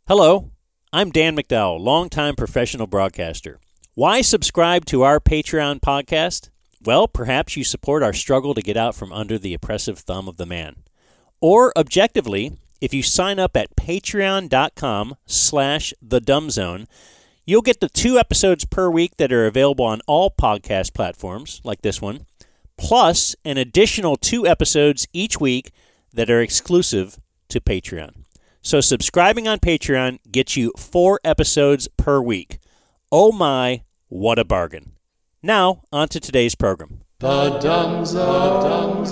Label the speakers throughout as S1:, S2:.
S1: Hello, I'm Dan McDowell, longtime professional broadcaster. Why subscribe to our Patreon podcast? Well, perhaps you support our struggle to get out from under the oppressive thumb of the man. Or, objectively, if you sign up at patreon.com/thedumbzone, you'll get the 2 episodes per week that are available on all podcast platforms, like this one, plus an additional 2 episodes each week that are exclusive to Patreon. So subscribing on Patreon gets you 4 episodes per week. Oh my, what a bargain. Now, on to today's program.
S2: The Dumb Zone.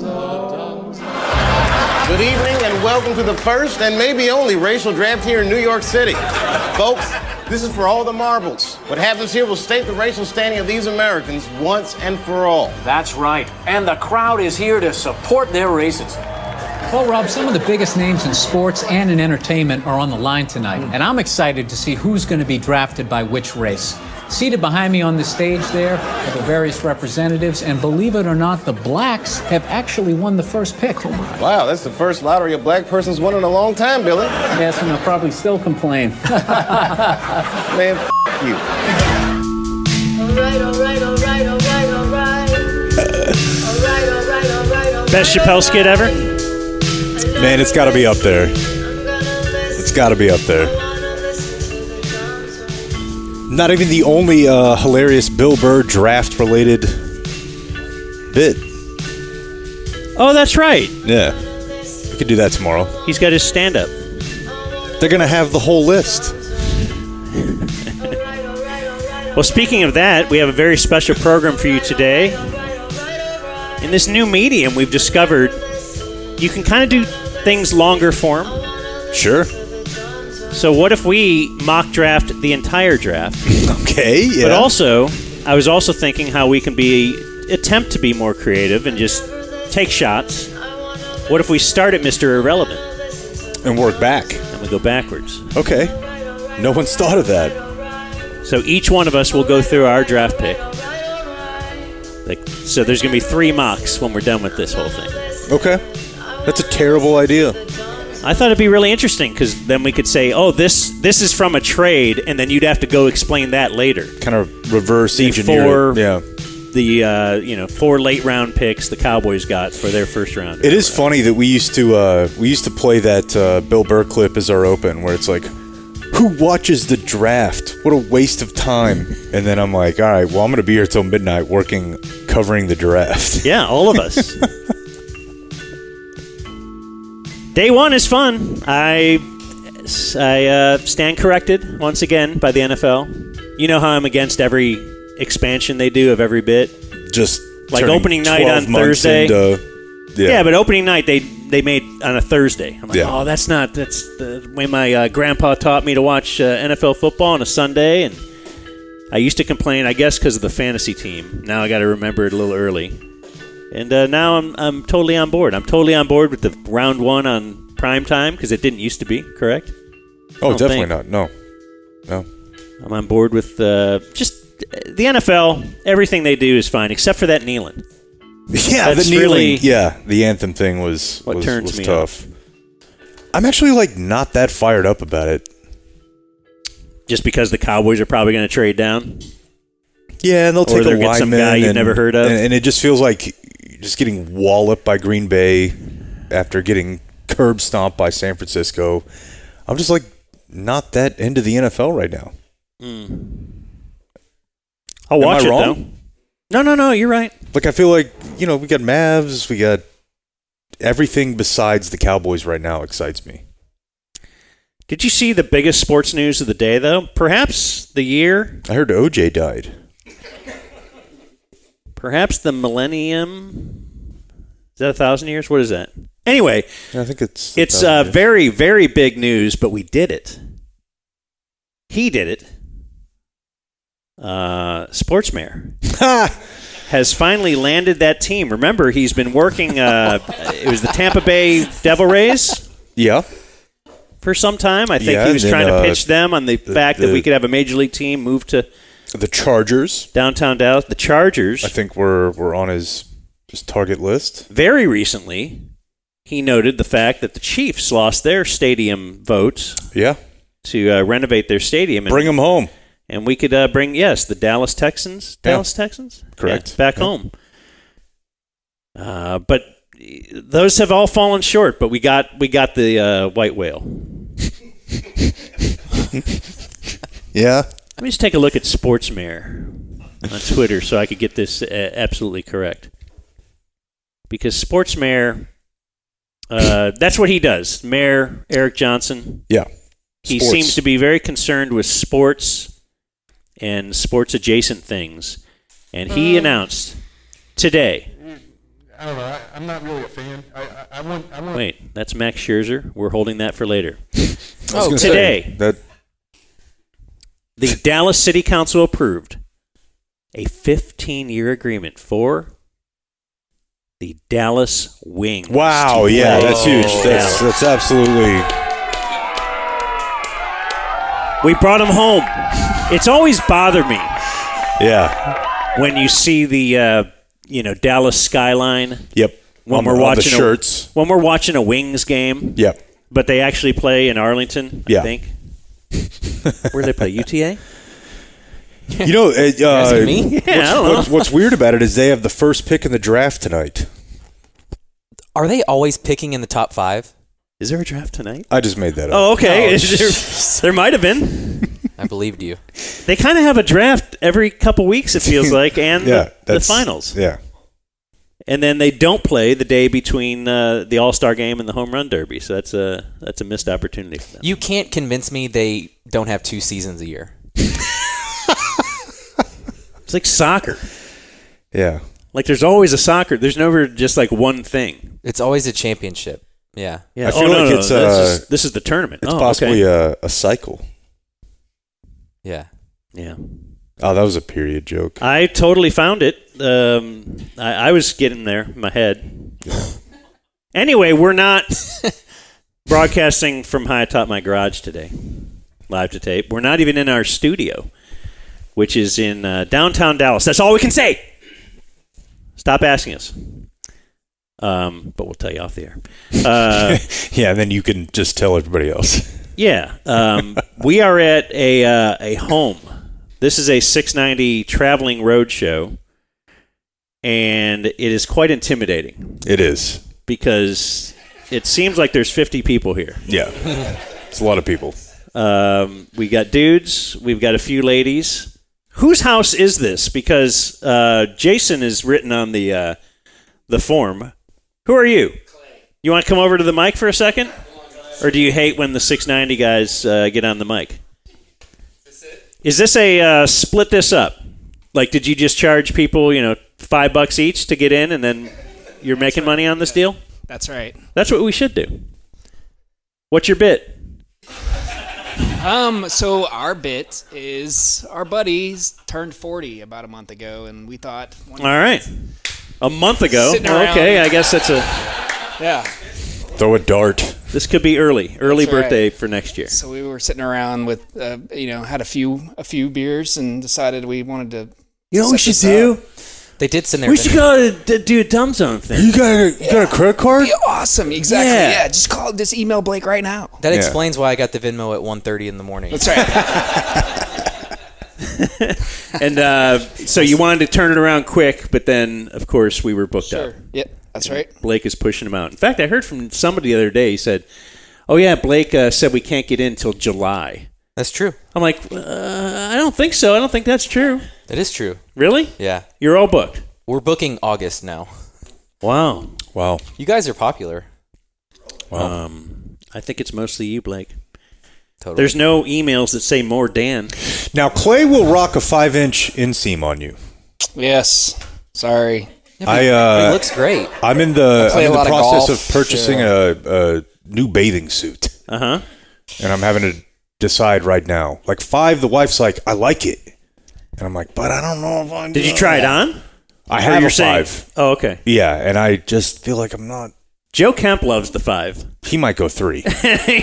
S2: Good evening and welcome to the first and maybe only racial draft here in New York City. Folks, this is for all the marbles. What happens here will state the racial standing of these Americans once and for all.
S3: That's right. And the crowd is here to support their races.
S4: Well, Rob, some of the biggest names in sports and in entertainment are on the line tonight, and I'm excited to see who's going to be drafted by which race. Seated behind me on the stage there are the various representatives, and believe it or not, the blacks have actually won the first pick.
S2: Wow, that's the first lottery a black person's won in a long time, Billy.
S4: Yes, and they'll probably still complain.
S2: Man, you.
S1: Best Chappelle skit ever?
S5: Man, it's got to be up there. It's got to be up there. Not even the only hilarious Bill Burr draft-related bit.
S1: Oh, that's right.
S5: Yeah. We could do that tomorrow.
S1: He's got his stand-up.
S5: They're going to have the whole list.
S1: Well, speaking of that, we have a very special program for you today. In this new medium, we've discovered you can kind of do things longer form.
S5: Sure.
S1: So what if we mock draft the entire draft?
S5: Okay, yeah.
S1: But also, I was also thinking how we can attempt to be more creative and just take shots. What if we start at Mr. Irrelevant?
S5: And work back.
S1: And we go backwards.
S5: Okay. No one's thought of that.
S1: So each one of us will go through our draft pick. So there's going to be 3 mocks when we're done with this whole thing.
S5: Okay. That's a terrible idea.
S1: I thought it'd be really interesting because then we could say, "Oh, this is from a trade," and then you'd have to go explain that later.
S5: Kind of reverse engineer it. Yeah.
S1: The 4 late round picks the Cowboys got for their first round.
S5: It is funny that we used to play that Bill Burr clip as our open, where it's like, "Who watches the draft? What a waste of time!" And then I'm like, "All right, well, I'm going to be here till midnight covering the draft."
S1: Yeah, all of us. Day 1 is fun. I stand corrected once again by the NFL. You know how I'm against every expansion they do of every bit.
S5: Just
S1: like opening night on Thursday.
S5: Yeah,
S1: but opening night they made on a Thursday. I'm like, oh, that's the way my grandpa taught me to watch NFL football on a Sunday. And I used to complain, I guess, because of the fantasy team. Now I got to remember it a little early. And now I'm totally on board. I'm totally on board with the round 1 on prime time because it didn't used to be, correct?
S5: Oh, definitely not. No.
S1: I'm on board with just the NFL. Everything they do is fine except for that kneeling.
S5: Yeah, the kneeling. The anthem thing was tough. I'm actually not that fired up about it.
S1: Just because the Cowboys are probably going to trade down.
S5: Yeah, and they'll take a lineman,
S1: some guy you've never heard of,
S5: and it just feels like just getting walloped by Green Bay after getting curb stomped by San Francisco. I'm just not that into the NFL right now.
S1: I'll watch it though. No, you're right.
S5: I feel like we got Mavs, we got everything besides the Cowboys right now excites me.
S1: Did you see the biggest sports news of the day though? Perhaps the year.
S5: I heard OJ died.
S1: Perhaps the millennium. Is that 1,000 years? What is that? Anyway,
S5: I think it's
S1: very, very big news, but we did it. He did it. Sportsmare has finally landed that team. Remember, he's been working. It was the Tampa Bay Devil Rays.
S5: Yeah.
S1: For some time, I think he was trying to pitch them on the fact that we could have a major league team move to
S5: the Chargers,
S1: downtown Dallas. The Chargers,
S5: I think, were on his target list.
S1: Very recently, he noted the fact that the Chiefs lost their stadium vote.
S5: Yeah.
S1: to renovate their stadium.
S5: Bring them home.
S1: And we could bring, the Dallas Texans. Dallas Texans?
S5: Correct.
S1: Yeah, back home. But those have all fallen short, but we got the white whale.
S5: Yeah.
S1: Let me just take a look at Sportsmare on Twitter so I could get this absolutely correct. Because Sportsmare, that's what he does. Mayor Eric Johnson.
S5: Yeah.
S1: He
S5: Sports.
S1: seems to be very concerned with sports and sports-adjacent things. And he announced today.
S6: I don't know. I'm not really a fan. I want.
S1: Wait, that's Max Scherzer. We're holding that for later.
S5: Today,
S1: the Dallas City Council approved a 15-year agreement for the Dallas Wings.
S5: Wow, yeah, that's huge. That's absolutely.
S1: We brought them home. It's always bothered me.
S5: Yeah.
S1: When you see the Dallas skyline.
S5: Yep.
S1: When we're watching
S5: the shirts.
S1: when we're watching a Wings game.
S5: Yep.
S1: But they actually play in Arlington, I think. Where do they play? UTA?
S5: You know,
S1: me? Yeah, I don't know.
S5: What's weird about it is they have the first pick in the draft tonight.
S7: Are they always picking in the top 5?
S1: Is there a draft tonight?
S5: I just made that up.
S1: Oh, okay. There might have been.
S7: I believed you.
S1: They kind of have a draft every couple weeks, it feels like, and the finals.
S5: Yeah.
S1: And then they don't play the day between the All-Star game and the Home Run Derby, so that's a missed opportunity for them.
S7: You can't convince me they don't have 2 seasons a year.
S1: It's like soccer.
S5: Yeah.
S1: Like there's always a soccer. There's never just like one thing.
S7: It's always a championship. Yeah.
S1: Yeah.
S5: I feel like it's
S1: this is the tournament.
S5: It's possibly a cycle.
S7: Yeah.
S1: Yeah.
S5: Oh, that was a period joke.
S1: I totally found it. I was getting there in my head. Anyway, we're not broadcasting from high atop my garage today, live to tape. We're not even in our studio, which is in downtown Dallas. That's all we can say. Stop asking us. But we'll tell you off the air.
S5: Yeah, and then you can just tell everybody else.
S1: Yeah. We are at a home. This is a 690 traveling road show, and it is quite intimidating.
S5: It is.
S1: Because it seems like there's 50 people here.
S5: Yeah. It's a lot of people.
S1: We got dudes. We've got a few ladies. Whose house is this? Because Jason is written on the form. Who are you? Clay. You want to come over to the mic for a second? Or do you hate when the 690 guys get on the mic? Is this a split this up? Like, did you just charge people, $5 each to get in, and then you're making money on this deal?
S8: That's right.
S1: That's what we should do. What's your bit?
S8: So our bit is our buddies turned 40 about a month ago, and we thought.
S1: All right, a month ago. Okay, I guess that's a.
S8: Yeah.
S5: Throw a dart.
S1: This could be early
S8: That's
S1: birthday
S8: right.
S1: for next year.
S8: So we were sitting around with, had a few beers and decided we wanted to.
S1: You know what we should do?
S7: They did send their.
S1: We should go do a dumb zone thing.
S5: You got a credit card?
S8: Be awesome, exactly. Yeah, just email Blake right now.
S7: That explains why I got the Venmo at 1:30 in the morning.
S8: That's right.
S1: And so you wanted to turn it around quick, but then of course we were booked up.
S8: Yep, that's right.
S1: Blake is pushing him out. In fact, I heard from somebody the other day. He said, "Oh yeah, Blake said we can't get in until July."
S7: That's true.
S1: I'm like, I don't think so. I don't think that's true.
S7: It is true.
S1: Really?
S7: Yeah.
S1: You're all booked.
S7: We're booking August now.
S1: Wow.
S7: You guys are popular.
S1: Wow. I think it's mostly you, Blake.
S7: Totally.
S1: There's no emails that say more Dan.
S5: Now, Clay will rock a 5-inch inseam on you.
S8: Yes. Sorry.
S7: Yeah, it looks great.
S5: I'm in the process
S8: golf.
S5: of purchasing a new bathing suit.
S1: Uh-huh.
S5: And I'm having to decide right now. Like 5, the wife's like, I like it. And I'm like, but I don't know if I'm
S1: Did you try it on?
S5: I have
S1: you're
S5: a 5.
S1: Oh, okay.
S5: Yeah, and I just feel like I'm not.
S1: Joe Kemp loves the 5.
S5: He might go 3.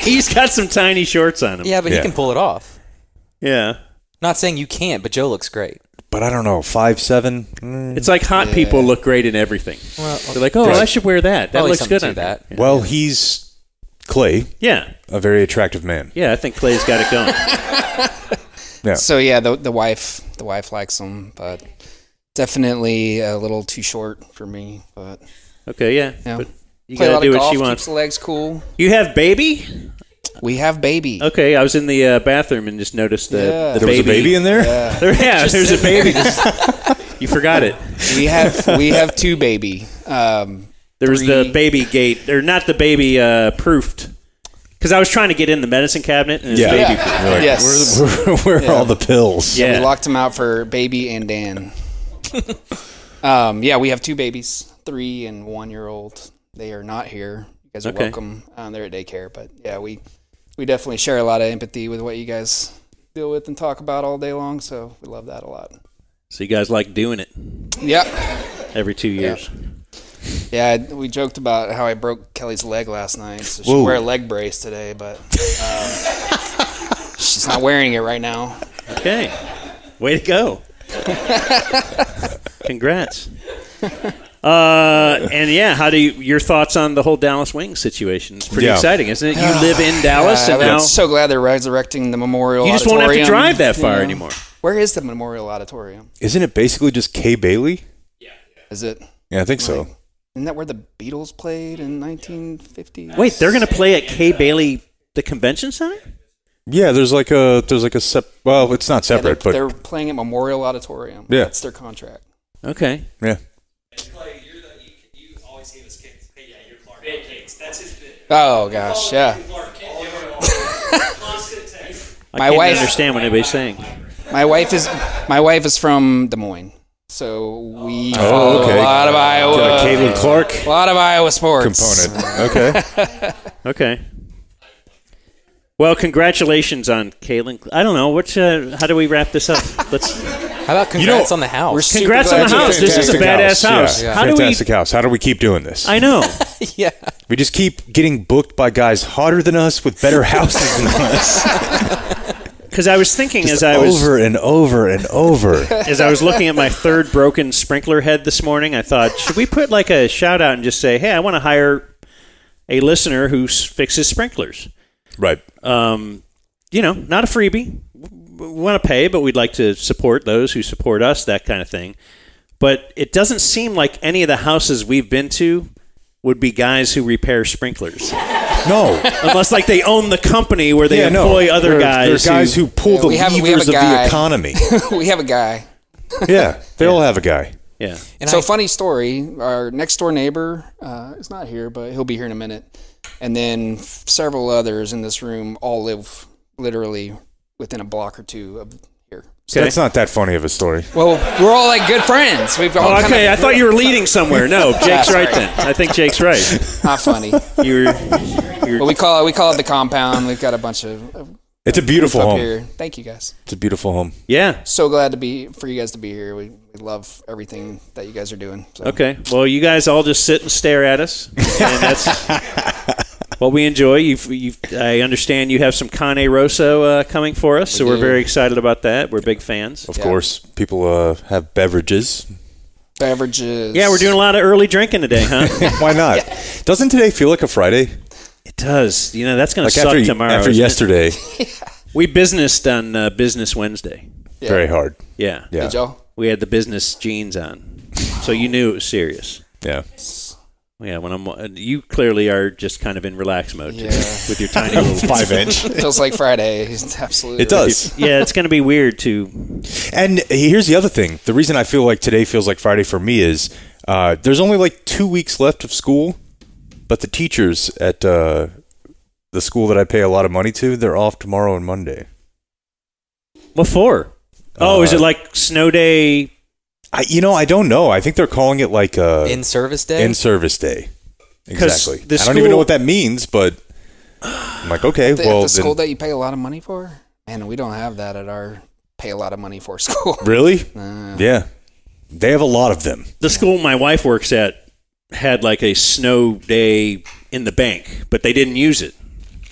S1: He's got some tiny shorts on him.
S7: Yeah, but he can pull it off.
S1: Yeah.
S7: Not saying you can't, but Joe looks great.
S5: But I don't know, 5'7".
S1: It's like hot people look great in everything.
S7: Well,
S1: they're like, oh, I should wear that. That looks good on
S7: that.
S5: Well, he's Clay.
S1: Yeah.
S5: A very attractive man.
S1: Yeah, I think Clay's got it going.
S5: Yeah.
S8: So yeah, the wife likes him, but definitely a little too short for me. But
S1: Okay, yeah.
S8: yeah,
S1: But you
S8: play a
S1: gotta
S8: lot
S1: do
S8: of
S1: what
S8: golf,
S1: she
S8: keeps
S1: wants.
S8: the legs cool.
S1: You have baby?
S8: We have baby.
S1: Okay, I was in the bathroom and just noticed the
S5: There was a baby in there?
S1: Yeah, there's a baby. You forgot it.
S8: We have two baby.
S1: There was the baby gate, or not the baby proofed. Because I was trying to get in the medicine cabinet and it's baby proof.
S5: Like,
S8: Yes.
S5: Where are all the pills?
S8: Yeah,
S1: Yeah.
S8: we locked him out for baby and Dan. Yeah, we have two babies, 3 and 1 year old. They are not here. You guys are
S1: Okay.
S8: welcome. They're at daycare, but yeah, we definitely share a lot of empathy with what you guys deal with and talk about all day long. So we love that a lot.
S1: So you guys like doing it
S8: Yeah,
S1: every 2 years.
S8: yeah. We joked about how I broke Kelly's leg last night, so she
S5: Whoa.
S8: wear a leg brace today, but she's not wearing it right now.
S1: Okay. Way to go. Congrats. And yeah, how do your thoughts on the whole Dallas Wings situation? It's pretty exciting, isn't it? You live in Dallas, and now
S8: I'm so glad they're resurrecting the Memorial
S1: you just won't have to
S8: Auditorium,
S1: drive that far
S8: you know.
S1: anymore.
S8: Where is the Memorial Auditorium?
S5: Isn't it basically just Kay Bailey?
S8: Is it?
S5: Yeah, I think so.
S8: Isn't that where the Beatles played in 1950?
S1: Wait, they're going to play at Kay Bailey, the convention center?
S5: Yeah, there's like a well, it's not separate,
S8: they're
S5: but
S8: playing at Memorial Auditorium.
S5: Yeah.
S8: That's their contract.
S1: Okay.
S5: yeah.
S9: You always gave us cakes. Hey, yeah, you're Clark. Big cakes. That's his bit.
S8: Oh gosh, yeah.
S1: I
S8: My
S1: can't
S8: wife-
S1: understand what anybody's saying.
S8: My wife is from Des Moines, so we
S5: Oh,
S8: follow
S5: okay.
S8: a lot of Iowa.
S5: Got a Caitlin Clark
S8: A lot of Iowa sports.
S5: component. Okay.
S1: Okay. Well, congratulations on Caitlin. I don't know. How do we wrap this up? Let's.
S7: How about congrats on the house?
S8: We're super
S1: Congrats on
S8: glad
S1: the
S8: you-
S1: house. This is a
S5: Fantastic
S1: badass house.
S5: Yeah.
S1: How do we?
S5: Fantastic house. How do we keep doing this?
S1: I know.
S7: Yeah.
S5: We just keep getting booked by guys hotter than us with better houses than us.
S1: Because I was thinking
S5: Just
S1: as I was
S5: over and over and over.
S1: as I was looking at my third broken sprinkler head this morning, I thought, should we put like a shout out and just say, hey, I want to hire a listener who fixes sprinklers.
S5: Right.
S1: Not a freebie. We want to pay, but we'd like to support those who support us, that kind of thing. But it doesn't seem like any of the houses we've been to would be guys who repair sprinklers.
S5: No.
S1: Unless like they own the company where they employ other guys.
S5: They're guys who pull the
S8: we have a
S5: levers of
S8: guy.
S5: the economy.
S8: We have a guy.
S5: Yeah. They all have a guy.
S1: Yeah.
S8: So funny story. Our next door neighbor is not here, but he'll be here in a minute. And then several others in this room all live literally within a block or two of here.
S5: So that's not that funny of a story.
S8: Well, we're all like good friends. We've all
S1: Oh,
S8: kinda-
S1: okay, I thought you were leading somewhere. No, Jake's right then. I think Jake's right.
S8: Not funny.
S1: You're
S8: But we call it the compound. We've got a bunch of
S5: It's a beautiful
S8: up
S5: home.
S8: here. Thank you guys.
S5: It's a beautiful home.
S1: yeah.
S8: So glad for you guys to be here. We love everything that you guys are doing. So.
S1: Okay. Well, you guys all just sit and stare at us, and that's what we enjoy. I understand you have some Cane Rosso coming for us, so we're
S8: do.
S1: very excited about that. We're big fans.
S5: Of course, people have beverages.
S8: Beverages.
S1: Yeah, we're doing a lot of early drinking today, huh?
S5: Why not? Doesn't today feel like a Friday?
S1: It does. That's going to
S5: Like
S1: suck tomorrow.
S5: after
S1: isn't it?
S5: yesterday,
S1: We businessed on Business Wednesday.
S8: Yeah.
S5: very hard.
S1: Yeah.
S5: Yeah.
S8: Did y'all?
S1: We had the business jeans on, so you knew it was serious.
S5: Yeah.
S1: Yeah, you clearly are just kind of in relax mode today
S8: Yeah.
S1: with your tiny little
S5: 5-inch.
S8: It feels like Friday. Absolutely.
S5: It does.
S1: Yeah, it's going to be weird to.
S5: And here's the other thing. The reason I feel like today feels like Friday for me is there's only like 2 weeks left of school, but the teachers at the school that I pay a lot of money to, they're off tomorrow and Monday.
S1: What for? Oh, is it like snow day?
S5: I don't know. I think they're calling it like
S7: In-service day?
S5: In-service day.
S1: 'Cause
S5: Exactly.
S1: the
S5: I don't even
S1: school-
S5: know what that means, but I'm like, okay,
S8: The
S5: well,
S8: school
S5: then,
S8: that you pay a lot of money for? Man, we don't have that at our pay a lot of money for school.
S5: really? Yeah. They have a lot of them.
S1: The school my wife works at had like a snow day in the bank, but they didn't use it,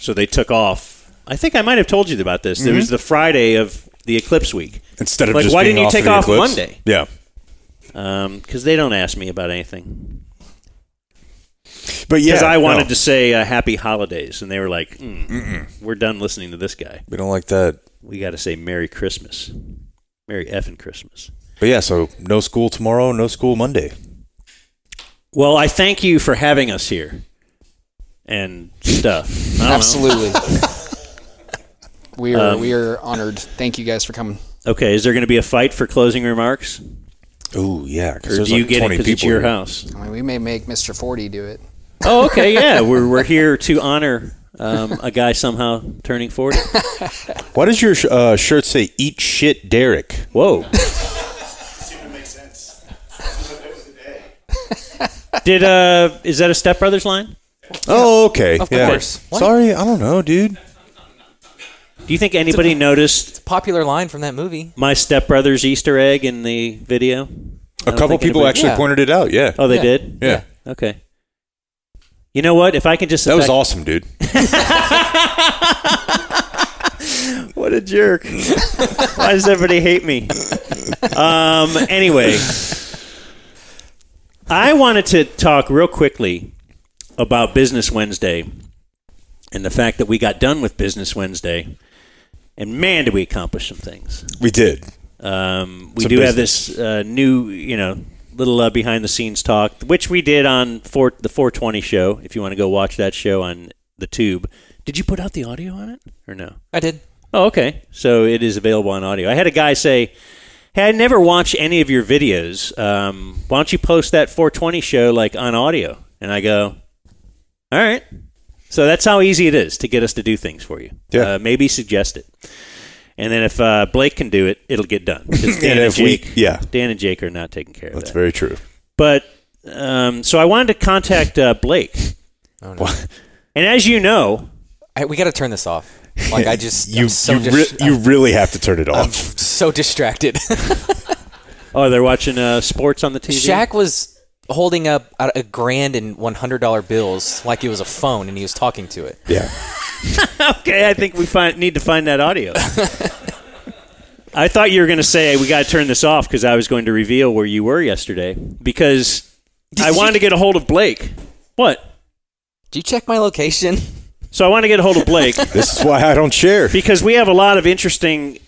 S1: so they took off. I think I might have told you about this. It was the Friday of the eclipse week.
S5: Instead of
S1: Like,
S5: just
S1: why
S5: being
S1: didn't you
S5: off
S1: take
S5: for the
S1: off
S5: eclipse.
S1: Monday?
S5: Yeah.
S1: Because they don't ask me about anything.
S5: But yeah,
S1: because I wanted to say happy holidays, and they were like, we're done listening to this guy.
S5: We don't like that.
S1: We got to say Merry Christmas. Merry effing Christmas.
S5: But yeah, so no school tomorrow, no school Monday.
S1: Well, I thank you for having us here and stuff.
S8: Absolutely. We are honored. Thank you guys for coming.
S1: Okay, is there going to be a fight for closing remarks?
S5: Oh, yeah.
S1: Or do you get it because it's your house?
S8: I mean, we may make Mr. 40 do it.
S1: Oh, okay, yeah. We're here to honor a guy somehow turning 40.
S5: Why does your shirt say "Eat Shit, Derek"?
S1: Whoa.
S6: Seemed to make sense.
S1: Is that a Step Brothers line?
S5: Oh, okay.
S7: Of
S5: yeah.
S7: course. What?
S5: Sorry, I don't know, dude.
S1: Do you think anybody noticed
S7: Popular line from that movie.
S1: my Step Brothers Easter egg in the video?
S5: A couple people actually pointed it out, yeah.
S1: Oh, they did?
S5: Yeah.
S1: Okay. You know what? If I can just...
S5: That was awesome, dude.
S1: What a jerk. Why does everybody hate me? Anyway, I wanted to talk real quickly about Business Wednesday and the fact that we got done with Business Wednesday. And man, did we accomplish some things.
S5: We did.
S1: We do have this new, little behind-the-scenes talk, which we did on the 420 show, if you want to go watch that show on the tube. Did you put out the audio on it, or no?
S7: I did.
S1: Oh, okay. So it is available on audio. I had a guy say, hey, I never watch any of your videos. Why don't you post that 420 show on audio? And I go, all right. So that's how easy it is to get us to do things for you.
S5: Yeah.
S1: Maybe suggest it. And then if Blake can do it, it'll get done. Dan and Jake are not taking care of that.
S5: That's very true.
S1: But so I wanted to contact Blake.
S7: Oh, no.
S1: And as you know,
S7: we got to turn this off. I just
S5: you really have to turn it off.
S7: I'm so distracted.
S1: Oh, they're watching sports on the TV.
S7: Shaq was holding up $1,000 and $100 bills like it was a phone, and he was talking to it.
S5: Yeah.
S1: Okay, I think we need to find that audio. I thought you were going to say we got to turn this off because I was going to reveal where you were yesterday because I wanted to get a hold of Blake. What?
S7: Did you check my location?
S1: So I want to get a hold of Blake.
S5: This is why I don't share.
S1: Because we have a lot of interesting,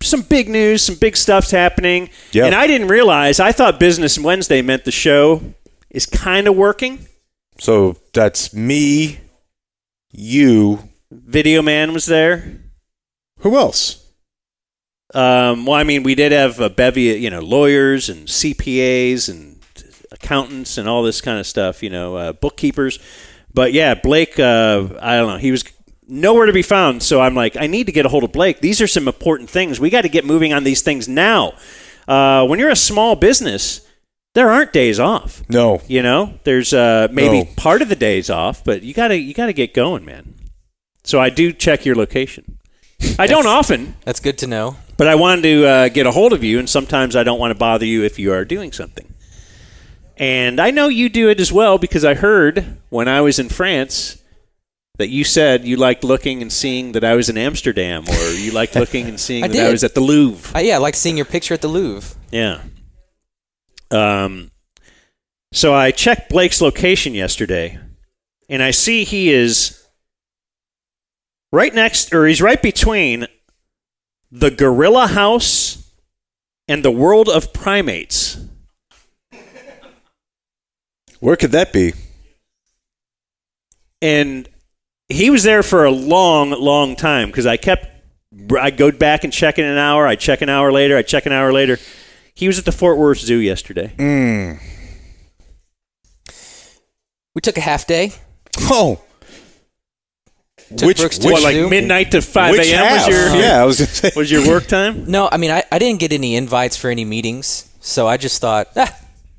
S1: some big news, some big stuff's happening. Yep. And I didn't realize, I thought Business Wednesday meant the show is kind of working.
S5: So that's me, you.
S1: Video Man was there.
S5: Who else?
S1: Well, I mean, we did have a bevy of, lawyers and CPAs and accountants and all this kind of stuff, bookkeepers. But yeah, Blake, I don't know. He was nowhere to be found. So I'm like, I need to get a hold of Blake. These are some important things. We got to get moving on these things now. When you're a small business, there aren't days off.
S5: No.
S1: There's maybe part of the days off, but you gotta get going, man. So I do check your location. I don't often.
S7: That's good to know.
S1: But I wanted to get a hold of you, and sometimes I don't want to bother you if you are doing something. And I know you do it as well because I heard when I was in France that you said you liked looking and seeing that I was in Amsterdam, or you liked looking and seeing that I was at the Louvre.
S7: I liked seeing your picture at the Louvre.
S1: Yeah. So I checked Blake's location yesterday, and I see he is he's right between the Gorilla House and the World of Primates.
S5: Where could that be? And
S1: he was there for a long, long time because I go back and check in an hour. I check an hour later. I check an hour later. He was at the Fort Worth Zoo yesterday.
S7: We took a half day.
S5: Oh.
S1: Midnight to 5 a.m. was your work time?
S7: No, I mean, I didn't get any invites for any meetings, so I just thought,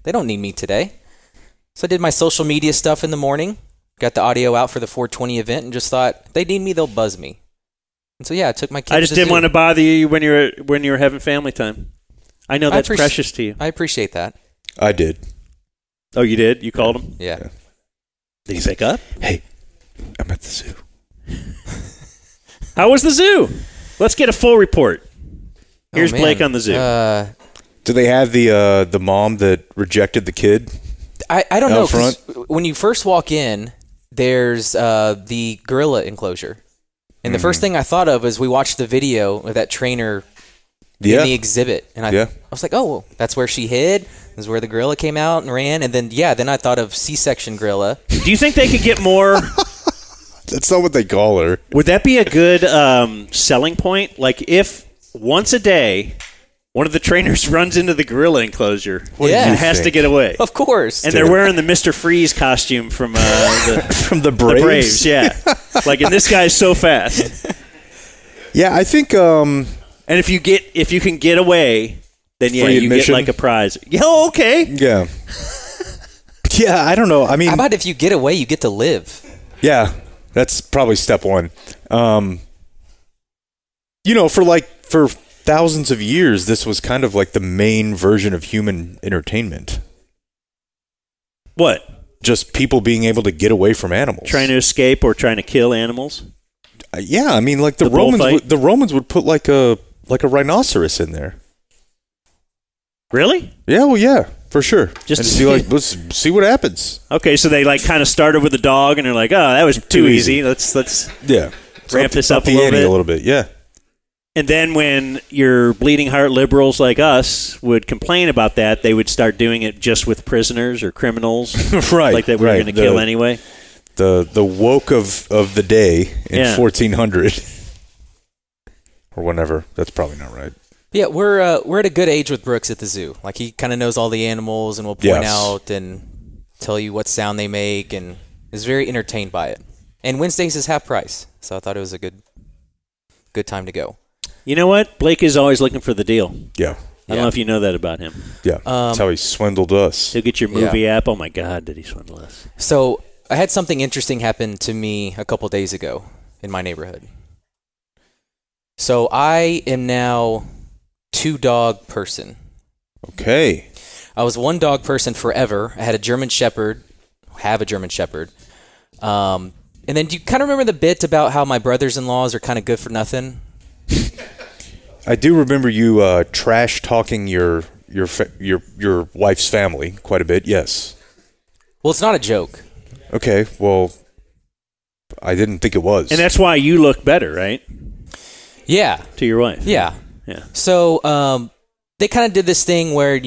S7: they don't need me today. So I did my social media stuff in the morning, got the audio out for the 420 event, and just thought, if they need me, they'll buzz me. And so, I took my kids.
S1: I just didn't want to bother you when you were having family time. I know that's precious to you.
S7: I appreciate that.
S5: I did.
S1: Oh, you did? You called him?
S7: Yeah.
S1: Did he pick up?
S5: Hey, I'm at the zoo.
S1: How was the zoo? Let's get a full report. Here's Blake on the zoo.
S5: Do they have the mom that rejected the kid
S7: I don't know.
S5: Out
S7: 'Cause
S5: front?
S7: when you first walk in, there's the gorilla enclosure. And the first thing I thought of was we watched the video of that trainer in the exhibit. And I was like, oh, well, that's where she hid. This is where the gorilla came out and ran. And then, then I thought of C-section gorilla.
S1: Do you think they could get more?
S5: That's not what they call her.
S1: Would that be a good selling point? Like if once a day, one of the trainers runs into the gorilla enclosure and has to get away.
S7: Of course.
S1: And they're wearing the Mr. Freeze costume from
S5: from the Braves.
S1: The Braves, yeah. Like, and this guy's so fast.
S5: Yeah, I think.
S1: And if you can get away, then you get like a prize. Yeah, okay.
S5: Yeah. Yeah, I don't know. I mean,
S7: how about if you get away, you get to live?
S5: Yeah, that's probably step one. For thousands of years, this was kind of like the main version of human entertainment.
S1: What?
S5: Just people being able to get away from animals,
S1: trying to escape or trying to kill animals.
S5: Yeah, I mean, like the Romans would put like a rhinoceros in there.
S1: Really?
S5: Yeah, well, yeah, for sure.
S1: Just
S5: to see, let's see what happens.
S1: Okay, so they like kind of started with a dog, and they're like, "Oh, that was too easy. Let's ramp this up a little bit."
S5: Yeah.
S1: And then when your bleeding heart liberals like us would complain about that, they would start doing it just with prisoners or criminals,
S5: right?
S1: Like that we were going to kill anyway.
S5: The woke of the day in 1400 or whenever. That's probably not right.
S7: Yeah, we're at a good age with Brooks at the zoo. Like he kind of knows all the animals and will point out and tell you what sound they make, and is very entertained by it. And Wednesdays is half price, so I thought it was a good time to go.
S1: You know what? Blake is always looking for the deal.
S5: Yeah.
S1: I don't know if you know that about him.
S5: Yeah. That's how he swindled us.
S1: He'll get your movie app. Oh, my God, did he swindle us.
S7: So I had something interesting happen to me a couple days ago in my neighborhood. So I am now 2-dog person.
S5: Okay.
S7: I was 1-dog person forever. I had a German Shepherd. And then do you kind of remember the bit about how my brothers-in-laws are kind of good for nothing?
S5: I do remember you trash talking your wife's family quite a bit. Yes.
S7: Well, it's not a joke.
S5: Okay. Well, I didn't think it was.
S1: And that's why you look better, right?
S7: Yeah.
S1: To your wife.
S7: Yeah.
S1: Yeah.
S7: So they kind of did this thing where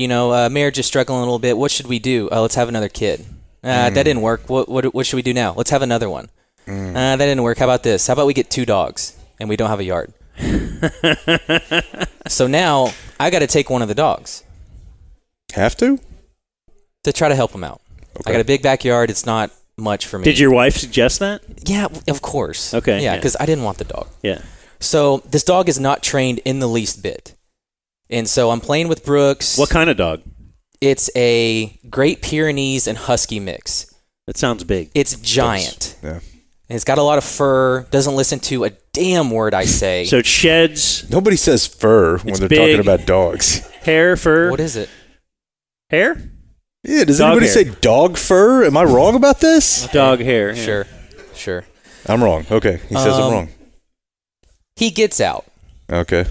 S7: marriage is struggling a little bit. What should we do? Let's have another kid. That didn't work. What should we do now? Let's have another one. That didn't work. How about this? How about we get 2 dogs and we don't have a yard? So now I got to take one of the dogs.
S5: Have to?
S7: To try to help them out. Okay. I got a big backyard. It's not much for me.
S1: Did your wife suggest that?
S7: Yeah, of course.
S1: Okay.
S7: Yeah, because I didn't want the dog.
S1: Yeah.
S7: So this dog is not trained in the least bit. And so I'm playing with Brooks.
S1: What kind of dog?
S7: It's a Great Pyrenees and Husky mix.
S1: That sounds big.
S7: It's giant.
S5: Yeah.
S7: And it's got a lot of fur. Doesn't listen to a damn word I say.
S1: So it sheds.
S5: Nobody says fur when they're talking about dogs.
S1: Hair, fur.
S7: What is it?
S1: Hair?
S5: Yeah, does
S1: dog
S5: anybody
S1: hair.
S5: say dog fur? Am I wrong about this?
S1: Okay. Dog hair. Yeah.
S7: Sure.
S5: I'm wrong. Okay. He says I'm wrong.
S7: He gets out.
S5: Okay.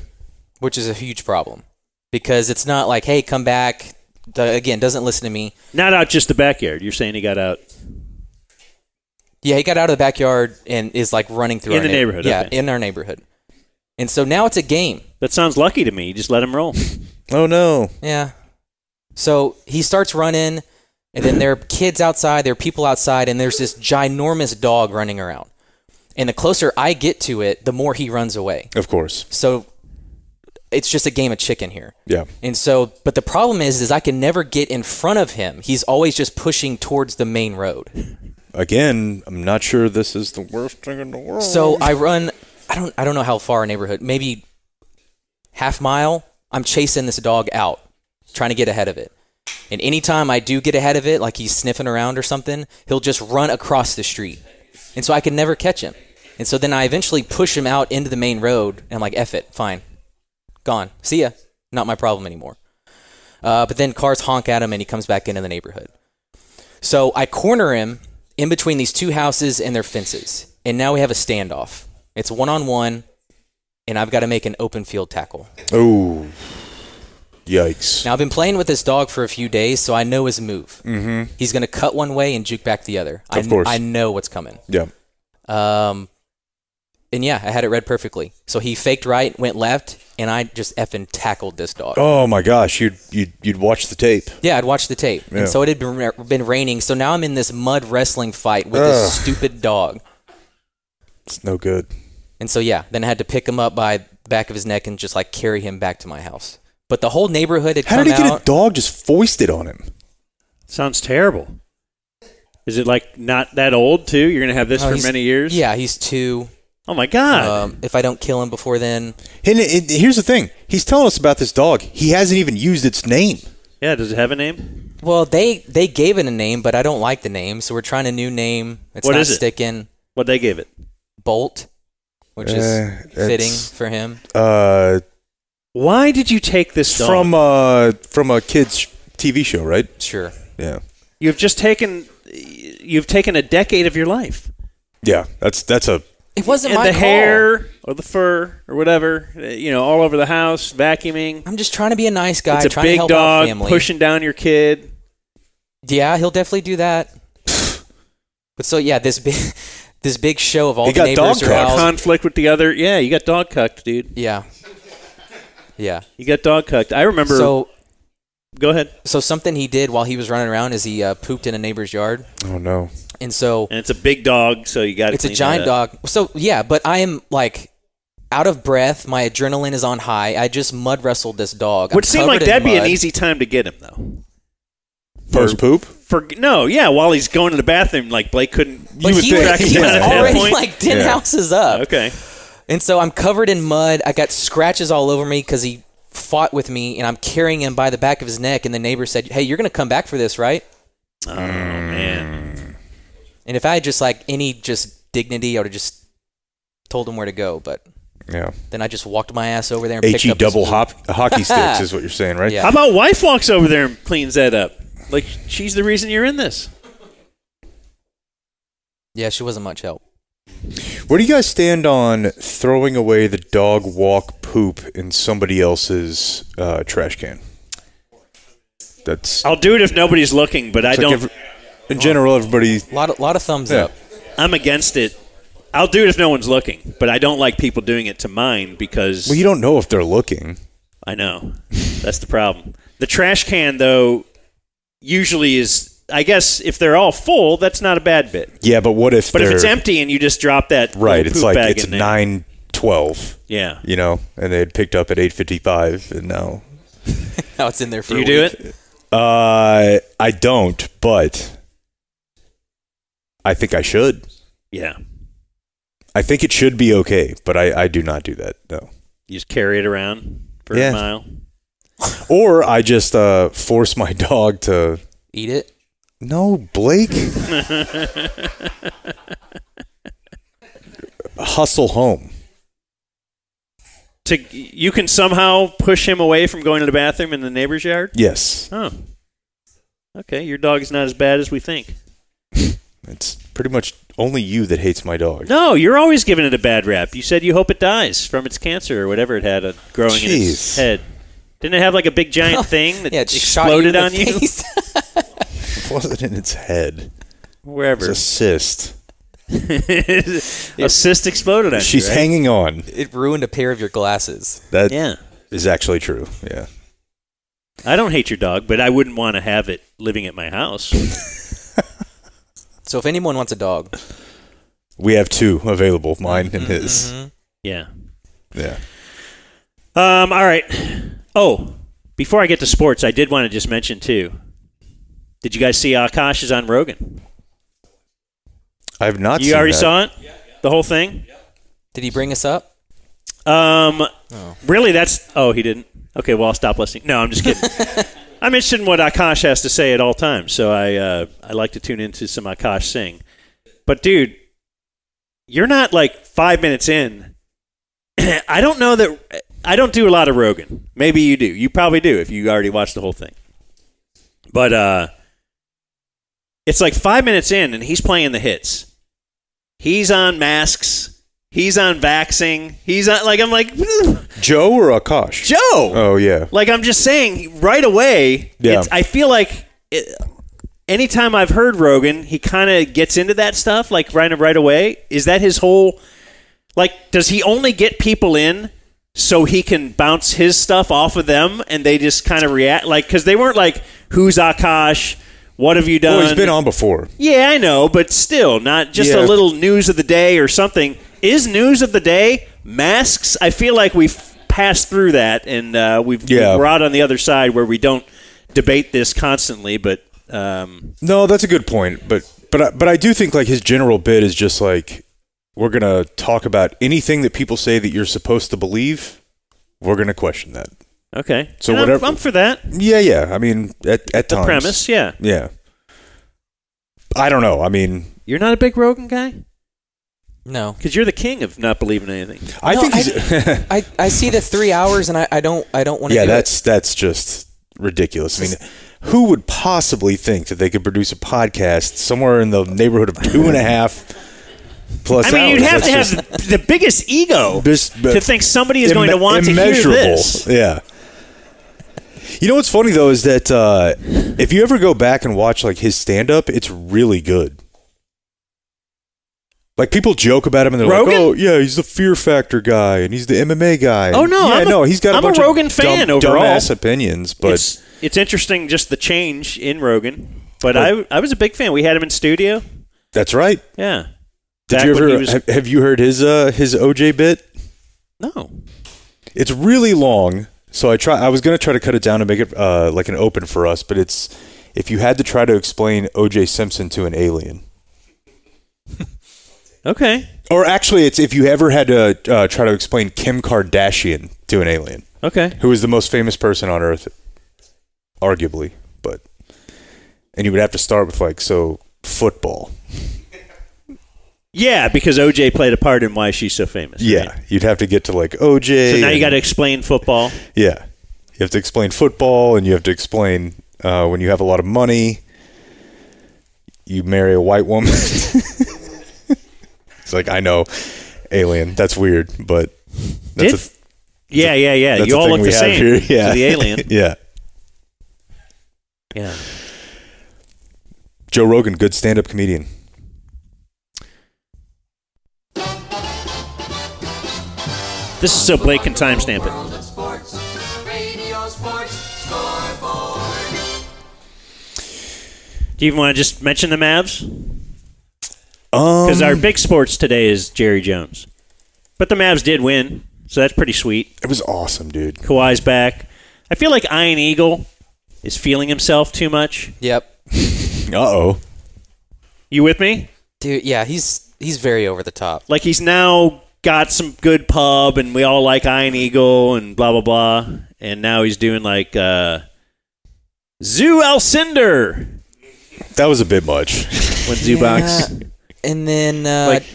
S7: Which is a huge problem. Because it's not like, hey, come back. Again, doesn't listen to me.
S1: Not out just the backyard. You're saying he got out.
S7: Yeah, he got out of the backyard and is like running through
S1: in the neighborhood.
S7: Yeah,
S1: okay.
S7: in our neighborhood. And so now it's a game.
S1: That sounds lucky to me. You just let him roll.
S5: Oh, no.
S7: Yeah. So he starts running, and then there are kids outside, there are people outside, and there's this ginormous dog running around. And the closer I get to it, the more he runs away.
S5: Of course.
S7: So it's just a game of chicken here.
S5: Yeah.
S7: And so, but the problem is I can never get in front of him. He's always just pushing towards the main road.
S5: Again, I'm not sure this is the worst thing in the world.
S7: So I run, I don't know how far our neighborhood, maybe half mile. I'm chasing this dog out, trying to get ahead of it. And anytime I do get ahead of it, like he's sniffing around or something, he'll just run across the street. And so I can never catch him. And so then I eventually push him out into the main road, and I'm like, F it, fine. Gone. See ya. Not my problem anymore. But then cars honk at him, and he comes back into the neighborhood. So I corner him in between these 2 houses and their fences. And now we have a standoff. It's 1-on-1, and I've got to make an open field tackle.
S5: Oh. Yikes.
S7: Now, I've been playing with this dog for a few days, so I know his move.
S5: Mm-hmm.
S7: He's going to cut one way and juke back the other.
S5: Of course.
S7: I know what's coming.
S5: Yeah.
S7: And yeah, I had it read perfectly. So he faked right, went left, and I just effing tackled this dog.
S5: Oh my gosh, you'd watch the tape.
S7: Yeah, I'd watched the tape.
S5: Yeah.
S7: And so it had been raining, so now I'm in this mud wrestling fight with this stupid dog.
S5: It's no good.
S7: And so yeah, then I had to pick him up by the back of his neck and just like carry him back to my house. But the whole neighborhood had come out.
S5: How did he get a dog just foisted on him?
S1: Sounds terrible. Is it like not that old too? You're gonna have this for many years?
S7: Yeah, he's 2.
S1: Oh my God!
S7: If I don't kill him before then.
S5: And here's the thing. He's telling us about this dog. He hasn't even used its name.
S1: Yeah, does it have a name?
S7: Well, they gave it a name, but I don't like the name, so we're trying a new name. It's
S1: what
S7: not
S1: is it?
S7: sticking.
S1: What they gave it?
S7: Bolt, which is fitting for him.
S1: Why did you take this dog?
S5: From a kid's TV show, right?
S7: Sure.
S5: Yeah.
S1: You've taken a decade of your life.
S5: Yeah, that's a.
S7: It wasn't
S1: and
S7: my
S1: the
S7: call.
S1: hair or the fur or whatever, all over the house, vacuuming.
S7: I'm just trying to be a nice guy.
S1: It's a
S7: trying to
S1: big
S7: help
S1: dog
S7: out family.
S1: pushing down your kid.
S7: Yeah, he'll definitely do that. But so yeah, this big show of all the neighbors are out.
S1: Conflict with the other. Yeah, you got dog cucked, dude.
S7: Yeah. Yeah.
S1: You got dog cucked. I remember.
S7: So.
S1: Go ahead.
S7: So something he did while he was running around is he pooped in a neighbor's yard.
S5: Oh no.
S7: And it's
S1: a big dog, so you got to.
S7: It's a giant dog. So yeah, but I am like out of breath. My adrenaline is on high. I just mud wrestled this dog.
S1: Would seem like that'd be an easy time to get him though.
S5: First poop?
S1: While he's going to the bathroom, like Blake couldn't.
S7: But he was already like 10 houses up.
S1: Okay.
S7: And so I'm covered in mud. I got scratches all over me because he fought with me, and I'm carrying him by the back of his neck. And the neighbor said, "Hey, you're going to come back for this, right?"
S1: Oh man.
S7: And if I had just like any just dignity, I would have just told him where to go. But
S5: yeah,
S7: then I just walked my ass over there and picked up
S5: double hockey sticks is what you're saying, right?
S7: Yeah.
S1: How about wife walks over there and cleans that up? Like she's the reason you're in this.
S7: Yeah, she wasn't much help.
S5: Where do you guys stand on throwing away the dog walk poop in somebody else's trash can?
S1: I'll do it if nobody's looking, but I don't.
S5: In general, everybody.
S7: A lot of thumbs up.
S1: I'm against it. I'll do it if no one's looking, but I don't like people doing it to mine because.
S5: Well, you don't know if they're looking.
S1: I know. That's the problem. The trash can, though, usually is. I guess if they're all full, that's not a bad bit.
S5: Yeah, but what if?
S1: But if it's empty and you just drop that
S5: right,
S1: poop
S5: it's like
S1: bag
S5: it's
S1: in there.
S5: 9:12.
S1: Yeah,
S5: and they had picked up at 8:55, and now.
S7: Now it's in there for.
S1: Do you do it?
S5: I don't, but I think I should.
S1: Yeah.
S5: I think it should be okay, but I do not do that. No.
S1: You just carry it around for a mile,
S5: or I just force my dog to
S7: eat it.
S5: No, Blake. Hustle home.
S1: You can somehow push him away from going to the bathroom in the neighbor's yard?
S5: Yes.
S1: Oh. Okay, your dog is not as bad as we think.
S5: It's pretty much only you that hates my dog.
S1: No, you're always giving it a bad rap. You said you hope it dies from its cancer or whatever it had growing in its head. Didn't it have like a big giant thing that exploded on you?
S5: It wasn't in its head.
S1: Wherever.
S5: It was a cyst.
S1: A cyst exploded on you,
S5: She's
S1: right?
S5: hanging on.
S7: It ruined a pair of your glasses.
S5: That is actually true. Yeah.
S1: I don't hate your dog, but I wouldn't want to have it living at my house.
S7: So if anyone wants a dog,
S5: we have 2 available, mine and his.
S7: Mm-hmm.
S1: Yeah.
S5: Yeah.
S1: All right. Oh, before I get to sports, I did want to just mention too. Did you guys see Akash is on Rogan?
S5: I have not.
S1: You already saw it? The whole thing?
S7: Did he bring us up?
S1: Really? he didn't. Okay, well, I'll stop listening. No, I'm just kidding. I'm interested in what Akash has to say at all times, so I like to tune into some Akash Singh. But, dude, you're not like 5 minutes in. I don't know that – I don't do a lot of Rogan. Maybe you do. You probably do if you already watched the whole thing. But it's like 5 minutes in, and he's playing the hits. He's on masks. He's on vaxing. He's on, like, I'm like,
S5: Joe or Akash?
S1: Joe.
S5: Oh, yeah.
S1: Like, I'm just saying, right away, I feel like anytime I've heard Rogan, he kind of gets into that stuff, like, right away. Is that his whole, like, does he only get people in so he can bounce his stuff off of them and they just kind of react? Like, because they weren't like, who's Akash? What have you done?
S5: Well, he's been on before.
S1: Yeah, I know, but still, not just a little news of the day or something. Is news of the day masks? I feel like we've passed through that, and we're out on the other side where we don't debate this constantly. But
S5: no, that's a good point. But I do think like his general bit is just like, we're gonna talk about anything that people say that you're supposed to believe. We're gonna question that.
S1: Okay,
S5: so
S1: and
S5: whatever.
S1: I'm for that.
S5: Yeah. I mean, at times.
S1: The premise, yeah.
S5: I don't know. I mean,
S1: you're not a big Rogan guy.
S7: No,
S1: because you're the king of not believing anything.
S5: I think
S7: I see the 3 hours, and I don't want to.
S5: Yeah, that's just ridiculous. I mean, who would possibly think that they could produce a podcast somewhere in the neighborhood of 2.5 plus?
S1: I mean, you'd have to have the biggest ego to think somebody is going to want to hear this.
S5: Yeah. You know what's funny though is that if you ever go back and watch like his stand-up, it's really good. Like, people joke about him, and they're
S1: Rogan?
S5: like, "Oh, yeah, he's the Fear Factor guy, and he's the MMA guy."
S1: Oh no,
S5: he's got a bunch
S1: Rogan
S5: of
S1: fan
S5: dumb,
S1: overall.
S5: dumbass opinions, but
S1: it's interesting just the change in Rogan. But I was a big fan. We had him in studio.
S5: That's right.
S1: Yeah.
S5: Did you ever have you heard his OJ bit?
S1: No.
S5: It's really long, so I was going to try to cut it down and make it like an open for us. But it's if you had to try to explain O.J. Simpson to an alien.
S1: Okay.
S5: Or actually, it's if you ever had to try to explain Kim Kardashian to an alien.
S1: Okay.
S5: Who is the most famous person on Earth, arguably, and you would have to start with like, so football.
S1: Yeah, because OJ played a part in why she's so famous.
S5: Yeah,
S1: right?
S5: You'd have to get to like OJ.
S1: So now you got to explain football.
S5: Yeah, you have to explain football, and you have to explain when you have a lot of money, you marry a white woman. It's like, I know, alien. That's weird, but that's
S1: yeah. You all look the same
S5: here. Yeah.
S1: to the alien.
S5: Yeah. Joe Rogan, good stand-up comedian.
S1: This is so Blake can timestamp it. Do you even want to just mention the Mavs? Because our big sports today is Jerry Jones. But the Mavs did win, so that's pretty sweet.
S5: It was awesome, dude.
S1: Kawhi's back. I feel like Iron Eagle is feeling himself too much.
S7: Yep.
S5: Uh-oh.
S1: You with me?
S7: Dude, yeah, he's very over the top.
S1: Like, he's now got some good pub, and we all like Iron Eagle, and blah, blah, blah. And now he's doing, like, Zoo Alcindor.
S5: That was a bit much.
S1: When Zubox...
S7: Yeah. And then...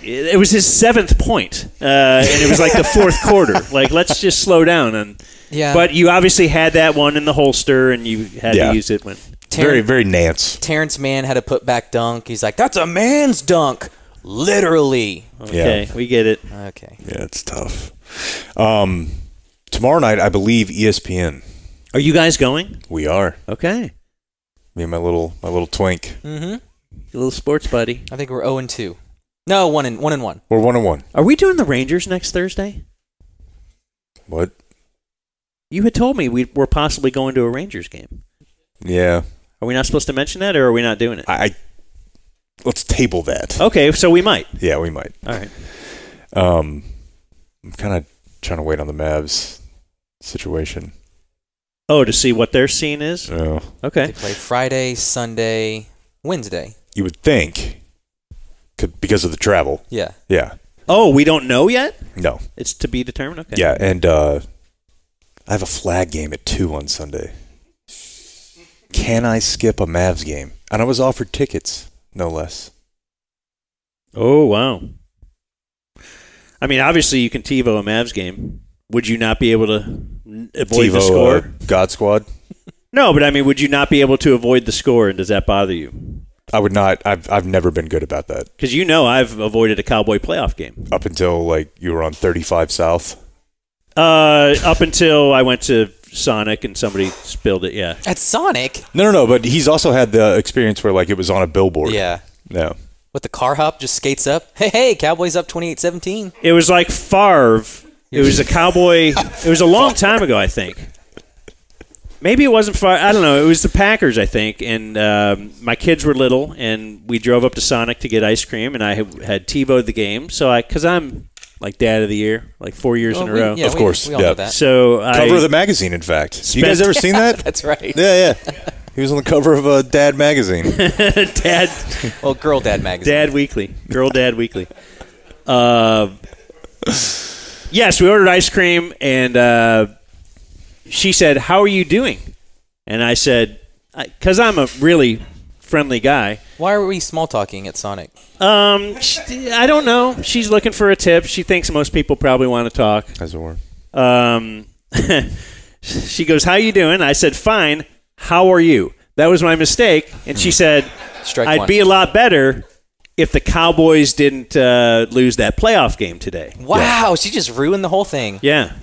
S1: it was his 7th point, and it was like the 4th quarter. Like, let's just slow down.
S7: Yeah.
S1: But you obviously had that one in the holster, and you had to use it when...
S5: Very, very Nance.
S7: Terrence Mann had a put-back dunk. He's like, that's a man's dunk. Literally.
S1: Okay, we get it.
S7: Okay.
S5: Yeah, it's tough. Tomorrow night, I believe, ESPN.
S1: Are you guys going?
S5: We are.
S1: Okay.
S5: Me and my little twink.
S7: Mm-hmm.
S1: Your little sports buddy.
S7: I think we're 0-2. No, 1-1.
S5: We're 1-1.
S1: Are we doing the Rangers next Thursday?
S5: What?
S1: You had told me we're possibly going to a Rangers game.
S5: Yeah.
S1: Are we not supposed to mention that, or are we not doing it?
S5: Let's table that.
S1: Okay, so we might.
S5: Yeah, we might.
S1: All right.
S5: I'm kind of trying to wait on the Mavs situation.
S1: Oh, to see what their scene is?
S5: Oh.
S1: Okay.
S7: They play Friday, Sunday, Wednesday.
S5: You would think, because of the travel.
S7: Yeah.
S5: Yeah.
S1: Oh, we don't know yet?
S5: No.
S1: It's to be determined? Okay.
S5: Yeah, and I have a flag game at 2 on Sunday. Can I skip a Mavs game? And I was offered tickets, no less.
S1: Oh, wow. I mean, obviously you can TiVo a Mavs game. Would you not be able to avoid the score?
S5: God Squad?
S1: No, but I mean, would you not be able to avoid the score, and does that bother you?
S5: I would not. I've never been good about that.
S1: Because I've avoided a Cowboy playoff game.
S5: Up until, like, you were on 35 South?
S1: Up until I went to Sonic and somebody spilled it, yeah.
S7: At Sonic?
S5: No, but he's also had the experience where, like, it was on a billboard.
S7: Yeah.
S5: No.
S7: What, the car hop just skates up? Hey, Cowboys up 28-17.
S1: It was like Favre. It was a Cowboy. It was a long time ago, I think. Maybe it wasn't Favre. I don't know. It was the Packers, I think. And my kids were little, and we drove up to Sonic to get ice cream, and I had TiVo'd the game. So because I'm like Dad of the Year, like 4 years in a row.
S5: Of course.
S7: We all know that.
S1: So
S5: cover of the magazine, in fact. You guys ever seen that?
S7: That's right.
S5: Yeah. He was on the cover of Dad magazine.
S1: Dad.
S7: Well, Girl Dad magazine.
S1: Dad Weekly. Girl Dad Weekly. Yes, we ordered ice cream, and she said, "How are you doing?" And I said, "Because I'm a really friendly guy."
S7: Why are we small talking at Sonic?
S1: I don't know. She's looking for a tip. She thinks most people probably want to talk.
S5: As it were.
S1: She goes, "How you doing?" I said, "Fine. How are you?" That was my mistake. And she said, I'd be a lot better if the Cowboys didn't lose that playoff game today.
S7: Wow, she just ruined the whole thing.
S1: Yeah.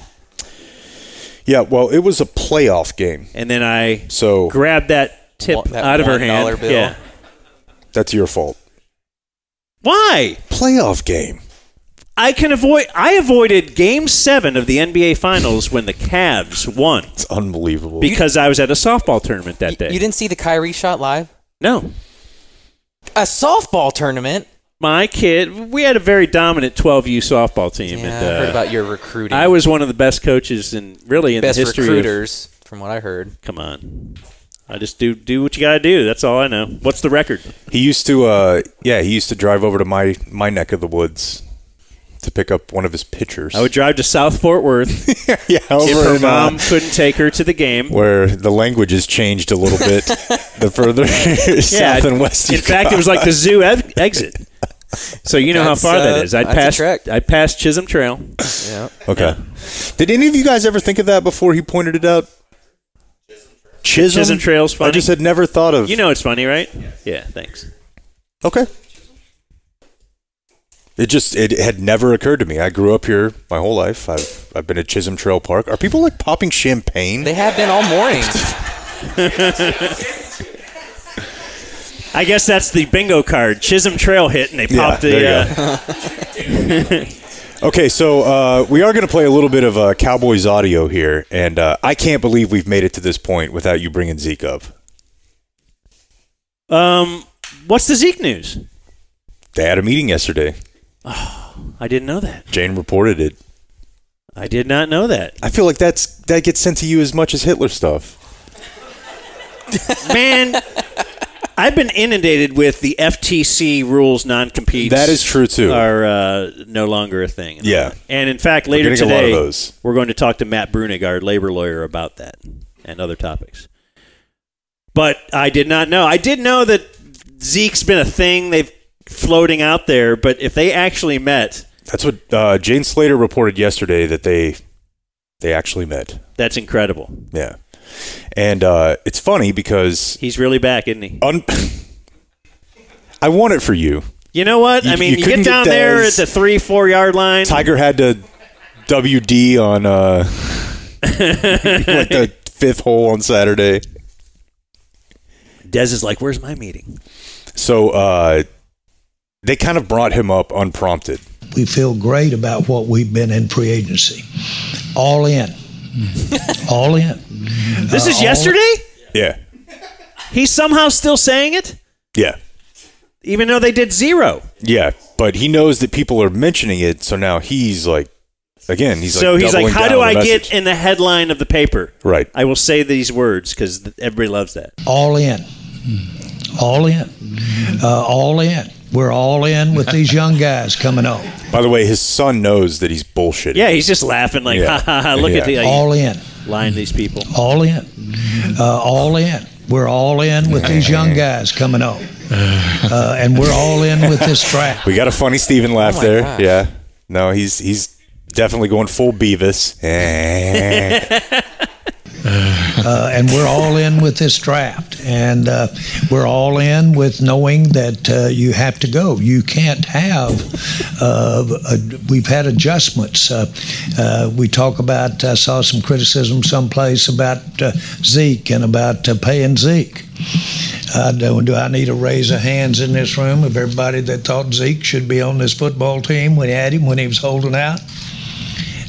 S5: Yeah, well, it was a playoff game.
S1: And then I grabbed that tip out of her hand.
S7: Bill.
S1: Yeah.
S5: That's your fault.
S1: Why?
S5: Playoff game.
S1: I avoided Game 7 of the NBA Finals when the Cavs won.
S5: It's unbelievable.
S1: Because I was at a softball tournament that day.
S7: You didn't see the Kyrie shot live?
S1: No.
S7: A softball tournament?
S1: My kid, we had a very dominant 12U softball team.
S7: Yeah,
S1: and,
S7: I heard about your recruiting.
S1: I was one of the best coaches in the history.
S7: Best recruiters, from what I heard.
S1: Come on. I just do what you got to do. That's all I know. What's the record?
S5: He used to drive over to my neck of the woods to pick up one of his pitchers.
S1: I would drive to South Fort Worth if her mom couldn't take her to the game.
S5: Where the language has changed a little bit the further south and west you
S1: In fact, it was like the zoo exit. So you know how far that is. I'd pass Chisholm Trail.
S7: Yeah.
S5: Okay. Yeah. Did any of you guys ever think of that before he pointed it out? Chisholm
S1: Trail's funny.
S5: I just had never thought of...
S1: You know it's funny, right? Yeah, thanks.
S5: Okay. It had never occurred to me. I grew up here my whole life. I've been at Chisholm Trail Park. Are people like popping champagne?
S7: They have been all morning.
S1: I guess that's the bingo card. Chisholm Trail hit, and they popped
S5: Okay, so we are going to play a little bit of Cowboys audio here, and I can't believe we've made it to this point without you bringing Zeke up.
S1: What's the Zeke news?
S5: They had a meeting yesterday.
S1: Oh, I didn't know that.
S5: Jane reported it.
S1: I did not know that.
S5: I feel like that gets sent to you as much as Hitler stuff.
S1: Man, I've been inundated with the FTC rules non-competes.
S5: That is true, too.
S1: Are no longer a thing.
S5: Yeah.
S1: And in fact, later
S5: today, a lot of those.
S1: We're going to talk to Matt Bruenig, our labor lawyer, about that and other topics. But I did not know. I did know that Zeke's been a thing they've floating out there, but if they actually met...
S5: That's what Jane Slater reported yesterday, that they actually met.
S1: That's incredible.
S5: Yeah. And it's funny because...
S1: He's really back, isn't he?
S5: I want it for you.
S1: You know what? You get down there at the 3-4 yard line.
S5: Tiger had to WD on like the 5th hole on Saturday.
S1: Dez is like, where's my meeting?
S5: So they kind of brought him up unprompted.
S10: We feel great about what we've been in free agency. All in. All in.
S1: This is yesterday?
S5: Yeah.
S1: He's somehow still saying it?
S5: Yeah.
S1: Even though they did 0.
S5: Yeah, but he knows that people are mentioning it, so now he's like, again, he's like,
S1: how do I get in the headline of the paper?
S5: Right.
S1: I will say these words because everybody loves that.
S10: All in. All in. All in. We're all in with these young guys coming up.
S5: By the way, his son knows that he's bullshitting.
S1: Yeah, he's just laughing like, ha ha ha, look at the...
S10: all in.
S1: Lying to these people.
S10: All in. All in. We're all in with these young guys coming up. And we're all in with this draft.
S5: We got a funny Steven laugh there.
S7: Gosh.
S5: Yeah. No, he's definitely going full Beavis.
S10: And we're all in with this draft. And we're all in with knowing that you have to go. You can't have, we've had adjustments. We talk about, I saw some criticism someplace about Zeke and about paying Zeke. Do I need to raise of hands in this room of everybody that thought Zeke should be on this football team when he had him, when he was holding out?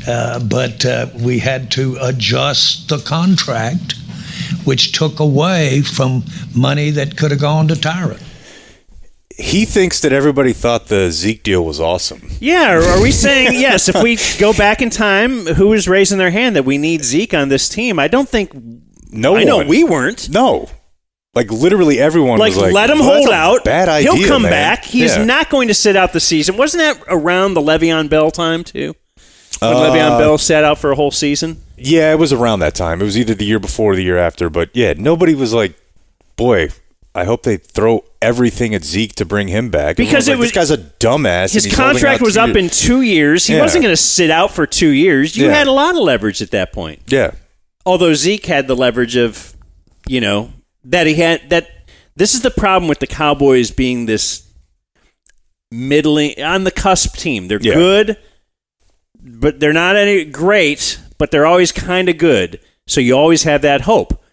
S10: But we had to adjust the contract, which took away from money that could have gone to Tyron.
S5: He thinks that everybody thought the Zeke deal was awesome.
S1: Yeah, or are we saying, yes, if we go back in time, who was raising their hand that we need Zeke on this team? I don't think...
S5: No one.
S1: I know we weren't.
S5: No. Like, literally everyone was like,
S1: let him hold out.
S5: Bad idea,
S1: He'll come
S5: man.
S1: back. He is not going to sit out the season. Wasn't that around the Le'Veon Bell time, too? When Le'Veon Bell sat out for a whole season?
S5: Yeah, it was around that time. It was either the year before or the year after. But, yeah, nobody was like, boy, I hope they throw everything at Zeke to bring him back.
S1: Because
S5: this guy's a dumbass.
S1: His contract was up in 2 years. He wasn't going to sit out for 2 years. You had a lot of leverage at that point.
S5: Yeah.
S1: Although Zeke had the leverage of, that he had that. This is the problem with the Cowboys being this middling, on the cusp team. They're good, but they're not any great, but they're always kind of good. So you always have that hope.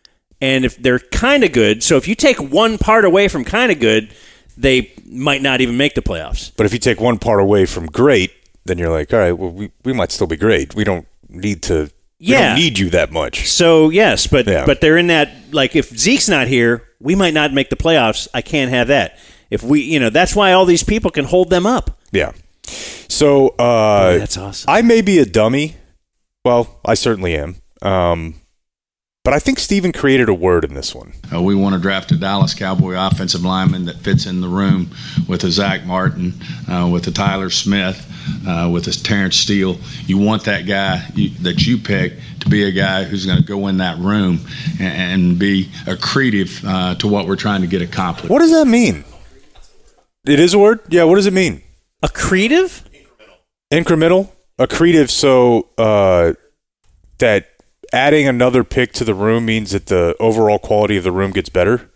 S1: And if they're kind of good, so if you take one part away from kind of good, they might not even make the playoffs.
S5: But if you take one part away from great, then you're like, all right, well, we might still be great. We don't need to. We don't need you that much.
S1: So, yes, but they're in that, like, if Zeke's not here, we might not make the playoffs. I can't have that. If we, that's why all these people can hold them up.
S5: Yeah. So,
S1: boy, that's awesome.
S5: I may be a dummy. Well, I certainly am. But I think Steven created a word in this one.
S11: We want to draft a Dallas Cowboy offensive lineman that fits in the room with a Zach Martin, with a Tyler Smith, with a Terrence Steele. You want that guy that you pick to be a guy who's going to go in that room and be accretive to what we're trying to get accomplished.
S5: What does that mean? It is a word? Yeah, what does it mean?
S1: Accretive?
S5: Incremental? Accretive, so that adding another pick to the room means that the overall quality of the room gets better?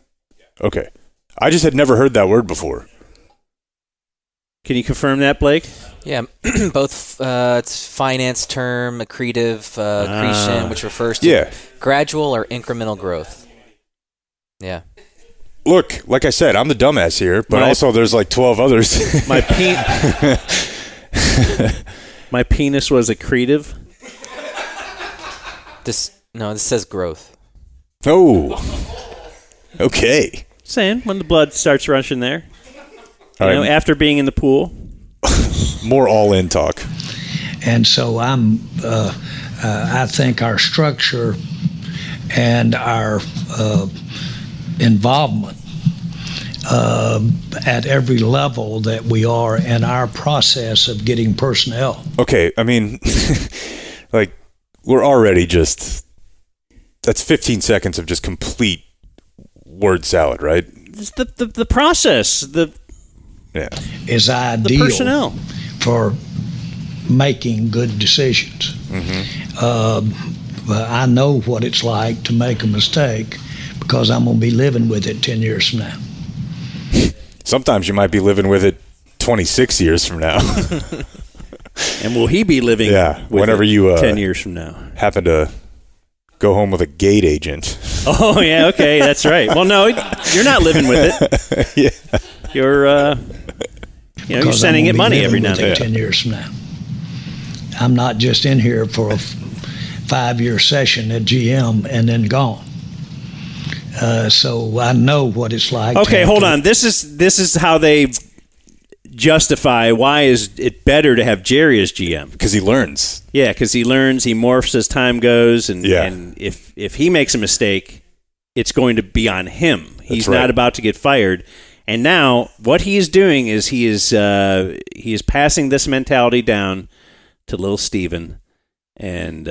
S5: Okay. I just had never heard that word before.
S1: Can you confirm that, Blake?
S7: Yeah, both it's finance term, accretive, accretion, which refers to gradual or incremental growth. Yeah.
S5: Look, like I said, I'm the dumbass here, but also there's like 12 others.
S1: My penis was accretive.
S7: This says growth.
S5: Oh, okay.
S1: Saying when the blood starts rushing there, after being in the pool.
S5: More all-in talk.
S10: And so I think our structure and our involvement at every level that we are in our process of getting personnel.
S5: Okay, I mean, like, we're already that's 15 seconds of just complete word salad, right?
S1: It's the process,
S10: is ideal
S1: the personnel
S10: for making good decisions. Mm-hmm. I know what it's like to make a mistake because I'm going to be living with it 10 years from now.
S5: Sometimes you might be living with it 26 years from now.
S1: And will he be living
S5: whenever you
S1: 10 years from now
S5: happen to go home with a gate agent?
S1: Oh, yeah, okay, that's right. Well, no, you're not living with it.
S5: Yeah.
S1: You're you're sending it money every now and then.
S10: 10 years from now. I'm not just in here for a 5-year session at GM and then gone. So I know what it's like.
S1: Okay, hold on. This is how they justify why is it better to have Jerry as GM?
S5: Because he learns.
S1: Yeah, because he learns, he morphs as time goes, and if he makes a mistake, it's going to be on him. He's not about to get fired. And now what he is doing is he is passing this mentality down to little Steven. And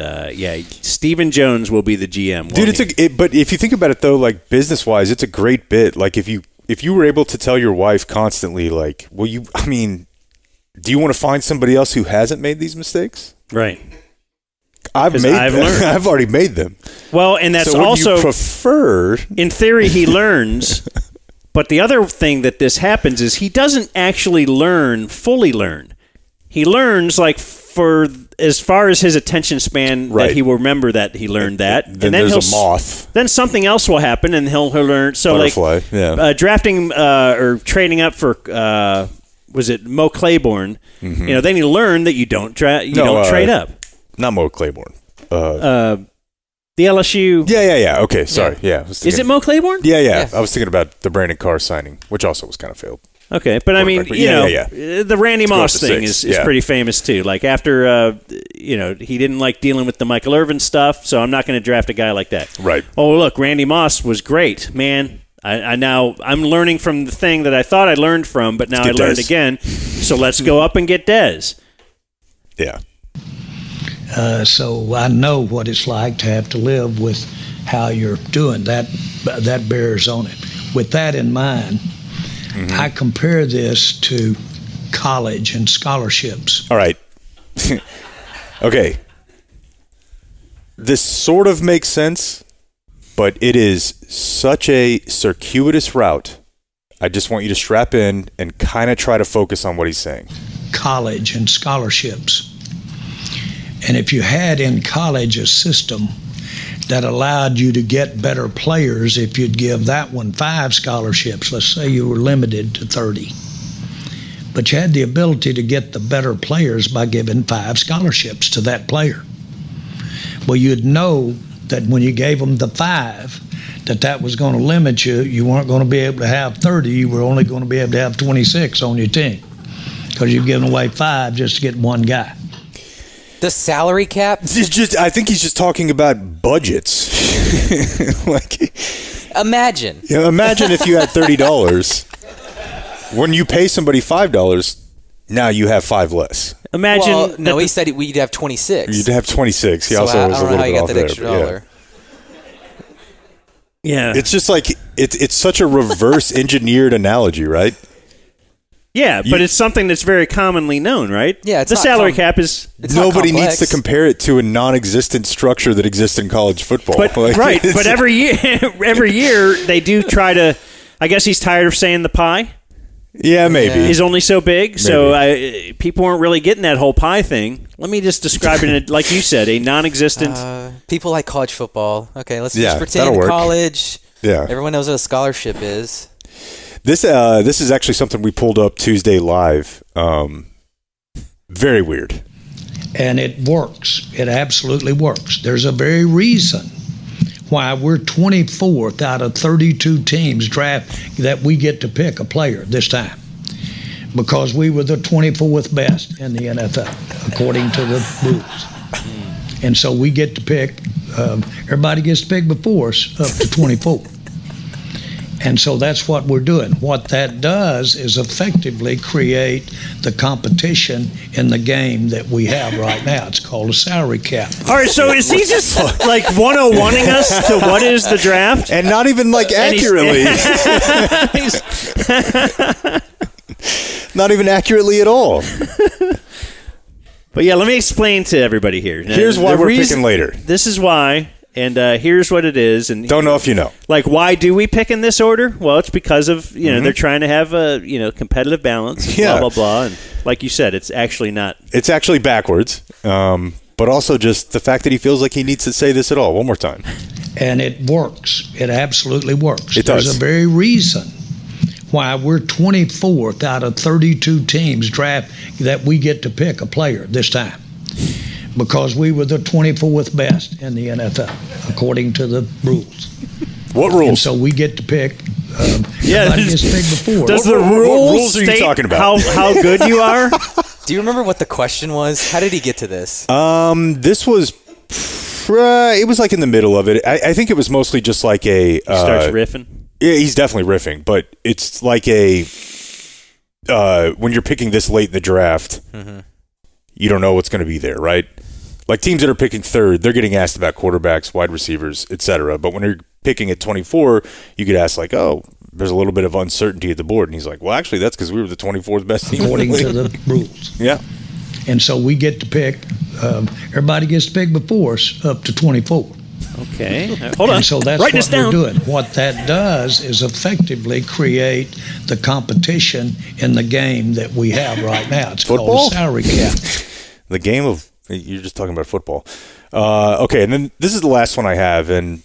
S1: Stephen Jones will be the GM.
S5: Dude, but if you think about it though, like business wise, it's a great bit. Like if you were able to tell your wife constantly, like, do you want to find somebody else who hasn't made these mistakes?
S1: Right.
S5: I've
S1: learned.
S5: I've already made them.
S1: Well, and that's
S5: so
S1: also
S5: you prefer.
S1: In theory, he learns. But the other thing that this happens is he doesn't actually fully learn. He learns like for as far as his attention span that he will remember that he learned that.
S5: Then there's a moth.
S1: Then something else will happen and he'll learn. So
S5: butterfly,
S1: drafting or trading up for was it Mo Claiborne?
S5: Mm-hmm.
S1: Then you learn that you don't trade up.
S5: Not Mo Claiborne.
S1: The LSU.
S5: Yeah. Okay, sorry. Yeah.
S1: Is it Mo Claiborne?
S5: Yeah. I was thinking about the Brandon Carr signing, which also was kind of failed.
S1: Okay, but I mean, the Randy Moss thing is pretty famous too. Like after, he didn't like dealing with the Michael Irvin stuff, so I'm not going to draft a guy like that.
S5: Right.
S1: Oh, look, Randy Moss was great, man. I'm learning from the thing that I thought I learned from, but now I learned again. So let's go up and get Dez.
S5: Yeah.
S10: So I know what it's like to have to live with how you're doing. That bears on it. With that in mind, I compare this to college and scholarships.
S5: All right. Okay. This sort of makes sense, but it is such a circuitous route. I just want you to strap in and kind of try to focus on what he's saying.
S10: College and scholarships. And if you had in college a system that allowed you to get better players, if you'd give that one 5 scholarships, let's say you were limited to 30. But you had the ability to get the better players by giving 5 scholarships to that player. Well, you'd know that when you gave them the 5, that was going to limit you. You weren't going to be able to have 30. You were only going to be able to have 26 on your team because you've given away 5 just to get one guy.
S7: The salary cap?
S5: I think he's just talking about budgets.
S7: Imagine.
S5: Imagine if you had $30. When you pay somebody $5, now you have 5 less.
S1: Imagine.
S7: Well, no, he said we'd have 26.
S5: You'd have 26. He
S7: so
S5: also
S7: I
S5: was
S7: don't
S5: a
S7: know
S5: little
S7: how you
S5: bit
S7: got
S5: off
S7: that
S5: there,
S7: extra dollar.
S1: Yeah.
S5: It's just like it's such a reverse engineered analogy, right?
S1: Yeah, but it's something that's very commonly known, right?
S7: Yeah, it's
S1: the salary cap is.
S5: Nobody needs to compare it to a non-existent structure that exists in college football.
S1: But but every year they do try to. I guess he's tired of saying the pie.
S5: Yeah, maybe
S1: is only so big, maybe. So people weren't really getting that whole pie thing. Let me just describe it, like you said, a non-existent.
S7: People like college football. Okay, let's just pretend college.
S5: Yeah,
S7: everyone knows what a scholarship is.
S5: This is actually something we pulled up Tuesday live. Very weird.
S10: And it works. It absolutely works. There's a very reason why we're 24th out of 32 teams draft that we get to pick a player this time. Because we were the 24th best in the NFL, according to the rules. And so we get to pick, everybody gets to pick before us up to 24. And so that's what we're doing. What that does is effectively create the competition in the game that we have right now. It's called a salary cap.
S1: All right, so is he just like 101ing us to what is the draft?
S5: And not even like accurately. Not even accurately at all.
S1: But yeah, let me explain to everybody here. Now,
S5: here's why we're picking later.
S1: This is why. And here's what it is. And
S5: don't know if you know.
S1: Like, why do we pick in this order? Well, it's because of they're trying to have a competitive balance. Blah blah blah. And like you said, it's actually not.
S5: It's actually backwards. But also just the fact that he feels like he needs to say this at all. One more time.
S10: And it works. It absolutely works.
S5: There's
S10: a very reason why we're 24th out of 32 teams draft that we get to pick a player this time. Because we were the 24th best in the NFL, according to the rules.
S5: What rules?
S10: And so we get to pick. Everybody gets to pick before.
S1: Does the rules
S5: are you
S1: state
S5: talking about?
S1: how good you are?
S7: Do you remember what the question was? How did he get to this?
S5: This was. It was like in the middle of it. I think it was mostly just like a.
S1: He starts riffing.
S5: Yeah, he's definitely riffing, but it's like a. When you're picking this late in the draft, you don't know what's going to be there, right? Like teams that are picking third, they're getting asked about quarterbacks, wide receivers, etc. But when you're picking at 24, you get asked like, "Oh, there's a little bit of uncertainty at the board," and he's like, "Well, actually, that's because we were the 24th best team."
S10: According to the rules.
S5: Yeah.
S10: And so we get to pick, everybody gets to pick before us up to 24.
S1: Okay. Hold on.
S10: And so that's
S1: Writing
S10: what
S1: this down.
S10: we're doing. What that does is effectively create the competition in the game that we have right now. It's
S5: Football?
S10: called a salary cap.
S5: The game of, you're just talking about football. Okay, and then this is the last one I have, and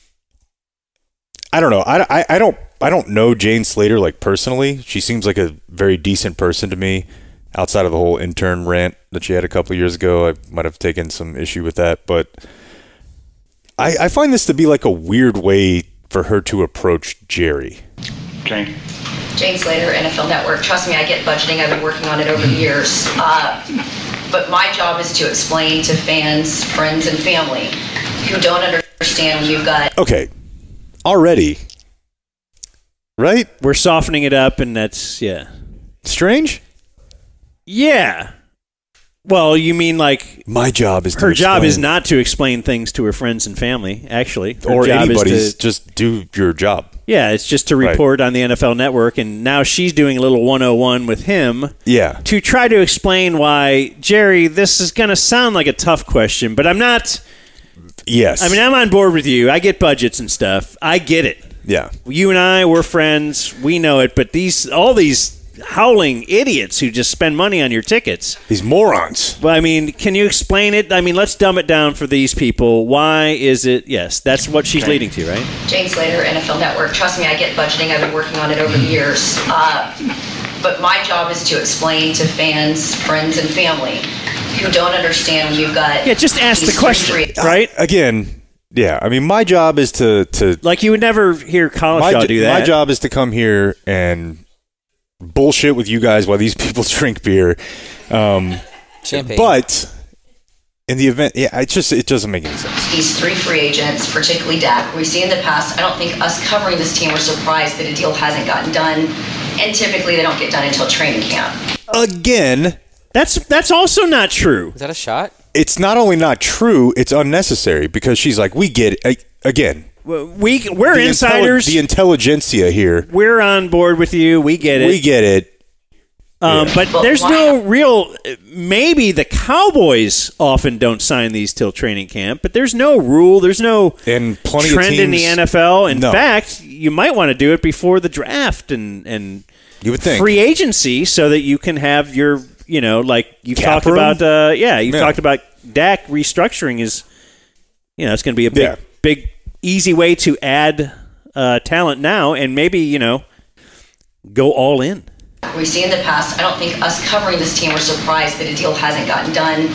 S5: I don't know. I don't know Jane Slater like personally. She seems like a very decent person to me. Outside of the whole intern rant that she had a couple of years ago, I might have taken some issue with that, but I find this to be like a weird way for her to approach Jerry.
S12: Jane.
S13: Jane Slater, NFL Network. Trust me, I get budgeting. I've been working on it over the years. But my job is to explain to fans, friends, and family who don't understand when you've got...
S5: Okay, already, right?
S1: We're softening it up, and that's, yeah.
S5: Strange?
S1: Yeah. Well, you mean like...
S5: My job is to
S1: Her job
S5: explain.
S1: is not to explain things to her friends and family, actually. Her
S5: Or
S1: job
S5: anybody's,
S1: is to,
S5: just do your job.
S1: Yeah, it's just to report on the NFL Network, and now she's doing a little 101 with him.
S5: Yeah.
S1: To try to explain why, Jerry, this is going to sound like a tough question, but I'm not...
S5: Yes.
S1: I mean, I'm on board with you. I get budgets and stuff. I get it.
S5: Yeah.
S1: You and I, we're friends. We know it, but all these howling idiots who just spend money on your tickets.
S5: These morons.
S1: Well, I mean, can you explain it? I mean, let's dumb it down for these people. Why is it? Yes, that's what she's leading to, right?
S13: Jane Slater, NFL Network. Trust me, I get budgeting. I've been working on it over the years. But my job is to explain to fans, friends, and family who don't understand when you've got...
S1: Yeah, just ask the question, right?
S5: Again, yeah. I mean, my job is to
S1: like, you would never hear Collishaw do that.
S5: My job is to come here and bullshit with you guys while these people drink beer.
S7: Champagne.
S5: But in the event, yeah, it doesn't make any sense.
S13: These 3 free agents, particularly Dak, we've seen in the past. I don't think us covering this team, we're surprised that a deal hasn't gotten done. And typically they don't get done until training camp.
S5: Again,
S1: that's also not true.
S7: Is that a shot?
S5: It's not only not true, it's unnecessary because she's like, we get it. Again,
S1: we're insiders.
S5: The intelligentsia here.
S1: We're on board with you. We get it.
S5: We get it.
S1: But there's no real... Maybe the Cowboys often don't sign these till training camp, but there's no rule. There's no
S5: and plenty
S1: trend
S5: of teams,
S1: in the NFL. In
S5: no.
S1: fact, you might want to do it before the draft and
S5: you would think
S1: free agency so that you can have your, like you've
S5: Cap
S1: talked
S5: room?
S1: about. You've talked about Dak restructuring is, it's going to be a big, easy way to add talent now and maybe, go all in.
S13: We've seen in the past, I don't think us covering this team, we're surprised that a deal hasn't gotten done.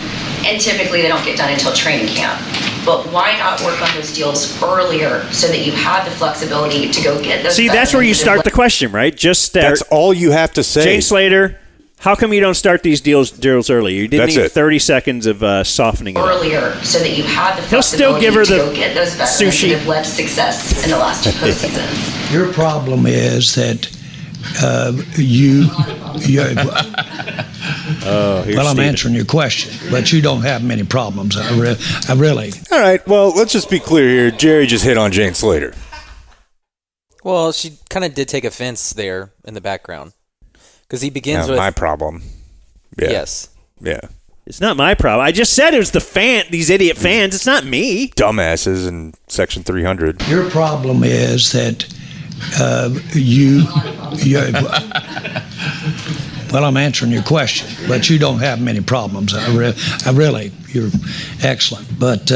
S13: And typically they don't get done until training camp. But why not work on those deals earlier so that you have the flexibility to go get those?
S1: See, that's where you start the question, right? Just start.
S5: That's all you have to say.
S1: Jane Slater, how come you don't start these deals early? You didn't need 30 seconds of softening it
S13: earlier so that you have the
S1: He'll still
S13: flexibility
S1: give her
S13: to
S1: the
S13: go get those veterans
S1: sushi.
S13: that have led to success in the last 2 postseasons.
S10: Your problem is that well, I'm answering your question, but you don't have many problems. I really.
S5: All right. Well, let's just be clear here. Jerry just hit on Jane Slater.
S7: Well, she kind of did take offense there in the background because he begins with
S5: my problem. Yeah.
S7: Yes.
S5: Yeah.
S1: It's not my problem. I just said it was these idiot fans. It's not me.
S5: Dumbasses in Section 300.
S10: Your problem is that well, I'm answering your question, but you don't have many problems. I really, you're excellent. But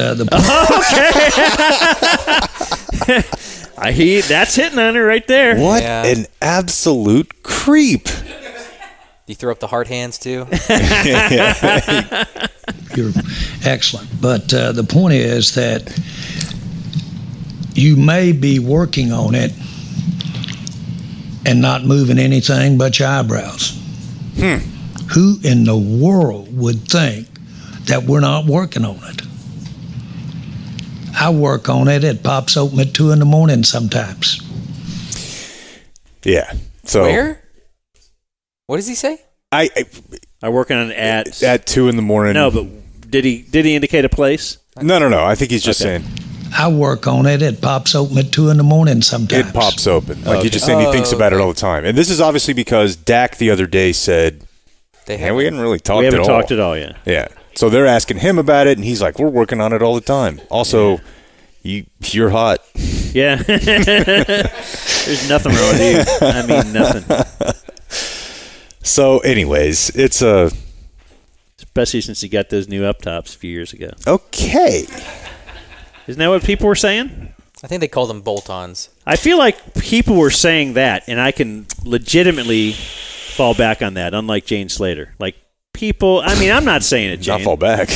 S1: okay, that's hitting on her right there.
S5: What an absolute creep!
S7: You throw up the heart hands too.
S10: You're excellent. But the point is that you may be working on it and not moving anything but your eyebrows. Who in the world would think that we're not working on it? I work on it. It pops open at 2 a.m. sometimes.
S5: Yeah. So
S7: where? What does he say?
S1: I work on it
S5: at 2 a.m.
S1: No, but did he indicate a place?
S5: No. I think he's just saying.
S10: I work on it. It pops open at 2 a.m. sometimes.
S5: It pops open. Like you're just saying he thinks about it all the time. And this is obviously because Dak the other day said And we hadn't really talked
S1: We haven't
S5: at all.
S1: talked at all yet.
S5: Yeah. So they're asking him about it, and he's like, we're working on it all the time. Also, you're hot.
S1: Yeah. There's nothing wrong with you. I mean, nothing.
S5: So, anyways, it's
S1: especially since you got those new up tops a few years ago.
S5: Okay.
S1: Isn't that what people were saying?
S7: I think they call them bolt-ons.
S1: I feel like people were saying that, and I can legitimately fall back on that, unlike Jane Slater. Like, people, I mean, I'm not saying it, Jane.
S5: Not fall back.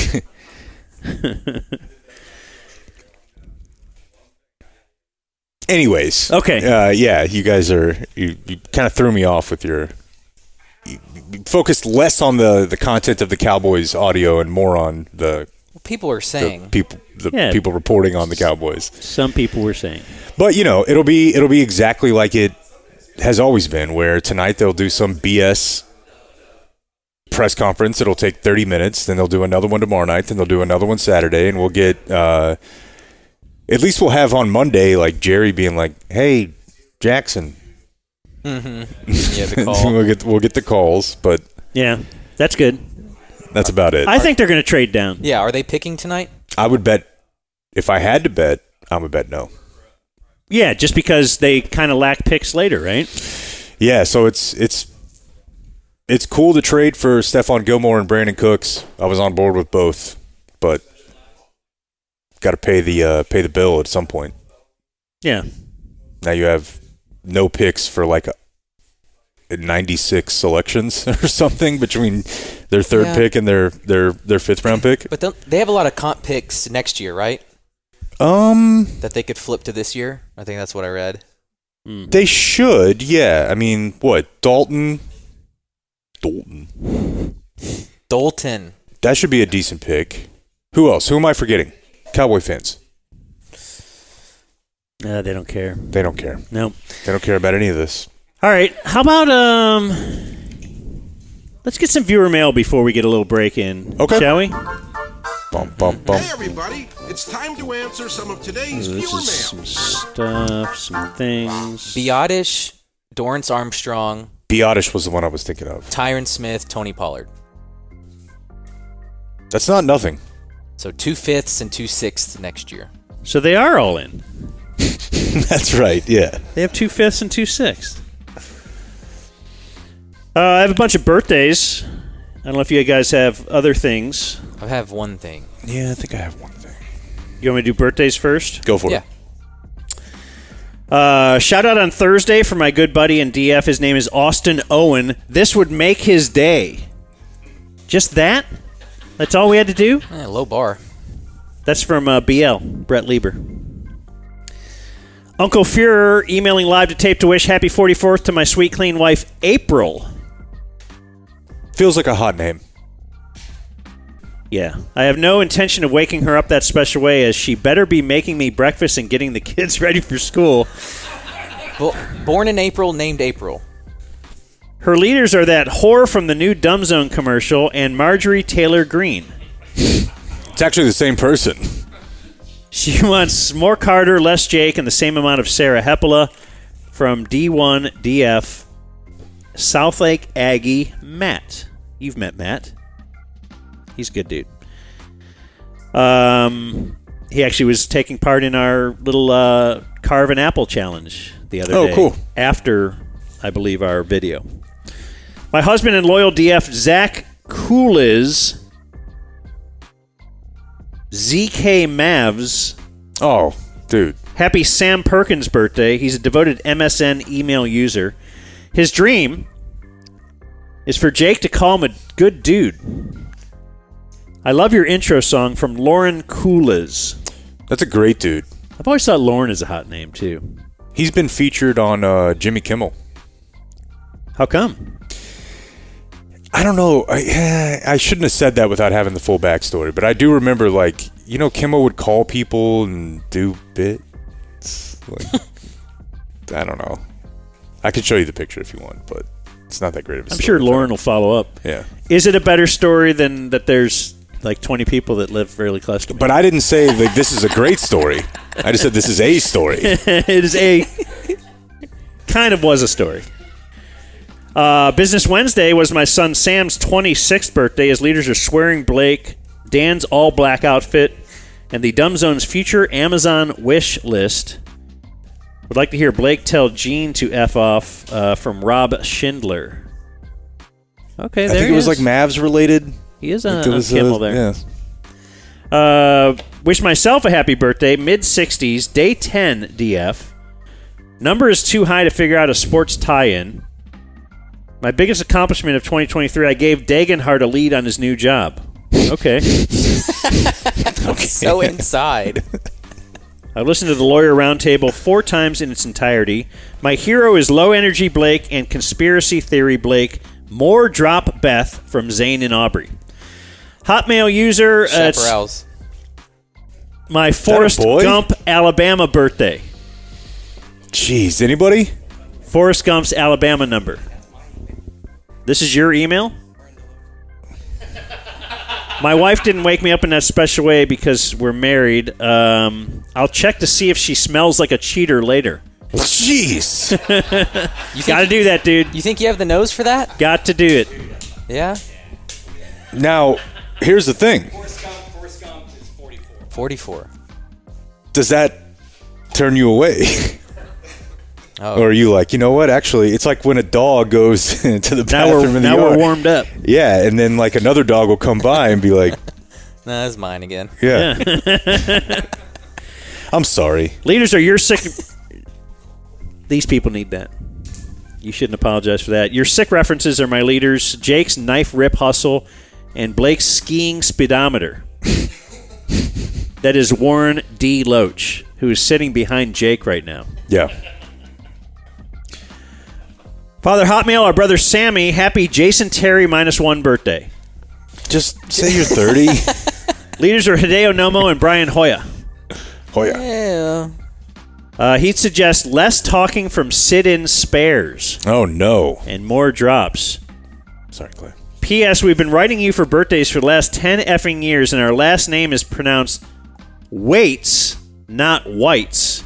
S5: Anyways.
S1: Okay.
S5: Yeah, you guys you kind of threw me off with you focused less on the content of the Cowboys audio and more on the
S7: people are saying
S5: people reporting on the Cowboys.
S1: Some people were saying.
S5: But it'll be exactly like it has always been, where tonight they'll do some BS press conference. It'll take 30 minutes, then they'll do another one tomorrow night, then they'll do another one Saturday, and we'll get at least we'll have on Monday like Jerry being like, "Hey, Jackson."
S7: Mm-hmm. Yeah, the call.
S5: we'll get the calls, but
S1: yeah, that's good.
S5: That's about it.
S1: I think they're going to trade down.
S7: Yeah, are they picking tonight?
S5: I would bet, if I had to bet, I would bet no.
S1: Yeah, just because they kind of lack picks later, right?
S5: Yeah, so it's cool to trade for Stephon Gilmore and Brandon Cooks. I was on board with both, but got to pay the bill at some point.
S1: Yeah.
S5: Now you have no picks for like 96 selections or something between their third pick and their fifth round pick.
S7: But they have a lot of comp picks next year, right?
S5: That
S7: they could flip to this year. I think that's what I read.
S5: They should, yeah. I mean, what? Dalton. That should be a decent pick. Who else? Who am I forgetting? Cowboy fans.
S1: They don't care.
S5: They don't care.
S1: No.
S5: They don't care about any of this.
S1: All right. How about let's get some viewer mail before we get a little break in.
S5: Okay.
S1: Shall we?
S12: Hey everybody, it's time to answer some of today's viewer mail.
S1: Some stuff, some things.
S7: Biotish, Dorrance Armstrong.
S5: Biotish was the one I was thinking of.
S7: Tyron Smith, Tony Pollard.
S5: That's not nothing.
S7: So 2 5ths and 2 6ths next year.
S1: So they are all in.
S5: That's right, yeah.
S1: They have 2 5ths and 2 6ths. I have a bunch of birthdays. I don't know if you guys have other things.
S7: I have one thing.
S5: Yeah, I think I have one thing.
S1: You want me to do birthdays first?
S5: Go for it.
S1: Shout out on Thursday for my good buddy in DF. His name is Austin Owen. This would make his day. Just that? That's all we had to do?
S7: Low bar.
S1: That's from BL, Brett Lieber. Uncle Führer emailing live to tape to wish happy 44th to my sweet, clean wife, April.
S5: Feels like a hot name.
S1: Yeah. I have no intention of waking her up that special way, as she better be making me breakfast and getting the kids ready for school.
S7: Well, born in April, named April.
S1: Her leaders are that whore from the new Dumb Zone commercial and Marjorie Taylor Greene.
S5: It's actually the same person.
S1: She wants more Carter, less Jake, and the same amount of Sarah Hepela from D1 DF. Southlake Aggie Matt. You've met Matt. He's a good dude. He actually was taking part in our little carve an apple challenge the other day.
S5: Oh, cool.
S1: After, I believe, our video. My husband and loyal DF, Zach Cooliz, ZK Mavs.
S5: Oh, dude.
S1: Happy Sam Perkins' birthday. He's a devoted MSN email user. His dream is for Jake to call him a good dude. I love your intro song from Lauren Cooliz.
S5: That's a great dude.
S1: I've always thought Lauren is a hot name, too.
S5: He's been featured on Jimmy Kimmel.
S1: How come?
S5: I don't know. I shouldn't have said that without having the full backstory, but I do remember, like, Kimmel would call people and do bits. Like, I don't know. I could show you the picture if you want, but it's not that great of a story.
S1: I'm sure Lauren will follow up.
S5: Yeah.
S1: Is it a better story than that there's like 20 people that live fairly close to me?
S5: But I didn't say that this is a great story. I just said this is a story.
S1: It is a... kind of was a story. Business Wednesday was my son Sam's 26th birthday. His leaders are swearing Blake, Dan's all-black outfit, and the Dumb Zone's future Amazon wish list. Would like to hear Blake tell Gene to F off from Rob Schindler. Okay, there
S5: I think it was like Mavs related.
S1: He is on Kimmel there.
S5: Yeah.
S1: Wish myself a happy birthday. Mid-60s, day 10 DF. Number is too high to figure out a sports tie-in. My biggest accomplishment of 2023, I gave Dagenhart a lead on his new job. Okay.
S7: So inside.
S1: I listened to the Lawyer Roundtable 4 times in its entirety. My hero is Low Energy Blake and Conspiracy Theory Blake. More drop Beth from Zane and Aubrey. Hotmail user.
S7: Chaparrals.
S1: My Forrest Gump, Alabama birthday.
S5: Jeez, anybody?
S1: Forrest Gump's Alabama number. This is your email? My wife didn't wake me up in that special way because we're married. I'll check to see if she smells like a cheater later.
S5: Jeez.
S1: You got to do that, dude.
S7: You think you have the nose for that?
S1: Got to do it.
S7: Yeah.
S5: Now, here's the thing.
S9: Forrest Gump is 44.
S7: 44.
S5: Does that turn you away?
S7: Oh.
S5: Or are you like, you know what? Actually, it's like when a dog goes into the bathroom in the
S1: Now
S5: yard.
S1: we're warmed up.
S5: Yeah, and then like another dog will come by and be like,
S7: Nah, that's mine again.
S5: yeah. I'm sorry.
S1: Leaders are your sick. These people need that. You shouldn't apologize for that. Your sick references are my leaders, Jake's knife rip hustle and Blake's skiing speedometer. That is Warren D. Loach, who is sitting behind Jake right now.
S5: Yeah.
S1: Father Hotmail, our brother Sammy, happy Jason Terry -1 birthday.
S5: Just say you're 30.
S1: Leaders are Hideo Nomo and Brian Hoya.
S5: Hoya.
S7: Yeah.
S1: He'd suggest less talking from sit-in spares.
S5: Oh, no.
S1: And more drops.
S5: Sorry, Clay.
S1: P.S. We've been writing you for birthdays for the last 10 effing years, and our last name is pronounced Waits, not Whites.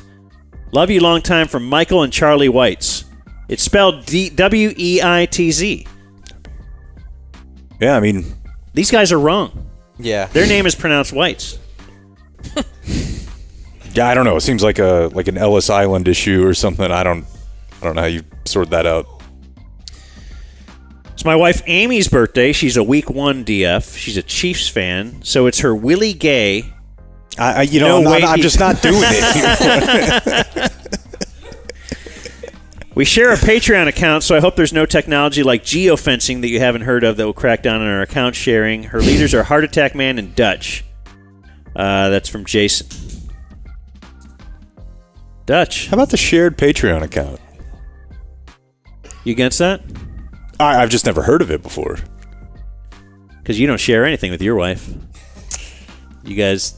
S1: Love you long time from Michael and Charlie Whites. It's spelled W-E-I-T-Z.
S5: Yeah, I mean...
S1: These guys are wrong.
S7: Yeah.
S1: Their name is pronounced Whites.
S5: Yeah, I don't know. It seems like an Ellis Island issue or something. I don't know how you sort that out.
S1: It's my wife Amy's birthday. She's a week 1 DF. She's a Chiefs fan, so it's her Willie Gay.
S5: I'm just not doing it.
S1: We share a Patreon account, so I hope there's no technology like geofencing that you haven't heard of that will crack down on our account sharing. Her leaders are Heart Attack Man and Dutch. That's from Jason. Dutch.
S5: How about the shared Patreon account?
S1: You against that?
S5: I've just never heard of it before.
S1: Because you don't share anything with your wife. You guys,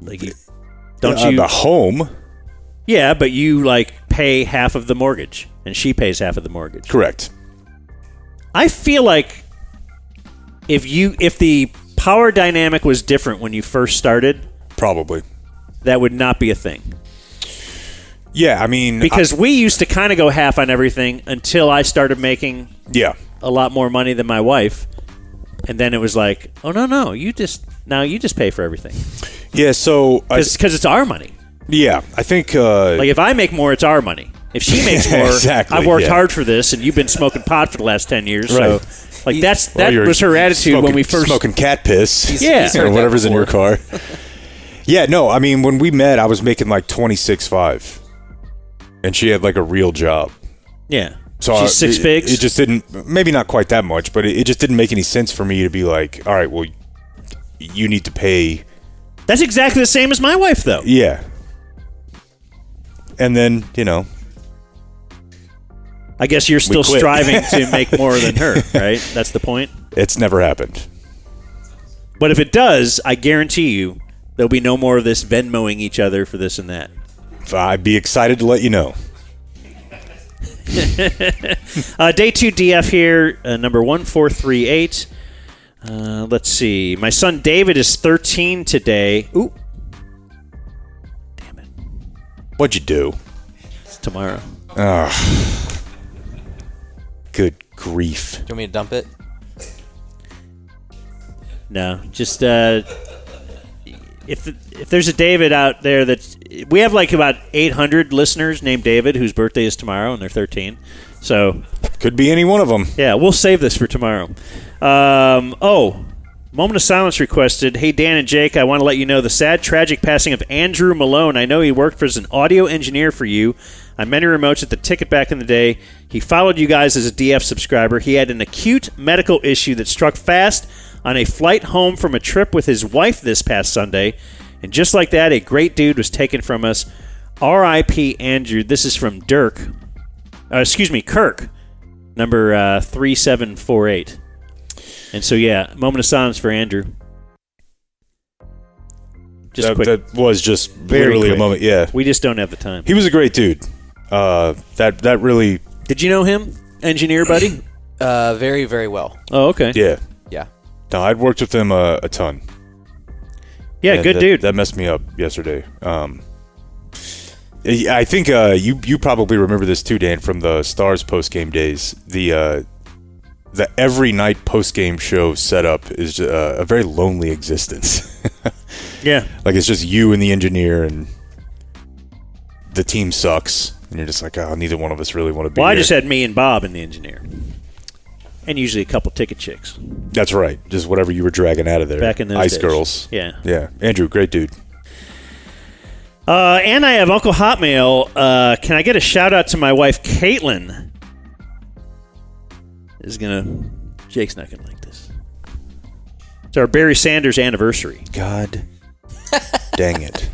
S1: like, don't you?
S5: The home.
S1: Yeah, but you pay half of the mortgage, and she pays half of the mortgage.
S5: Correct.
S1: I feel like if the power dynamic was different when you first started,
S5: probably
S1: that would not be a thing.
S5: Yeah, I mean,
S1: because we used to kind of go half on everything until I started making a lot more money than my wife, and then it was like, oh no, you just pay for everything.
S5: Yeah, so
S1: because it's our money. Yeah,
S5: I think
S1: if I make more, it's our money. If she makes more,
S5: exactly,
S1: I've worked hard for this, and you've been smoking pot for the last 10 years.
S5: Right.
S1: So, that was her attitude when we first
S5: smoking cat piss.
S1: Or
S5: whatever's in your car. Yeah, no, I mean, when we met, I was making $26,500, and she had a real job.
S1: Yeah,
S5: so
S1: she's six figs.
S5: It just didn't, maybe not quite that much, but it just didn't make any sense for me to be like, all right, well, you need to pay.
S1: That's exactly the same as my wife, though.
S5: Yeah. And then,
S1: I guess you're still striving to make more than her, right? That's the point?
S5: It's never happened.
S1: But if it does, I guarantee you there'll be no more of this Venmoing each other for this and that.
S5: I'd be excited to let you know.
S1: Day 2 DF here, number 1438. Let's see. My son David is 13 today. Ooh.
S5: What'd you do?
S1: It's tomorrow.
S5: Good grief.
S7: Do you want me to dump it?
S1: No, just if there's a David out there we have like about 800 listeners named David whose birthday is tomorrow and they're 13. So
S5: could be any one of them.
S1: Yeah, we'll save this for tomorrow. Moment of silence requested. Hey, Dan and Jake, I want to let you know the sad, tragic passing of Andrew Malone. I know he worked as an audio engineer for you on many remotes at the Ticket back in the day. He followed you guys as a DF subscriber. He had an acute medical issue that struck fast on a flight home from a trip with his wife this past Sunday. And just like that, a great dude was taken from us. R.I.P. Andrew. This is from Kirk, number 3748. And so, yeah, moment of silence for Andrew. Just quick.
S5: That was just literally a moment, yeah.
S1: We just don't have the time.
S5: He was a great dude. That really...
S1: Did you know him, engineer buddy?
S7: Very, very well.
S1: Oh, okay.
S5: Yeah.
S7: Yeah.
S5: No, I'd worked with him a ton.
S1: Yeah,
S5: and
S1: good dude.
S5: That messed me up yesterday. I think you probably remember this too, Dan, from the Stars post-game days. The every night post-game show setup is a very lonely existence.
S1: Yeah.
S5: Like it's just you and the engineer, and the team sucks. And you're just like, oh, neither one of us really want to be here.
S1: I just had me and Bob and the engineer. And usually a couple ticket chicks.
S5: That's right. Just whatever you were dragging out of there.
S1: Back in those
S5: Ice
S1: days.
S5: girls.
S1: Yeah.
S5: Yeah. Andrew, great dude.
S1: And I have Uncle Hotmail. Can I get a shout-out to my wife, Caitlin? Jake's not going to like this. It's our Barry Sanders anniversary.
S5: God dang it.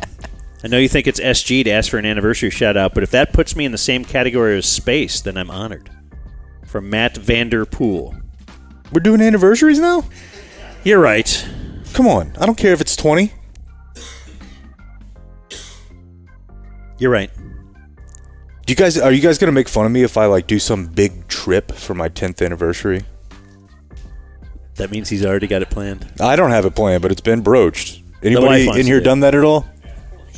S1: I know you think it's SG to ask for an anniversary shout-out, but if that puts me in the same category as Space, then I'm honored. From Matt Vanderpool.
S5: We're doing anniversaries now?
S1: You're right.
S5: Come on. I don't care if it's 20.
S1: You're right.
S5: Are you guys going to make fun of me if I do some big trip for my 10th anniversary?
S1: That means he's already got it planned.
S5: I don't have it planned, but it's been broached. Anybody in here done that at all?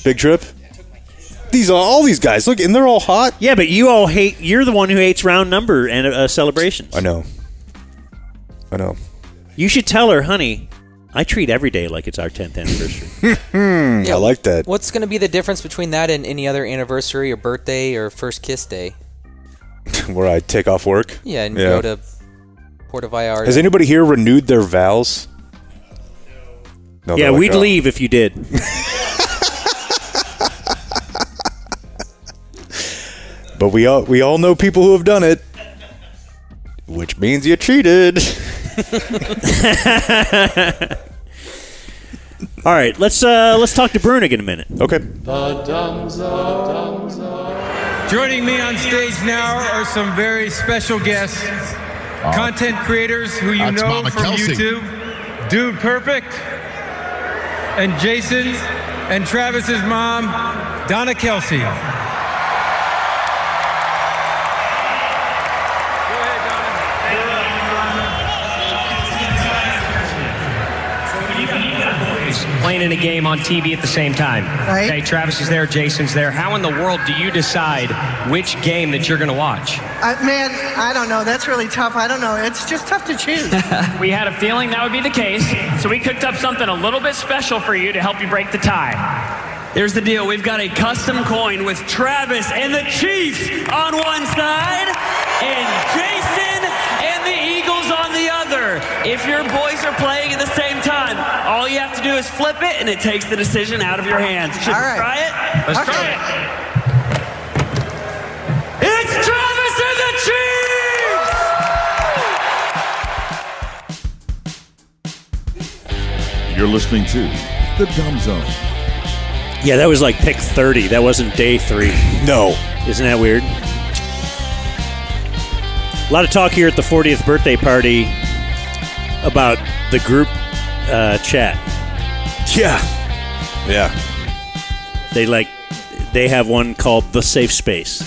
S5: Big trip? All these guys, look, and they're all hot.
S1: Yeah, but you're the one who hates round number and celebrations.
S5: I know.
S1: You should tell her, honey, I treat every day like it's our 10th anniversary.
S5: I like that.
S7: What's going to be the difference between that and any other anniversary or birthday or first kiss day?
S5: Where I take off work?
S7: Yeah, and go to Puerto Vallarta.
S5: Has anybody here renewed their vows? No,
S1: yeah, we'd leave if you did.
S5: But we all know people who have done it, which means you cheated.
S1: All right, let's talk to Bruenig in a minute.
S5: Okay.
S14: Joining me on stage now are some very special guests, content creators who you know
S15: Mama
S14: from
S15: Kelsey.
S14: YouTube, Dude Perfect, and Jason and Travis's mom, Donna Kelsey.
S16: Playing in a game on TV at the same time.
S17: Right.
S16: Okay, Travis is there, Jason's there. How in the world do you decide which game that you're going to watch?
S17: Man, I don't know. That's really tough. I don't know. It's just tough to choose.
S18: We had a feeling that would be the case, so we cooked up something a little bit special for you to help you break the tie. Here's the deal. We've got a custom coin with Travis and the Chiefs on one side and Jason and the Eagles on the other. If your boys are playing at the same time, all you have to do is flip it and it takes the decision out of your hands. Should we try it? Let's try it. It's Travis and the Chiefs!
S15: You're listening to The Dumb Zone.
S1: Yeah, that was like pick 30. That wasn't day 3.
S5: No.
S1: Isn't that weird? A lot of talk here at the 40th birthday party about the group chat.
S5: Yeah. Yeah.
S1: They have one called The Safe Space.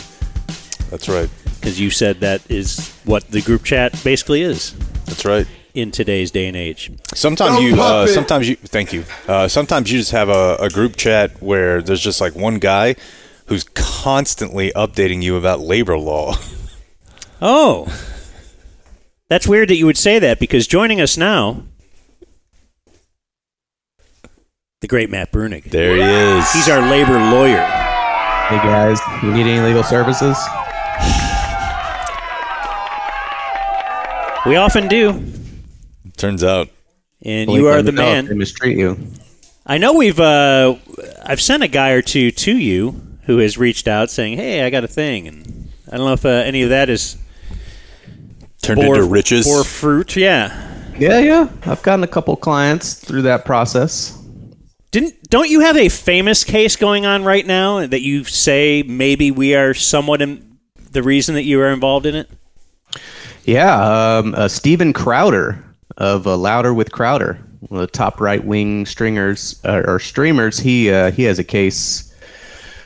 S5: That's right.
S1: Because you said that is what the group chat basically is.
S5: That's right.
S1: In today's day and age.
S5: Sometimes you thank you. Sometimes you just have a group chat where there's just like one guy who's constantly updating you about labor law.
S1: Oh. That's weird that you would say that, because joining us now, the great Matt Bruenig.
S5: There he is.
S1: He's our labor lawyer.
S19: Hey guys, you need any legal services?
S1: We often do.
S5: Turns out.
S1: And you are the man.
S19: They mistreat you.
S1: I know I've sent a guy or two to you who has reached out saying, hey, I got a thing. And I don't know if any of that is
S5: turned into riches
S1: or fruit. Yeah.
S19: Yeah. I've gotten a couple clients through that process.
S1: Don't you have a famous case going on right now that you say maybe we are somewhat the reason that you are involved in it?
S19: Yeah, Steven Crowder of Louder with Crowder, one of the top right-wing streamers. He has a case.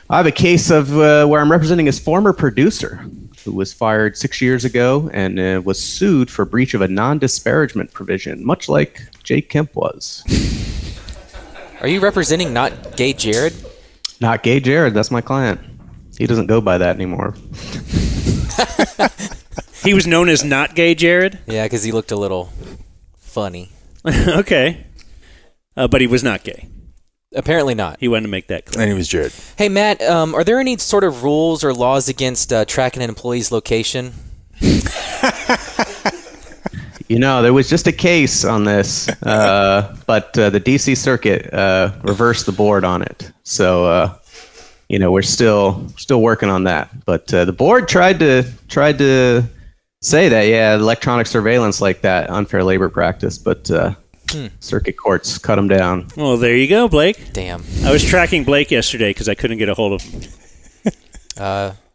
S19: I have a case of where I'm representing his former producer, who was fired 6 years ago and was sued for breach of a non-disparagement provision, much like Jake Kemp was.
S7: Are you representing not gay Jared?
S19: Not gay Jared. That's my client. He doesn't go by that anymore.
S1: He was known as not gay Jared?
S7: Yeah, because he looked a little funny.
S1: Okay. But he was not gay.
S7: Apparently not.
S1: He wanted to make that clear.
S5: And he was Jared.
S7: Hey, Matt, are there any sort of rules or laws against tracking an employee's location?
S19: There was just a case on this, but the D.C. Circuit reversed the board on it. So, we're still working on that. But the board tried to say that, electronic surveillance like that, unfair labor practice, but circuit courts cut them down.
S1: Well, there you go, Blake.
S7: Damn.
S1: I was tracking Blake yesterday because I couldn't get a hold of him.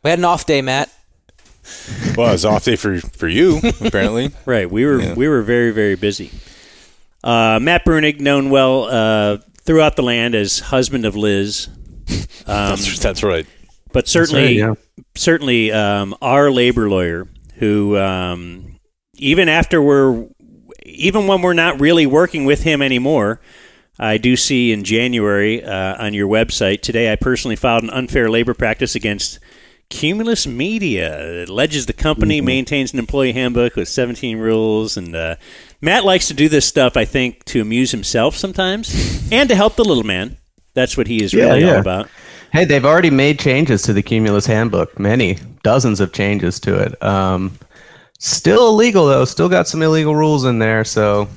S7: We had an off day, Matt.
S5: Well, it was an off day for you, apparently.
S1: Right. We were very, very busy. Matt Bruenig, known well throughout the land as husband of Liz.
S5: That's right.
S1: But certainly our labor lawyer, who even when we're not really working with him anymore, I do see in January on your website today, I personally filed an unfair labor practice against Cumulus Media. It alleges the company maintains an employee handbook with 17 rules, and Matt likes to do this stuff, I think, to amuse himself sometimes and to help the little man. That's what he is really all about.
S19: Hey, they've already made changes to the Cumulus handbook, dozens of changes to it. Still illegal though, still got some illegal rules in there, so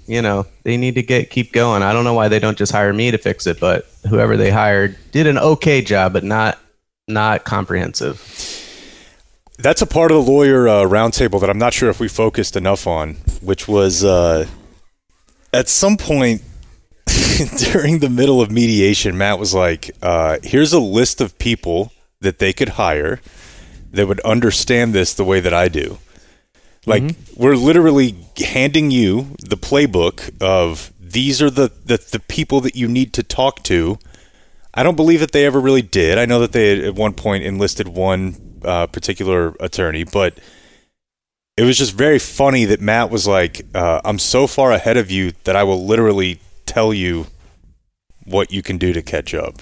S19: they need to keep going. I don't know why they don't just hire me to fix it, but whoever they hired did an okay job, but not comprehensive.
S5: That's a part of the lawyer roundtable that I'm not sure if we focused enough on, which was at some point during the middle of mediation, Matt was like, here's a list of people that they could hire that would understand this the way that I do. Like, we're literally handing you the playbook of these are the people that you need to talk to. I don't believe that they ever really did. I know that they at one point enlisted one particular attorney, but it was just very funny that Matt was like, I'm so far ahead of you that I will literally tell you what you can do to catch up.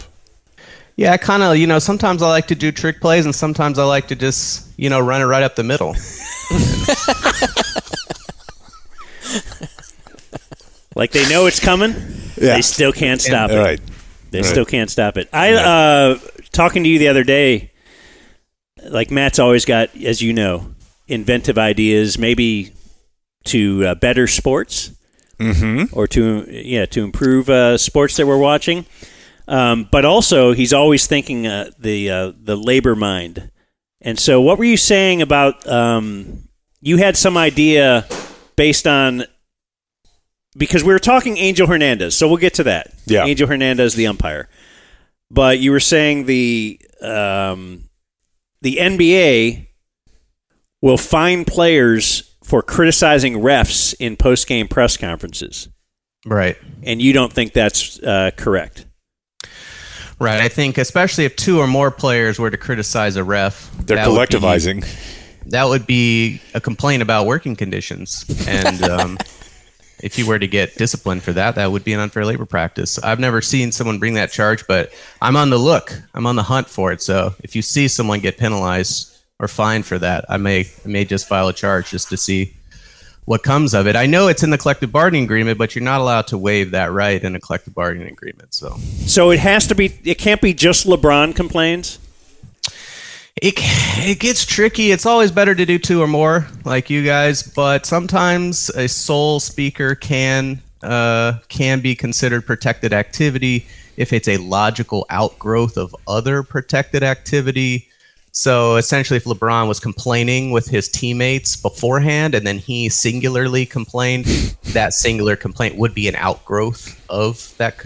S19: Yeah, I kind of, sometimes I like to do trick plays and sometimes I like to just, run it right up the middle.
S1: Like they know it's coming, they still can't stop it.
S5: Right.
S1: They still can't stop it. Talking to you the other day, like Matt's always got, as you know, inventive ideas, maybe to better sports, or to improve sports that we're watching. But also, he's always thinking the labor mind. And so, what were you saying about? You had some idea based on. Because we were talking Angel Hernandez, so we'll get to that.
S5: Yeah.
S1: Angel Hernandez, the umpire. But you were saying the NBA will fine players for criticizing refs in post-game press conferences.
S19: Right.
S1: And you don't think that's correct?
S19: Right. I think especially if two or more players were to criticize a ref.
S5: They're collectivizing.
S19: That would be a complaint about working conditions. And if you were to get disciplined for that, that would be an unfair labor practice. I've never seen someone bring that charge, but I'm on the look. I'm on the hunt for it. So if you see someone get penalized or fined for that, I may just file a charge just to see what comes of it. I know it's in the collective bargaining agreement, but you're not allowed to waive that right in a collective bargaining agreement.
S1: So it has to be. It can't be just LeBron complains.
S19: It gets tricky. It's always better to do 2 or more, like you guys. But sometimes a sole speaker can be considered protected activity if it's a logical outgrowth of other protected activity. So essentially, if LeBron was complaining with his teammates beforehand and then he singularly complained, that singular complaint would be an outgrowth of that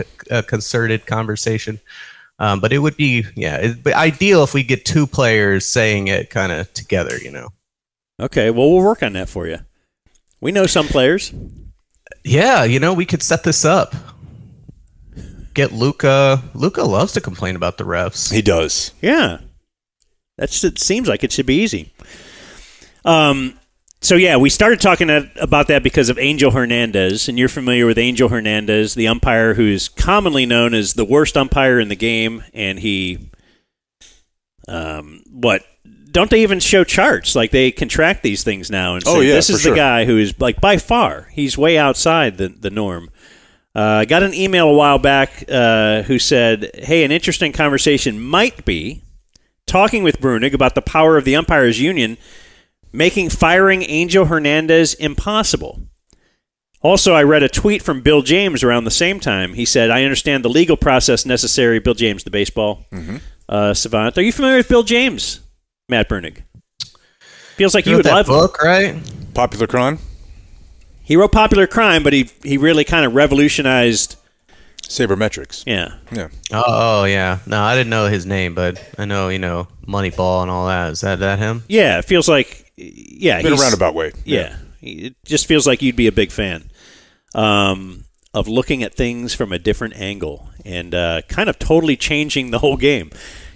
S19: concerted conversation. But it would be, it'd be ideal if we get 2 players saying it kind of together,
S1: Okay, well, we'll work on that for you. We know some players.
S19: Yeah, we could set this up. Get Luka. Luka loves to complain about the refs.
S5: He does.
S1: Yeah. It seems like it should be easy. So, yeah, we started talking about that because of Angel Hernandez, and you're familiar with Angel Hernandez, the umpire who's commonly known as the worst umpire in the game, and he, don't they even show charts? Like, they can track these things now and say, this is the guy who is, like, by far, he's way outside the norm. I got an email a while back who said, hey, an interesting conversation might be talking with Bruenig about the power of the umpires union making firing Angel Hernandez impossible. Also, I read a tweet from Bill James around the same time. He said, I understand the legal process necessary. Bill James, the baseball savant. Are you familiar with Bill James, Matt Bruenig? Feels like you would love
S19: book, right?
S5: Popular Crime?
S1: He wrote Popular Crime, but he really kind of revolutionized
S5: sabermetrics.
S1: Yeah.
S19: Oh, yeah. No, I didn't know his name, but I know, Moneyball and all that. Is that him?
S1: Yeah, it feels like,
S5: in a roundabout way.
S1: Yeah. It just feels like you'd be a big fan of looking at things from a different angle and kind of totally changing the whole game.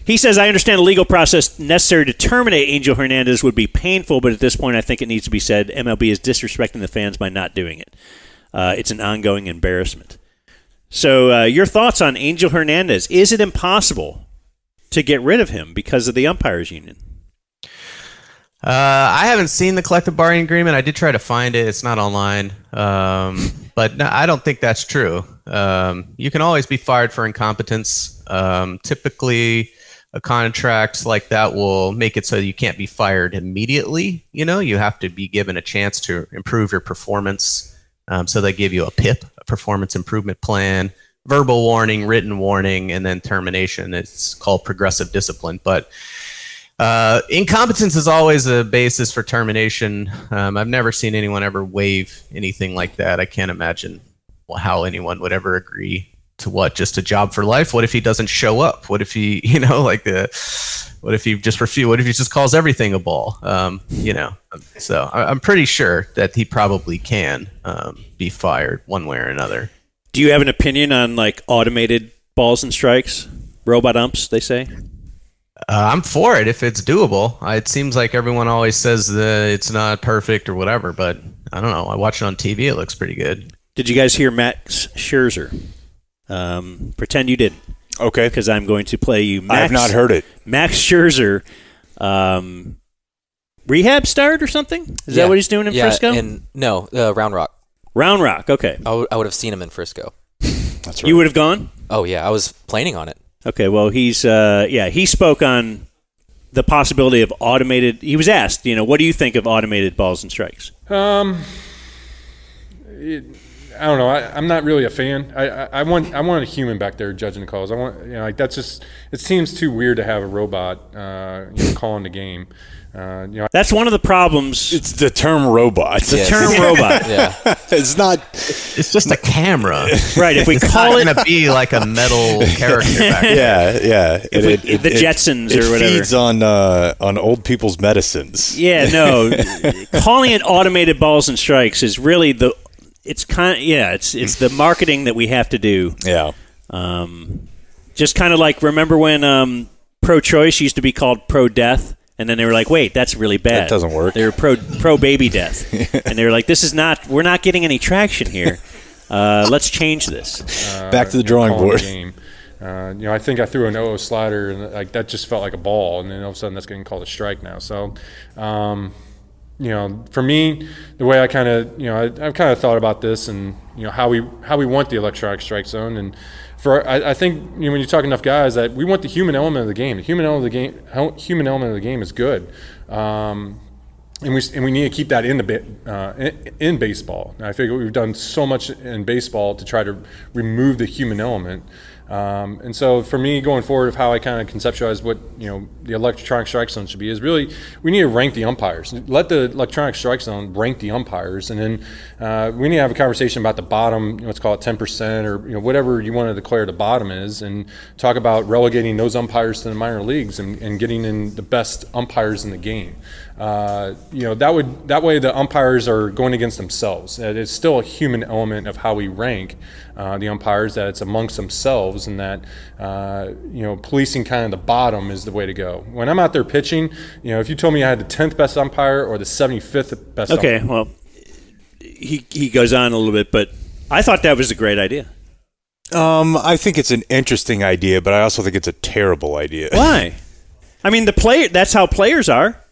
S1: He says, I understand the legal process necessary to terminate Angel Hernandez would be painful, but at this point I think it needs to be said MLB is disrespecting the fans by not doing it. It's an ongoing embarrassment. So your thoughts on Angel Hernandez. Is it impossible to get rid of him because of the umpires union?
S19: I haven't seen the collective bargaining agreement. I did try to find it. It's not online. But no, I don't think that's true. You can always be fired for incompetence. Typically, a contract like that will make it so you can't be fired immediately. You have to be given a chance to improve your performance. So they give you a PIP, a performance improvement plan, verbal warning, written warning, and then termination. It's called progressive discipline. But incompetence is always a basis for termination. I've never seen anyone ever waive anything like that. I can't imagine how anyone would ever agree to just a job for life. What if he doesn't show up? What if he, what if he just refuse? What if he just calls everything a ball? So I'm pretty sure that he probably can be fired one way or another.
S1: Do you have an opinion on automated balls and strikes, robot umps? They say.
S19: I'm for it if it's doable. It seems like everyone always says that it's not perfect or whatever, but I don't know. I watch it on TV. It looks pretty good.
S1: Did you guys hear Max Scherzer? Pretend you didn't.
S5: Okay.
S1: Because I'm going to play you
S5: I have not heard it.
S1: Max Scherzer, rehab start or something? Is that what he's doing in Frisco?
S7: No, Round Rock.
S1: Round Rock, okay.
S7: I would have seen him in Frisco.
S5: That's right.
S1: You would have gone?
S7: Oh, yeah. I was planning on it.
S1: Okay, well, he spoke on the possibility of automated. He was asked, what do you think of automated balls and strikes?
S6: I don't know. I'm not really a fan. I want a human back there judging the calls. I want that's just. It seems too weird to have a robot calling the game.
S1: That's one of the problems.
S5: It's the term robot.
S1: The term robot.
S7: Yeah.
S5: It's not.
S19: It's just a camera.
S1: Right. If we call it
S19: going to be like a metal character back there.
S5: Yeah.
S1: The Jetsons or whatever.
S5: It feeds on old people's medicines.
S1: Yeah. No. Calling it automated balls and strikes is really it's the marketing that we have to do.
S5: Yeah.
S1: Just kind of like, remember when pro-choice used to be called pro-death? And then they were like, wait, that's really bad.
S5: That doesn't work.
S1: They were pro-baby death. And they were like, we're not getting any traction here. Let's change this.
S5: Back to the drawing board.
S6: I think I threw an 0-0 slider, and that just felt like a ball, and then all of a sudden that's getting called a strike now. So, for me, the way I kind of, I've kind of thought about this and, how we want the electronic strike zone. And I think, when you talk enough guys, that we want the human element of the game. The human element of the game is good. And we need to keep that in baseball. And I figure we've done so much in baseball to try to remove the human element. And so for me, going forward, of how I kind of conceptualize what the electronic strike zone should be is really we need to rank the umpires. Let the electronic strike zone rank the umpires, and then we need to have a conversation about the bottom. Let's call it 10% or whatever you want to declare the bottom is, and talk about relegating those umpires to the minor leagues and getting in the best umpires in the game. That way the umpires are going against themselves. It's still a human element of how we rank the umpires, that it's amongst themselves, and that policing kind of the bottom is the way to go. When I'm out there pitching, if you told me I had the 10th best umpire or the 75th best umpire.
S1: Okay, well, he goes on a little bit, but I thought that was a great idea.
S5: I think it's an interesting idea, but I also think it's a terrible idea.
S1: Why? I mean, that's how players are.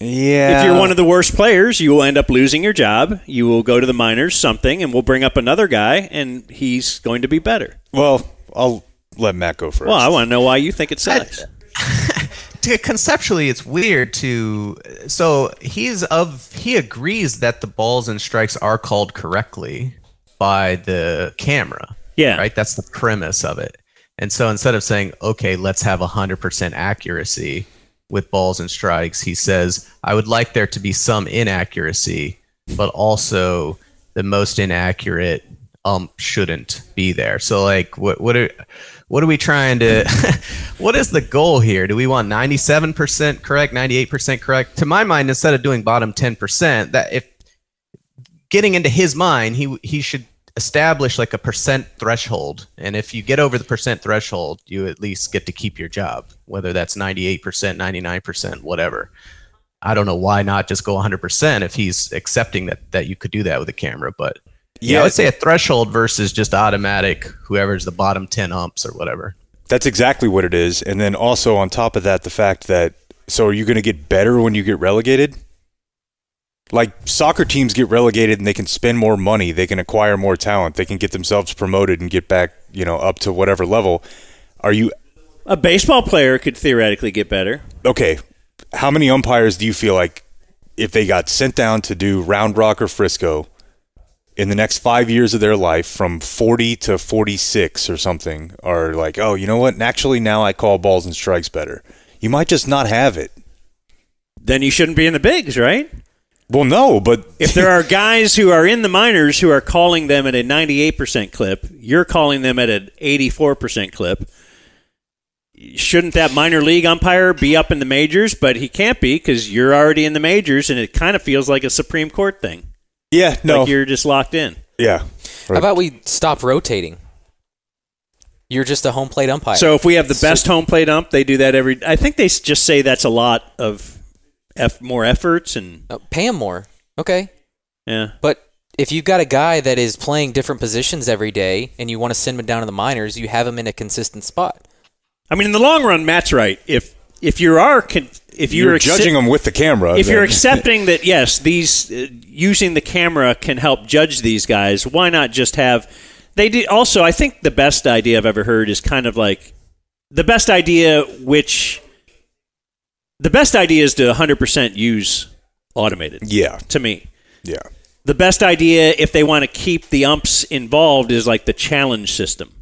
S5: Yeah.
S1: If you're one of the worst players, you will end up losing your job. You will go to the minors, and we'll bring up another guy, and he's going to be better.
S5: Well, I'll let Matt go first.
S1: Well, I want to know why you think it sucks.
S19: Conceptually, it's weird to. So he agrees that the balls and strikes are called correctly by the camera.
S1: Yeah.
S19: Right? That's the premise of it. And so instead of saying, okay, let's have 100% accuracy with balls and strikes, he says, I would like there to be some inaccuracy, but also the most inaccurate shouldn't be there. So like, what are we trying to, what is the goal here? Do we want 97% correct, 98% correct? To my mind, instead of doing bottom 10%, that if getting into his mind, he should establish like a percent threshold, and if you get over the percent threshold, you at least get to keep your job, whether that's 98%, 99%, whatever. I don't know why not just go 100% if he's accepting that you could do that with a camera, but yeah, I would say a threshold versus just automatic, whoever's the bottom 10 umps or whatever.
S5: That's exactly what it is. And then also on top of that, the fact that, so are you going to get better when you get relegated? Like soccer teams get relegated and they can spend more money, they can acquire more talent, they can get themselves promoted and get back, up to whatever level.
S1: A baseball player could theoretically get better.
S5: Okay. How many umpires do you feel like if they got sent down to do Round Rock or Frisco in the next 5 years of their life from 40 to 46 or something are like, oh, you know what? Actually, now I call balls and strikes better. You might just not have it.
S1: Then you shouldn't be in the bigs, right?
S5: Well, no, but
S1: if there are guys who are in the minors who are calling them at a 98% clip, you're calling them at an 84% clip, shouldn't that minor league umpire be up in the majors? But he can't be because you're already in the majors, and it kind of feels like a Supreme Court thing.
S5: Yeah, no.
S1: Like you're just locked in.
S5: Yeah.
S7: Right. How about we stop rotating? You're just a home plate umpire.
S1: So if we have the best home plate ump, they do that I think they just say that's a lot of more efforts and
S7: pay him more. Okay.
S1: Yeah.
S7: But if you've got a guy that is playing different positions every day and you want to send him down to the minors, you have him in a consistent spot.
S1: I mean, in the long run, Matt's right. If you're
S5: judging them with the camera,
S1: if you're accepting that yes, these using the camera can help judge these guys, why not just have? They do. Also, I think the best idea I've ever heard is kind of like the best idea, the best idea is to 100% use automated.
S5: Yeah.
S1: To me.
S5: Yeah.
S1: The best idea, if they want to keep the umps involved, is like the challenge system.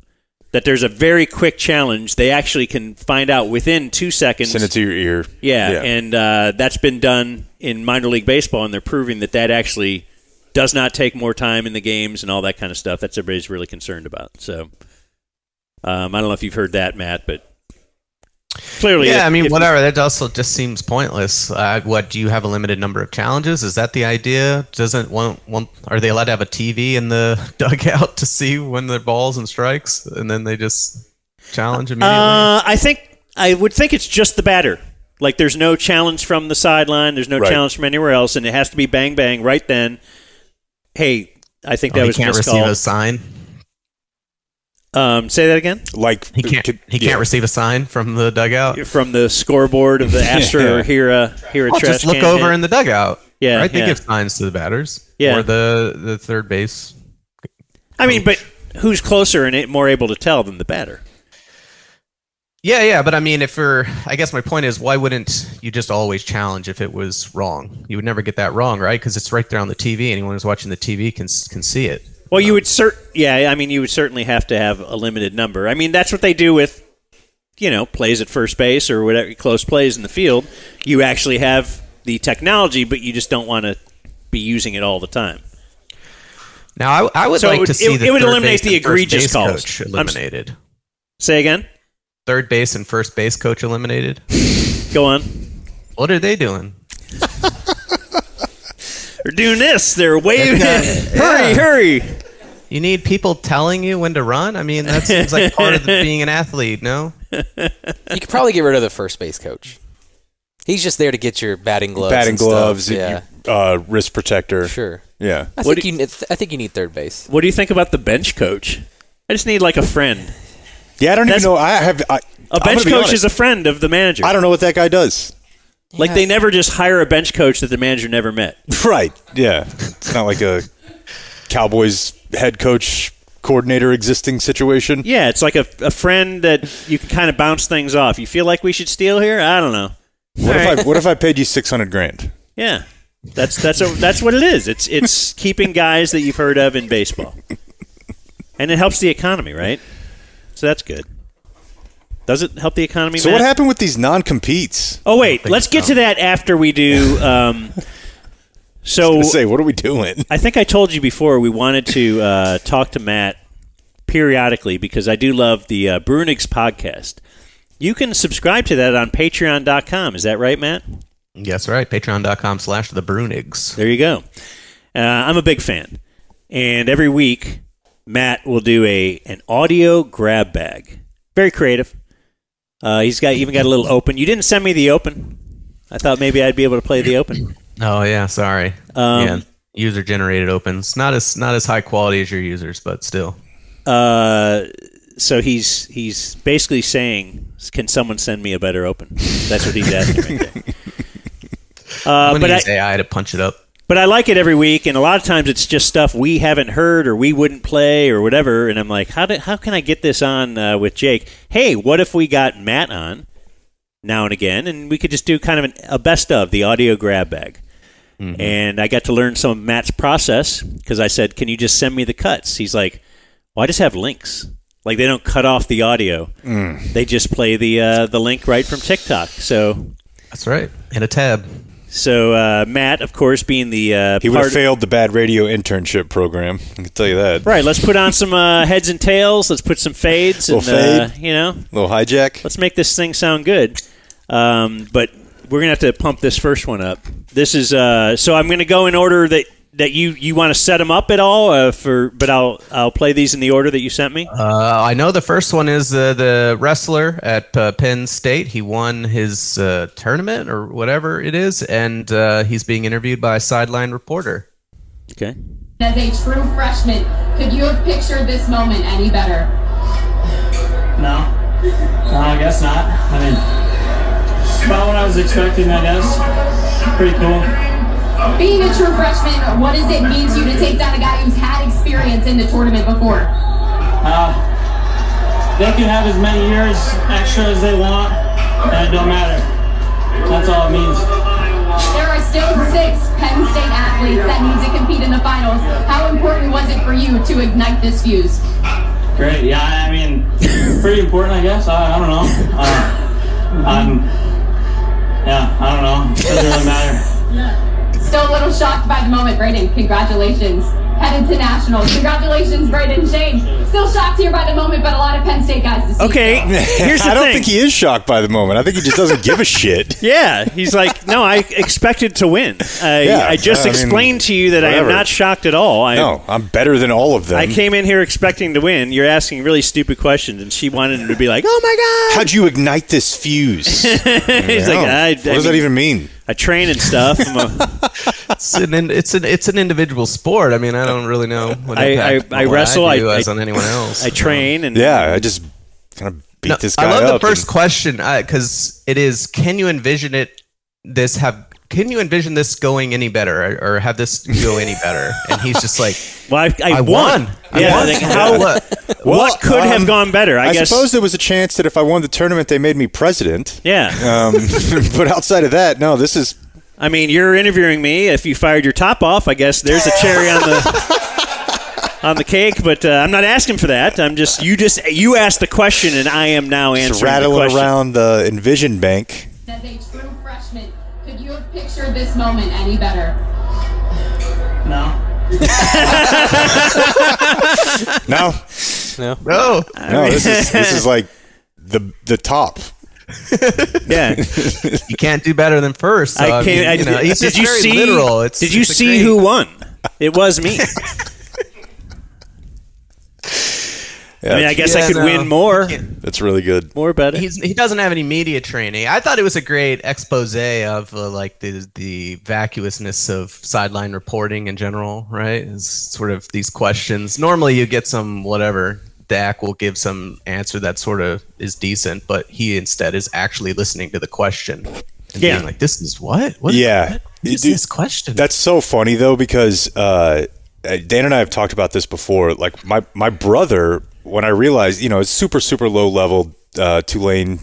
S1: That there's a very quick challenge. They actually can find out within 2 seconds.
S5: Send it to your ear.
S1: Yeah. And that's been done in minor league baseball, and they're proving that actually does not take more time in the games and all that kind of stuff. That's everybody's really concerned about. So I don't know if you've heard that, Matt, but clearly,
S19: yeah, whatever. That also just seems pointless. What, do you have a limited number of challenges? Is that the idea? Are they allowed to have a TV in the dugout to see when the balls and strikes, and then they just challenge immediately?
S1: I would think it's just the batter. Like there's no challenge from the sideline. There's no challenge from anywhere else, and it has to be bang bang right then. Hey, I think that was
S19: can't receive a sign.
S1: Say that again.
S5: Like
S19: he can't receive a sign from the dugout,
S1: from the scoreboard of the Astro or hear a trash
S19: just look
S1: can
S19: over
S1: hit.
S19: in the dugout.
S1: Yeah,
S19: right? They
S1: yeah.
S19: give signs to the batters.
S1: Yeah.
S19: Or the third base.
S1: I mean, but who's closer and more able to tell than the batter?
S19: Yeah, but I mean, I guess my point is, why wouldn't you just always challenge if it was wrong? You would never get that wrong, right? Because it's right there on the TV. Anyone who's watching the TV can see it.
S1: Well, you would you would certainly have to have a limited number. I mean, that's what they do with, plays at first base or whatever, close plays in the field. You actually have the technology, but you just don't want to be using it all the time.
S19: Now, I would like to see
S1: it would eliminate the egregious calls.
S19: Coach eliminated.
S1: Say again?
S19: Third base and first base coach eliminated.
S1: Go on.
S19: What are they doing?
S1: They're doing this. They're waving. Hurry.
S19: You need people telling you when to run? I mean, that seems like part of being an athlete, no?
S7: You could probably get rid of the first base coach. He's just there to get your batting gloves.
S5: Yeah. Wrist protector.
S7: Sure.
S5: Yeah.
S7: I think you need third base.
S1: What do you think about the bench coach? I just need like a friend.
S5: Yeah, I don't even know.
S1: A bench coach is a friend of the manager.
S5: I don't know what that guy does.
S1: Like they never just hire a bench coach that the manager never met.
S5: Right. Yeah. It's not like a Cowboys head coach coordinator existing situation.
S1: Yeah, it's like a friend that you can kind of bounce things off. You feel like we should steal here? I don't know.
S5: What if I paid you $600,000?
S1: Yeah. That's what it is. It's keeping guys that you've heard of in baseball. And it helps the economy, right? So that's good. Does it help the economy,
S5: So
S1: Matt?
S5: what happened with these non-competes?
S1: Oh, wait. Let's get to that after we do...
S5: what are we doing?
S1: I think I told you before we wanted to talk to Matt periodically because I do love the Bruenig's podcast. You can subscribe to that on patreon.com. Is that right, Matt?
S19: Yes, right. Patreon.com/the Bruenigs.
S1: There you go. I'm a big fan. And every week, Matt will do an audio grab bag. Very creative. He's even got a little open. You didn't send me the open. I thought maybe I'd be able to play the open.
S19: Oh yeah, sorry. User generated opens, not as high quality as your users, but still.
S1: So he's basically saying, "Can someone send me a better open?" That's what he's asking right there.
S19: I'm gonna use AI to punch it up.
S1: But I like it every week, and a lot of times it's just stuff we haven't heard or we wouldn't play or whatever. And I'm like, how can I get this on with Jake? Hey, what if we got Matt on now and again, and we could just do kind of a best of the audio grab bag. Mm-hmm. And I got to learn some of Matt's process because I said, can you just send me the cuts? He's like, well, I just have links. Like they don't cut off the audio. They just play the link right from TikTok. So
S19: that's right. And a tab.
S1: So Matt, of course, being the
S5: he would have failed the bad radio internship program. I can tell you that.
S1: Right. Let's put on some heads and tails. Let's put some fades.
S5: Little fade.
S1: Little
S5: hijack.
S1: Let's make this thing sound good. But we're gonna have to pump this first one up. This is so I'm gonna go in order that you want to set them up at all but I'll play these in the order that you sent me.
S19: I know the first one is the wrestler at Penn State. He won his tournament or whatever it is, and he's being interviewed by a sideline reporter.
S1: Okay.
S20: As a true freshman, could you have pictured this moment any better?
S21: No, I guess not. I mean, about what I was expecting, I guess. Pretty cool.
S20: Being a true freshman, what does it mean to you to take down a guy who's had experience in the tournament before?
S21: They can have as many years extra as they want, and it don't matter. That's all it means.
S20: There are still 6 Penn State athletes that need to compete in the finals. How important was it for you to ignite this fuse?
S21: Great, yeah, I mean, pretty important, I guess. I don't know. I don't know. It doesn't really matter.
S20: Still a little shocked by the moment, Brighten. Congratulations. Headed to nationals. Congratulations, Brighten. Shane, still shocked here by the moment, but a lot of Penn State guys to see.
S1: Okay, here's the thing.
S5: I don't think he is shocked by the moment. I think he just doesn't give a shit.
S1: Yeah, he's like, no, I expected to win. I just explained to you that whatever. I am not shocked at all.
S5: No, I'm better than all of them.
S1: I came in here expecting to win. You're asking really stupid questions, and she wanted him to be like, oh my God.
S5: How'd you ignite this fuse?
S1: He's like,
S5: what does that even mean?
S1: I train and stuff.
S19: It's an individual sport. I mean, I don't really know what impact
S1: I wrestle.
S19: I do as on anyone else.
S1: I train and
S5: I just kind of beat this guy up.
S19: I love the first question because it is: can you envision this have can you envision this going any better or have this go any better? And he's just like,
S1: well, I won. What could have gone better? I guess.
S5: Suppose there was a chance that if I won the tournament, they made me president.
S1: Yeah.
S5: But outside of that, no, this is...
S1: I mean, you're interviewing me. If you fired your top off, I guess there's a cherry on the cake. But I'm not asking for that. I'm just you asked the question, and I am now answering the question.
S5: Rattling around the Envision Bank.
S20: As a true freshman, could you have pictured this moment any better?
S21: No.
S5: No. This is like the top.
S1: Yeah,
S19: you can't do better than first. So he's just very literal.
S1: Did you see who won? It was me. I mean, I guess I could win more.
S5: That's really good.
S1: More better.
S19: He doesn't have any media training. I thought it was a great expose of the vacuousness of sideline reporting in general, right? It's sort of these questions. Normally you get some whatever. Dak will give some answer that sort of is decent, but he instead is actually listening to the question and being like, this is what? What is this question?
S5: That's so funny, though, because Dan and I have talked about this before. Like, my brother, when I realized, it's super, super low level Tulane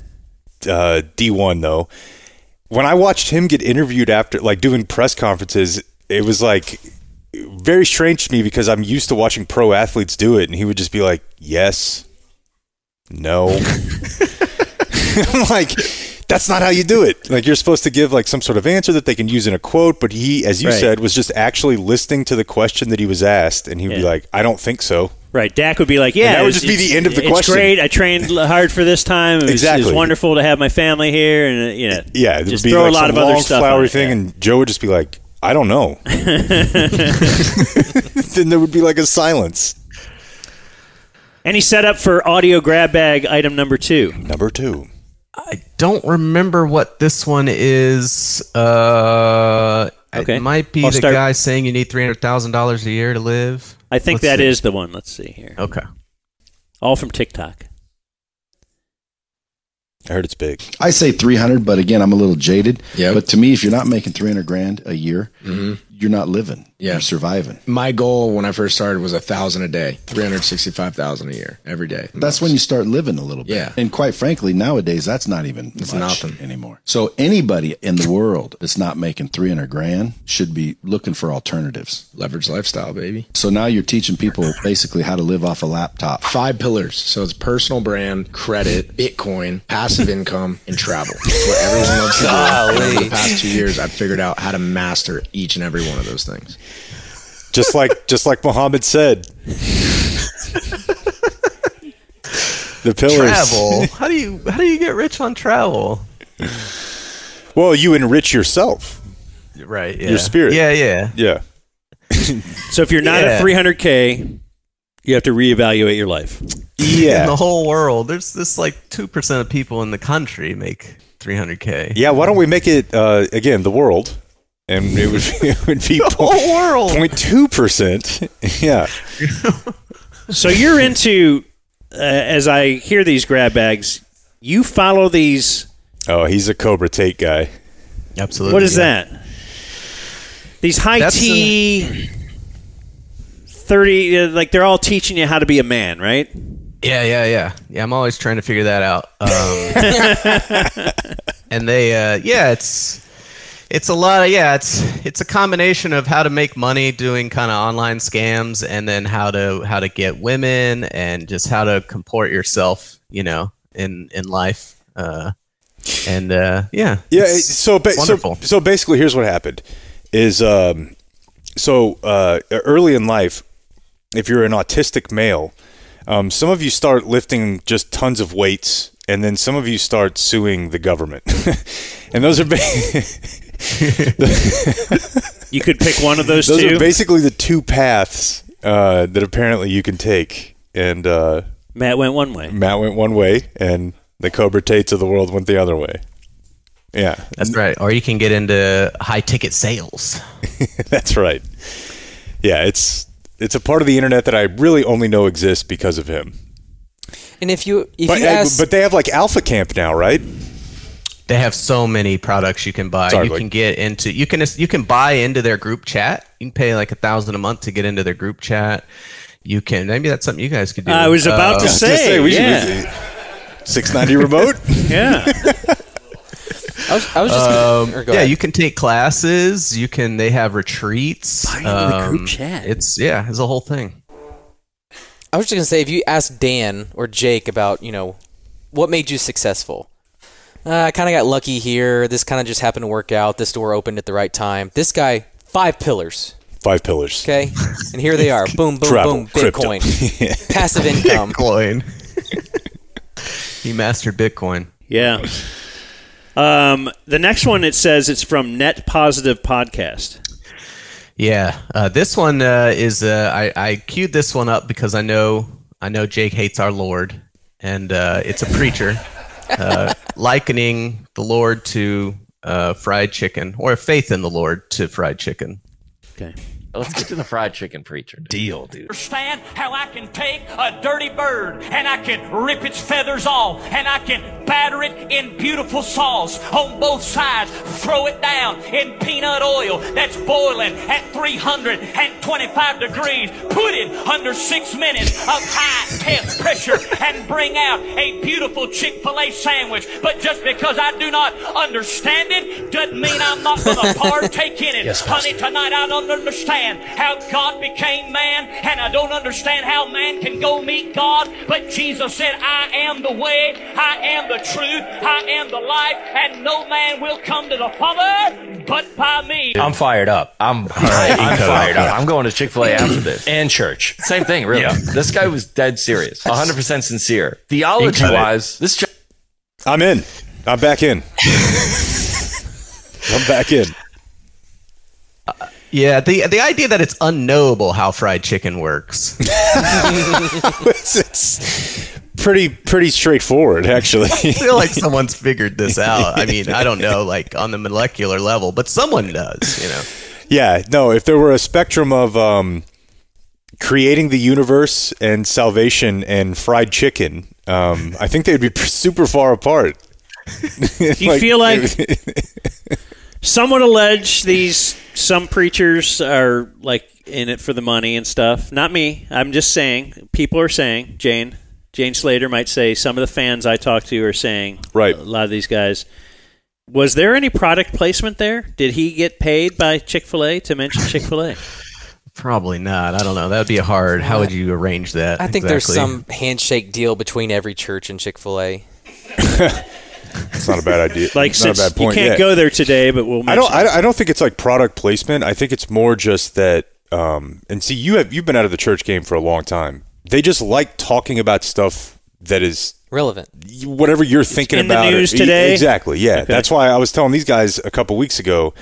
S5: D1, though. When I watched him get interviewed after, like, doing press conferences, it was like very strange to me because I'm used to watching pro athletes do it, and he would just be like, yes, no. I'm like, that's not how you do it. Like, you're supposed to give like some sort of answer that they can use in a quote, but he, as you said, was just actually listening to the question that he was asked, and he would be like, I don't think so.
S1: Right. Dak would be like, yeah,
S5: and that would just be the end of the question.
S1: It's great. I trained hard for this time. It was wonderful to have my family here, and
S5: yeah,
S1: just
S5: be
S1: throw
S5: like
S1: a lot of
S5: long,
S1: other stuff
S5: flowery thing, and Joe would just be like, I don't know. Then there would be like a silence.
S1: Any setup for audio grab bag item number 2?
S5: Number 2.
S19: I don't remember what this one is. It might be the guy saying you need $300,000 a year to live.
S1: I think that is the one. Let's see here.
S19: Okay.
S1: All from TikTok.
S5: I heard it's big.
S3: I say 300, but again, I'm a little jaded. Yeah. But to me, if you're not making $300,000 a year, you're not living. Yeah. You're surviving.
S22: My goal when I first started was $1,000 a day, $365,000 a year every day.
S3: That's when you start living a little bit.
S22: Yeah.
S3: And quite frankly, nowadays that's not even much anymore. So anybody in the world that's not making $300,000 should be looking for alternatives.
S22: Leverage lifestyle, baby.
S3: So now you're teaching people basically how to live off a laptop.
S22: 5 pillars. So it's personal brand, credit, Bitcoin, passive income, and travel. That's what everyone loves to do. And over the past 2 years, I've figured out how to master each and every one of those things.
S5: Just like Muhammad said. The pillars.
S19: Travel. How do you get rich on travel?
S5: Well, you enrich yourself.
S19: Right. Yeah.
S5: Your spirit.
S19: Yeah.
S1: So if you're not at $300K, you have to reevaluate your life.
S5: Yeah.
S19: In the whole world, there's this like 2% of people in the country make $300K.
S5: Yeah. Why don't we make it again the world? And it would be
S19: the whole world
S5: 0.2%. Yeah.
S1: So you're into, as I hear these grab bags, you follow these.
S5: Oh, he's a Cobra Tate guy.
S19: Absolutely.
S1: What is that? These high tea 30, like they're all teaching you how to be a man, right?
S19: Yeah. I'm always trying to figure that out. And they, it's a lot of it's a combination of how to make money doing kind of online scams, and then how to get women, and just how to comport yourself, in life.
S5: So basically, here's what happened: is early in life, if you're an autistic male, some of you start lifting just tons of weights, and then some of you start suing the government, and those are.
S1: You could pick one of those
S5: two.
S1: Those
S5: are basically the two paths that apparently you can take. And
S1: Matt went one way.
S5: And the Cobra Tates of the world went the other way. Yeah.
S19: That's right. Or you can get into high-ticket sales.
S5: That's right. Yeah, it's a part of the internet that I really only know exists because of him.
S7: And if you
S5: but they have like Alpha Camp now, right?
S19: They have so many products you can buy.
S5: Sorry,
S19: you can get into. You can buy into their group chat. You can pay like $1,000 a month to get into their group chat. You can. Maybe that's something you guys could do.
S1: I was about to say.
S5: We should $690 remote.
S1: Yeah.
S7: I was just
S19: yeah, you can take classes. You can. They have retreats.
S1: Buy into the group chat.
S19: It's a whole thing.
S7: I was just gonna say, if you ask Dan or Jake about, what made you successful, I kind of got lucky here. This kind of just happened to work out. This door opened at the right time. This guy, 5 pillars.
S5: 5 pillars.
S7: Okay, and here they are. Boom, boom,
S5: Travel,
S7: boom. Bitcoin, passive income.
S19: Bitcoin. He mastered Bitcoin.
S1: Yeah. The next one, it says it's from Net Positive Podcast.
S19: Yeah, this one is I queued this one up because I know Jake hates our Lord, and it's a preacher likening the Lord to fried chicken, or faith in the Lord to fried chicken.
S1: Okay.
S2: Let's get to the fried chicken preacher.
S18: Deal, dude. Understand how I can take a dirty bird and I can rip its feathers off and I can batter it in beautiful sauce on both sides, throw it down in peanut oil that's boiling at 325 degrees, put it under 6 minutes of high temp pressure and bring out a beautiful Chick-fil-A sandwich. But just because I do not understand it doesn't mean I'm not going to partake in it.
S2: Yes,
S18: honey, tonight I don't understand how God became man, and I don't understand how man can go meet God, but Jesus said, I am the way, I am the truth, I am the life, and no man will come to the Father but by me.
S2: I'm fired up. I'm fired up. I'm going to Chick-fil-A after this. And church. Same thing, really. Yeah. This guy was dead serious. 100% sincere. Theology-wise, this...
S5: I'm in. I'm back in. I'm back in.
S19: Yeah, the idea that it's unknowable how fried chicken works.
S5: It's pretty straightforward, actually.
S19: I feel like someone's figured this out. I mean, I don't know, like on the molecular level, but someone does,
S5: Yeah, no, if there were a spectrum of creating the universe and salvation and fried chicken, I think they'd be super far apart.
S1: Do you feel like some would allege some preachers are like in it for the money and stuff? Not me. I'm just saying. People are saying. Jane Slater might say. Some of the fans I talk to are saying.
S5: Right.
S1: A lot of these guys. Was there any product placement there? Did he get paid by Chick-fil-A to mention Chick-fil-A?
S19: Probably not. I don't know. That would be hard. How would you arrange that?
S7: I think there's some handshake deal between every church and Chick-fil-A.
S5: It's not a bad idea.
S1: Like,
S5: it's not a bad point.
S1: You can't go there today, but we'll mention
S5: I don't think it's like product placement. I think it's more just that and see, you've been out of the church game for a long time. They just like talking about stuff that is
S7: relevant.
S5: Whatever you're thinking
S1: in
S5: about.
S1: The news today?
S5: Exactly, yeah.
S1: Okay.
S5: That's why I was telling these guys a couple weeks ago,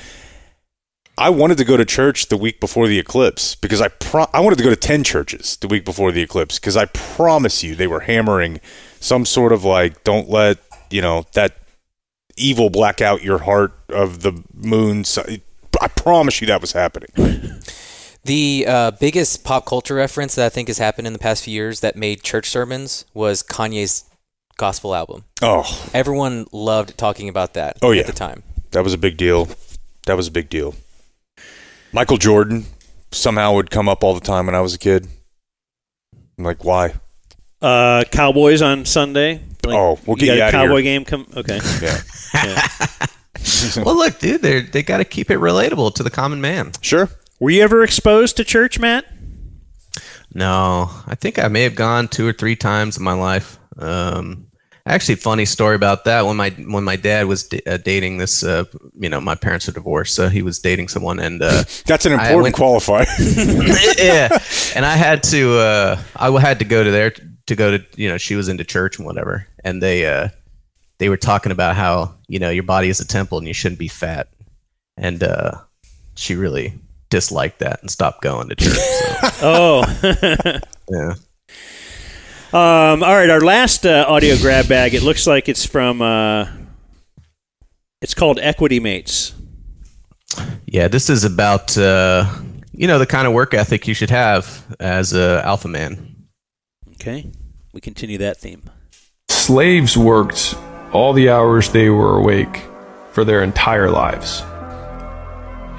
S5: I wanted to go to church the week before the eclipse because I wanted to go to 10 churches the week before the eclipse because I promise you they were hammering some sort of like, don't let that evil black out your heart of the moon. I promise you that was happening.
S7: The biggest pop culture reference that I think has happened in the past few years that made church sermons was Kanye's gospel album.
S5: Oh.
S7: Everyone loved talking about that at the time.
S5: That was a big deal. Michael Jordan somehow would come up all the time when I was a kid. I'm like, why?
S1: Cowboys on Sunday.
S5: We'll get you out of
S1: Cowboy
S5: here.
S1: game come. Okay.
S5: Yeah.
S19: Well, look, dude, they got to keep it relatable to the common man.
S5: Sure.
S1: Were you ever exposed to church, Matt?
S19: No, I think I may have gone 2 or 3 times in my life. Actually, funny story about that. When my dad was dating this, my parents are divorced, so he was dating someone, and
S5: that's an important qualifier.
S19: Yeah, and I had to go to there to go to she was into church and whatever, and they were talking about how your body is a temple and you shouldn't be fat, and she really disliked that and stopped going to church. So. Yeah.
S1: All right, our last audio grab bag. It looks like it's from. It's called Equity Mates.
S19: Yeah, this is about the kind of work ethic you should have as a alpha man.
S1: Okay, we continue that theme.
S4: Slaves worked all the hours they were awake for their entire lives.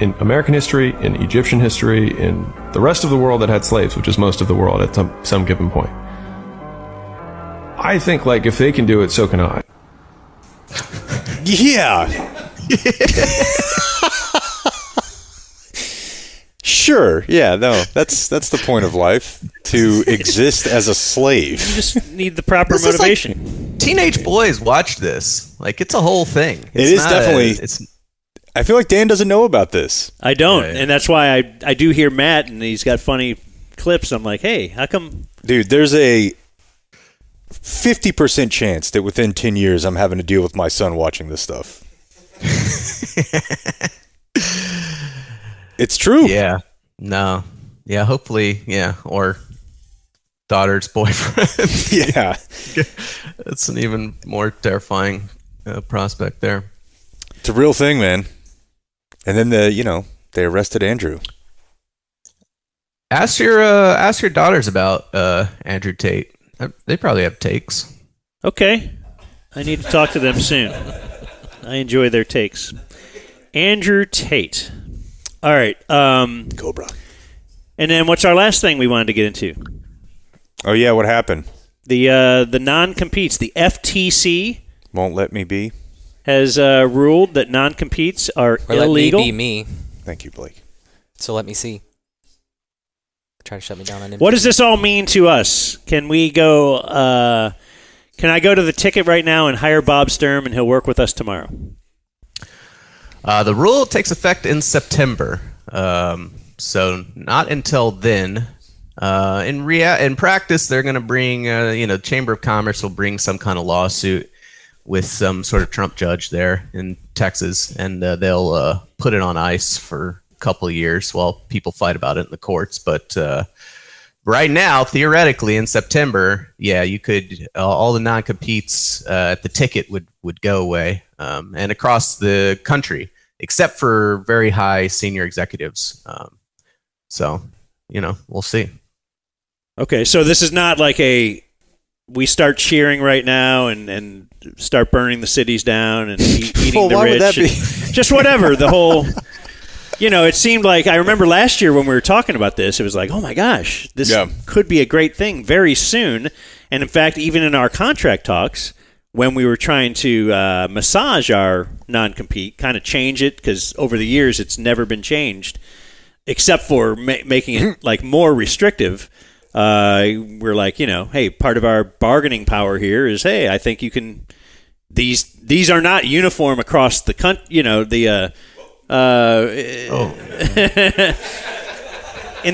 S4: In American history, in Egyptian history, in the rest of the world that had slaves, which is most of the world at some given point. I think, like, if they can do it, so can I.
S5: Yeah. Sure. Yeah, no. That's the point of life, to exist as a slave.
S1: You just need the proper motivation.
S19: Teenage boys watch this. Like, it's a whole thing.
S5: It is definitely. I feel like Dan doesn't know about this.
S1: I don't, and that's why I do hear Matt, and he's got funny clips. I'm like, hey, how come?
S5: Dude, there's a 50% chance that within 10 years I'm having to deal with my son watching this stuff. It's true.
S19: Yeah. No. Yeah, hopefully, yeah. Or daughter's boyfriend.
S5: Yeah.
S19: That's an even more terrifying prospect there.
S5: It's a real thing, man. And then they arrested Andrew.
S19: Ask your daughters about Andrew Tate. They probably have takes.
S1: Okay. I need to talk to them soon. I enjoy their takes. Andrew Tate. All right.
S5: Cobra.
S1: And then what's our last thing we wanted to get into?
S5: Oh, yeah. What happened?
S1: The non-competes. The FTC
S5: won't let me be.
S1: Has ruled that non-competes are illegal.
S7: Let me be me.
S5: Thank you, Blake.
S7: So let me see. Try to shut me down on
S1: What does this all mean to us? Can we go? Can I go to the ticket right now and hire Bob Sturm, and he'll work with us tomorrow?
S19: The rule takes effect in September, so not until then. In practice, they're going to bring, Chamber of Commerce will bring some kind of lawsuit with some sort of Trump judge there in Texas, and they'll put it on ice for a couple of years while people fight about it in the courts. But right now, theoretically, in September, yeah, you could all the non-competes at the ticket would go away, and across the country, except for very high senior executives. So, we'll see.
S1: Okay, so this is not like we start cheering right now and start burning the cities down and eating the rich. Would that be? Just whatever. The whole, it seemed like, I remember last year when we were talking about this, it was like, oh my gosh, this could be a great thing very soon. And in fact, even in our contract talks, when we were trying to massage our non-compete, kind of change it, because over the years it's never been changed, except for making it like more restrictive. We're like, hey, part of our bargaining power here is, hey, I think you can. These are not uniform across the country. In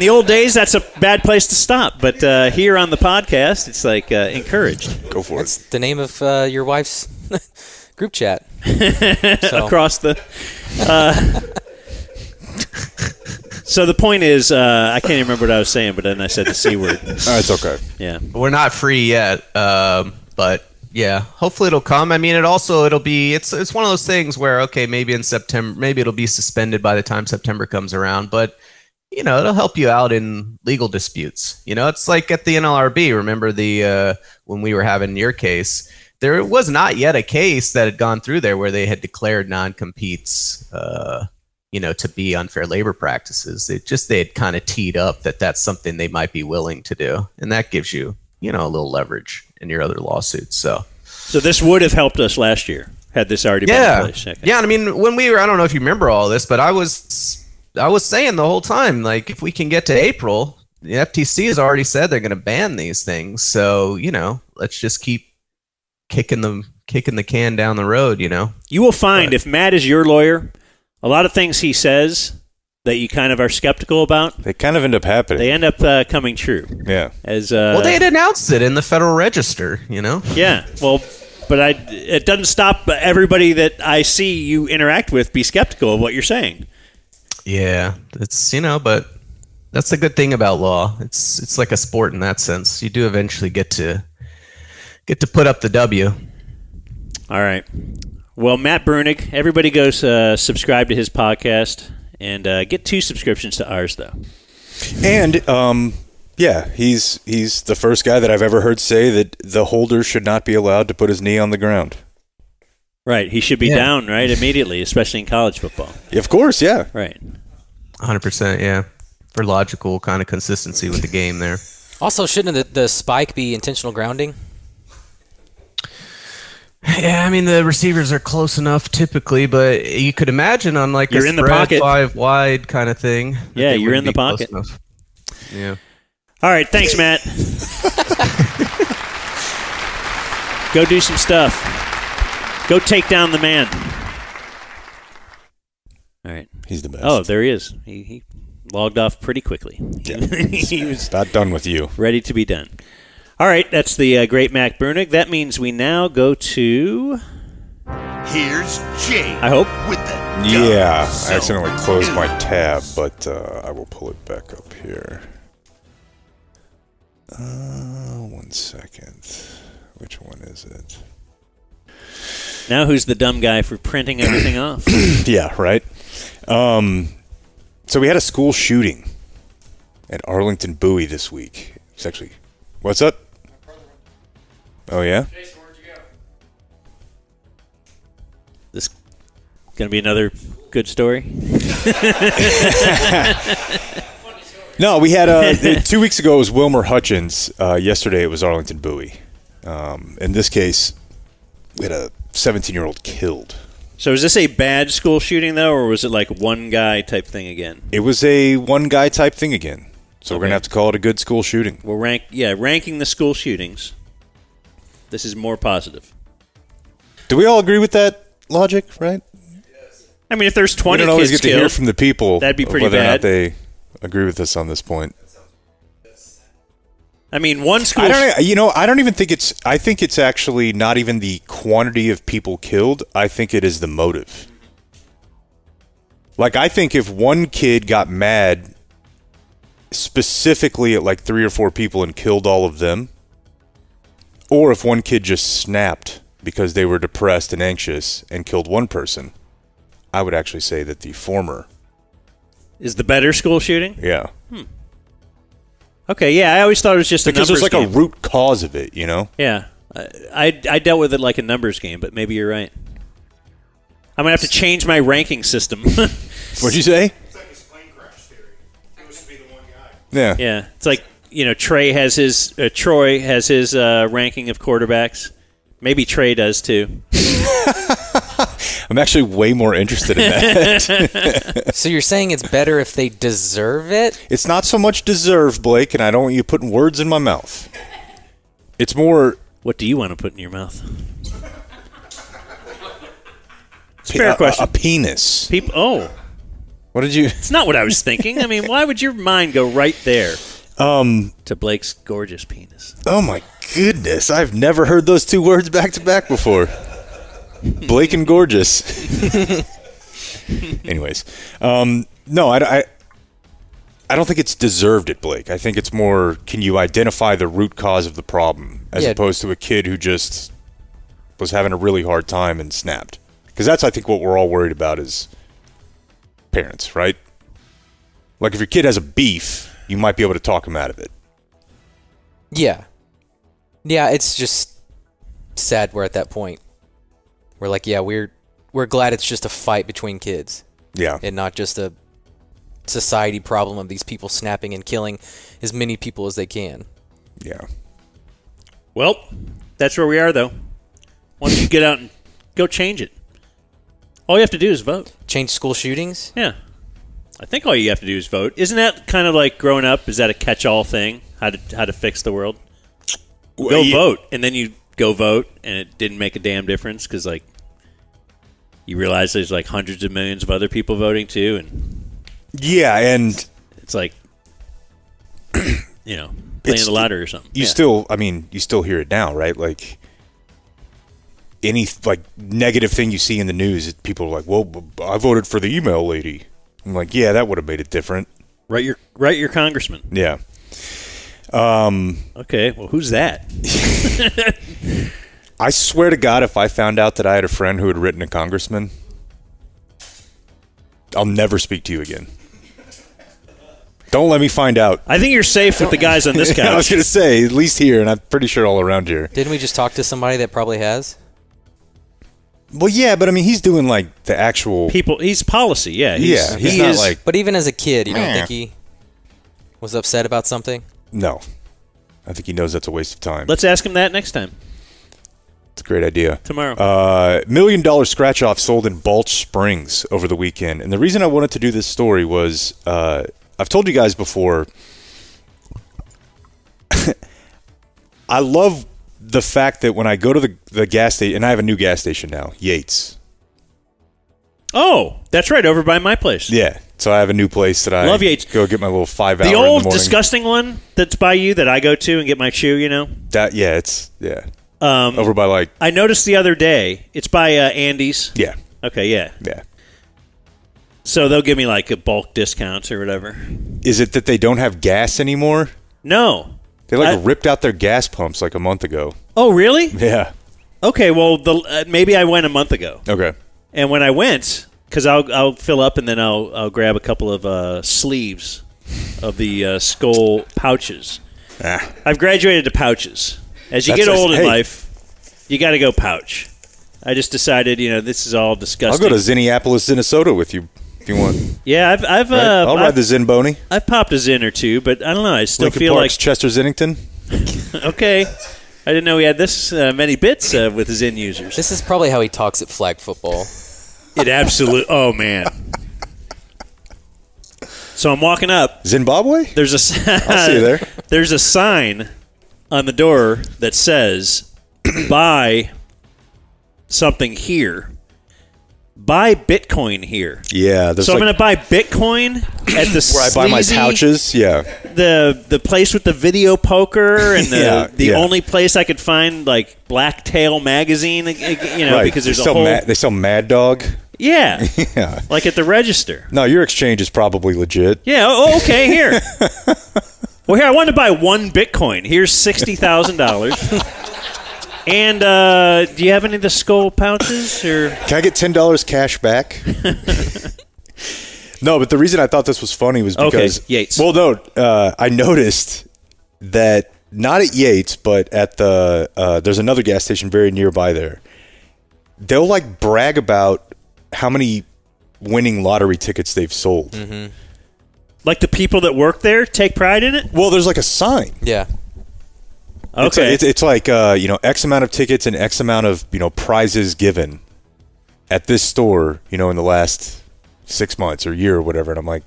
S1: the old days, that's a bad place to stop. But here on the podcast, it's like encouraged.
S5: Go for
S7: it. The name of your wife's group chat.
S1: Across the. So the point is, I can't even remember what I was saying, but then I said the C word.
S5: It's okay.
S1: Yeah,
S19: we're not free yet, but yeah, hopefully it'll come. I mean, it'll be it's one of those things where, okay, maybe in September, maybe it'll be suspended by the time September comes around, but it'll help you out in legal disputes. It's like at the NLRB. Remember when we were having your case, there was not yet a case that had gone through there where they had declared non-competes. To be unfair labor practices. They had kind of teed up that that's something they might be willing to do. And that gives you, a little leverage in your other lawsuits. So
S1: this would have helped us last year had this already been in place. Okay.
S19: Yeah. I mean, when we were, I don't know if you remember all this, but I was saying the whole time, like, if we can get to April, the FTC has already said they're going to ban these things. So, let's just keep kicking the can down the road,
S1: You will find if Matt is your lawyer, a lot of things he says that you kind of are skeptical about,
S5: they kind of end up happening.
S1: They end up coming true.
S5: Yeah.
S19: Well, they had announced it in the Federal Register,
S1: Yeah. Well, but it doesn't stop everybody that I see you interact with be skeptical of what you're saying.
S19: Yeah, it's but that's the good thing about law. It's like a sport in that sense. You do eventually get to put up the W.
S1: All right. Well, Matt Bruenig, everybody go subscribe to his podcast and get 2 subscriptions to ours, though.
S5: And, he's the first guy that I've ever heard say that the holder should not be allowed to put his knee on the ground.
S1: Right. He should be down, right, immediately, especially in college football.
S5: Of course, yeah.
S1: Right.
S19: 100%, yeah. For logical kind of consistency with the game there.
S7: Also, shouldn't the spike be intentional grounding?
S19: Yeah, I mean, the receivers are close enough typically, but you could imagine on like
S1: you're
S19: a
S1: in the
S19: spread
S1: pocket.
S19: 5 wide kind of thing.
S1: Yeah, you're in the pocket.
S19: Yeah.
S1: All right, thanks, Matt. Go do some stuff. Go take down the man. All right.
S5: He's the best.
S1: Oh, there he is. He logged off pretty quickly.
S5: Yeah.
S1: He was
S5: not done with you.
S1: Ready to be done. All right, that's the great Mac Bruenig. That means we now go to...
S12: Here's Jay.
S1: I hope.
S12: With the
S5: Yeah, I accidentally closed my tab, but I will pull it back up here. 1 second. Which one is it?
S1: Now who's the dumb guy for printing everything off?
S5: Yeah, right. So we had a school shooting at Arlington Bowie this week. It's actually... What's up? Oh, yeah?
S9: Jason, where'd you go?
S1: This going to be another good story?
S5: No, we had 2 weeks ago it was Wilmer Hutchins. Yesterday it was Arlington Bowie. In this case, we had a 17-year-old killed.
S1: So is this a bad school shooting, though, or was it like one guy type thing again?
S5: It was a one guy type thing again. So we're going to have to call it a good school shooting.
S1: We'll ranking the school shootings. This is more positive.
S5: Do we all agree with that logic, right?
S1: I mean, if there's 20
S5: we don't always
S1: kids
S5: get to hear
S1: killed,
S5: from the people
S1: that'd be pretty
S5: whether
S1: bad.
S5: or not they agree with us on this point.
S1: I mean, one school...
S5: I don't even think it's... I think it's actually not even the quantity of people killed. I think it is the motive. Like, I think if one kid got mad specifically at like 3 or 4 people and killed all of them, or if one kid just snapped because they were depressed and anxious and killed one person, I would actually say that the former
S1: is the better school shooting.
S5: Yeah.
S1: Okay, yeah, I always thought it was just
S5: because
S1: a numbers
S5: there's like
S1: game.
S5: a root cause of it, you know?
S1: Yeah, I dealt with it like a numbers game, but maybe you're right. I'm gonna have to change my ranking system.
S5: What'd you say?
S12: It's like his plane crash theory. It was to be the one guy.
S5: Yeah.
S1: Yeah, it's like, Troy has his ranking of quarterbacks. Maybe Trey does too.
S5: I'm actually way more interested in that.
S7: So you're saying it's better if they deserve it?
S5: It's not so much deserve, Blake, and I don't want you putting words in my mouth. It's more...
S1: What do you want to put in your mouth? It's a fair question.
S5: A penis. What did you...
S1: It's not what I was thinking. I mean, why would your mind go right there to Blake's gorgeous penis?
S5: Oh, my goodness. I've never heard those two words back-to-back before. Blake and gorgeous. Anyways. No, I don't think it's deserved it, Blake. I think it's more, can you identify the root cause of the problem as opposed to a kid who just was having a really hard time and snapped. Because that's, I think, what we're all worried about as parents, right? Like, if your kid has a beef, you might be able to talk him out of it.
S7: Yeah. Yeah, it's just sad we're at that point. We're like, yeah, we're glad it's just a fight between kids.
S5: Yeah.
S7: And not just a society problem of these people snapping and killing as many people as they can.
S5: Yeah.
S1: Well, that's where we are, though. Once you get out and go change it. All you have to do is vote.
S7: Change school shootings?
S1: Yeah. I think all you have to do is vote. Isn't that kind of like growing up? Is that a catch-all thing? How to fix the world? Go vote. And then you go vote, and it didn't make a damn difference because, like, you realize there's, like, hundreds of millions of other people voting, too. And
S5: yeah, and
S1: it's like, playing the lottery or something.
S5: You still hear it now, right? Like, any negative thing you see in the news, people are like, "Well, I voted for the email lady." I'm like, "Yeah, that would have made it different."
S1: Write your congressman.
S5: Yeah.
S1: Okay. Well, who's that?
S5: I swear to God, if I found out that I had a friend who had written a congressman, I'll never speak to you again. Don't let me find out.
S1: I think you're safe with the guys on this couch.
S5: I was going to say, at least here, and I'm pretty sure all around here.
S7: Didn't we just talk to somebody that probably has?
S5: Well, yeah, but I mean, he's doing like the actual
S1: people. He's policy. Yeah.
S5: He's not like.
S7: But even as a kid, you don't think he was upset about something?
S5: No, I think he knows that's a waste of time.
S1: Let's ask him that next time.
S5: It's a great idea.
S1: Tomorrow.
S5: $1 million scratch-off sold in Balch Springs over the weekend. And the reason I wanted to do this story was, I've told you guys before, I love the fact that when I go to the gas station, and I have a new gas station now, Yates.
S1: Oh, that's right, over by my place.
S5: Yeah, so I have a new place that I
S1: love Yates.
S5: Go get my little 5 hour
S1: The
S5: in
S1: old
S5: the morning.
S1: disgusting one that's by you that I go to and get my shoe, you know?
S5: Over by like...
S1: I noticed the other day, it's by Andy's.
S5: Yeah.
S1: Okay, yeah.
S5: Yeah.
S1: So they'll give me like a bulk discounts or whatever.
S5: Is it that they don't have gas anymore?
S1: No.
S5: They ripped out their gas pumps like a month ago.
S1: Oh, really?
S5: Yeah.
S1: Okay, well, maybe I went a month ago.
S5: Okay.
S1: And when I went, because I'll fill up and then I'll grab a couple of sleeves of the Skull pouches. I've graduated to pouches. As you get old in life, you got to go pouch. I just decided, this is all disgusting.
S5: I'll go to Zinniapolis, Minnesota with you if you want.
S1: Yeah, I've
S5: I'll ride the Zin Boney.
S1: I've popped a Zin or two, but I don't know. I still
S5: Lincoln
S1: feel
S5: Park's
S1: like
S5: Chester Zinnington.
S1: Okay. I didn't know we had this many bits with Zin users.
S7: This is probably how he talks at flag football.
S1: It absolutely. Oh man. So I'm walking up.
S5: Zimbabwe?
S1: There's
S5: I'll see you there.
S1: There's a sign on the door that says, buy something here. Buy Bitcoin here.
S5: Yeah.
S1: So I'm going to buy Bitcoin at the
S5: where I buy my pouches. Yeah.
S1: The place with the video poker and the
S5: Yeah.
S1: only place I could find like Blacktail magazine,
S5: Right.
S1: because there's
S5: they sell Mad Dog.
S1: Yeah.
S5: Yeah.
S1: Like at the register.
S5: No, your exchange is probably legit.
S1: Yeah. Oh, okay. Here. Well, here I wanted to buy one Bitcoin. Here's $60,000. And do you have any of the Skull pouches? Or
S5: can I get $10 cash back? No, but the reason I thought this was funny was because
S1: Yates.
S5: Well, no, I noticed that not at Yates, but at the there's another gas station very nearby there. They'll like brag about how many winning lottery tickets they've sold.
S7: Mm-hmm.
S1: Like the people that work there take pride in it?
S5: Well, there's like a sign.
S7: Yeah.
S1: Okay.
S5: It's like X amount of tickets and X amount of prizes given at this store in the last 6 months or year or whatever, and I'm like,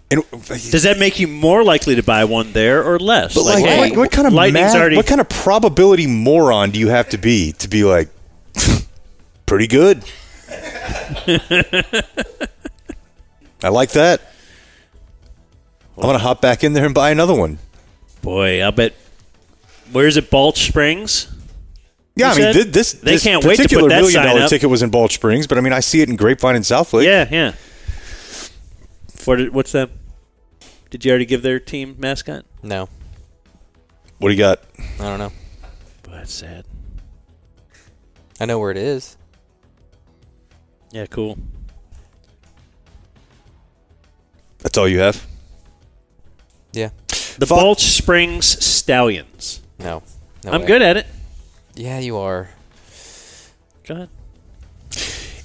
S1: does that make you more likely to buy one there or less?
S5: But what kind of what kind of probability moron do you have to be like pretty good? I like that. I'm gonna hop back in there and buy another one.
S1: Boy, I bet. Where is it? Balch Springs?
S5: Yeah, I mean, this
S1: can't wait to put
S5: particular
S1: that
S5: $1
S1: sign
S5: million
S1: up.
S5: ticket was in Balch Springs, but I mean, I see it in Grapevine and Southlake.
S1: Yeah. What's that? Did you already give their team mascot?
S7: No.
S5: What do you got?
S7: I don't know.
S1: Boy, that's sad.
S7: I know where it is.
S1: Yeah, cool.
S5: That's all you have?
S7: Yeah.
S1: The Balch Springs Stallions.
S7: No.
S1: I'm good at it.
S7: Yeah, you are.
S1: Go ahead.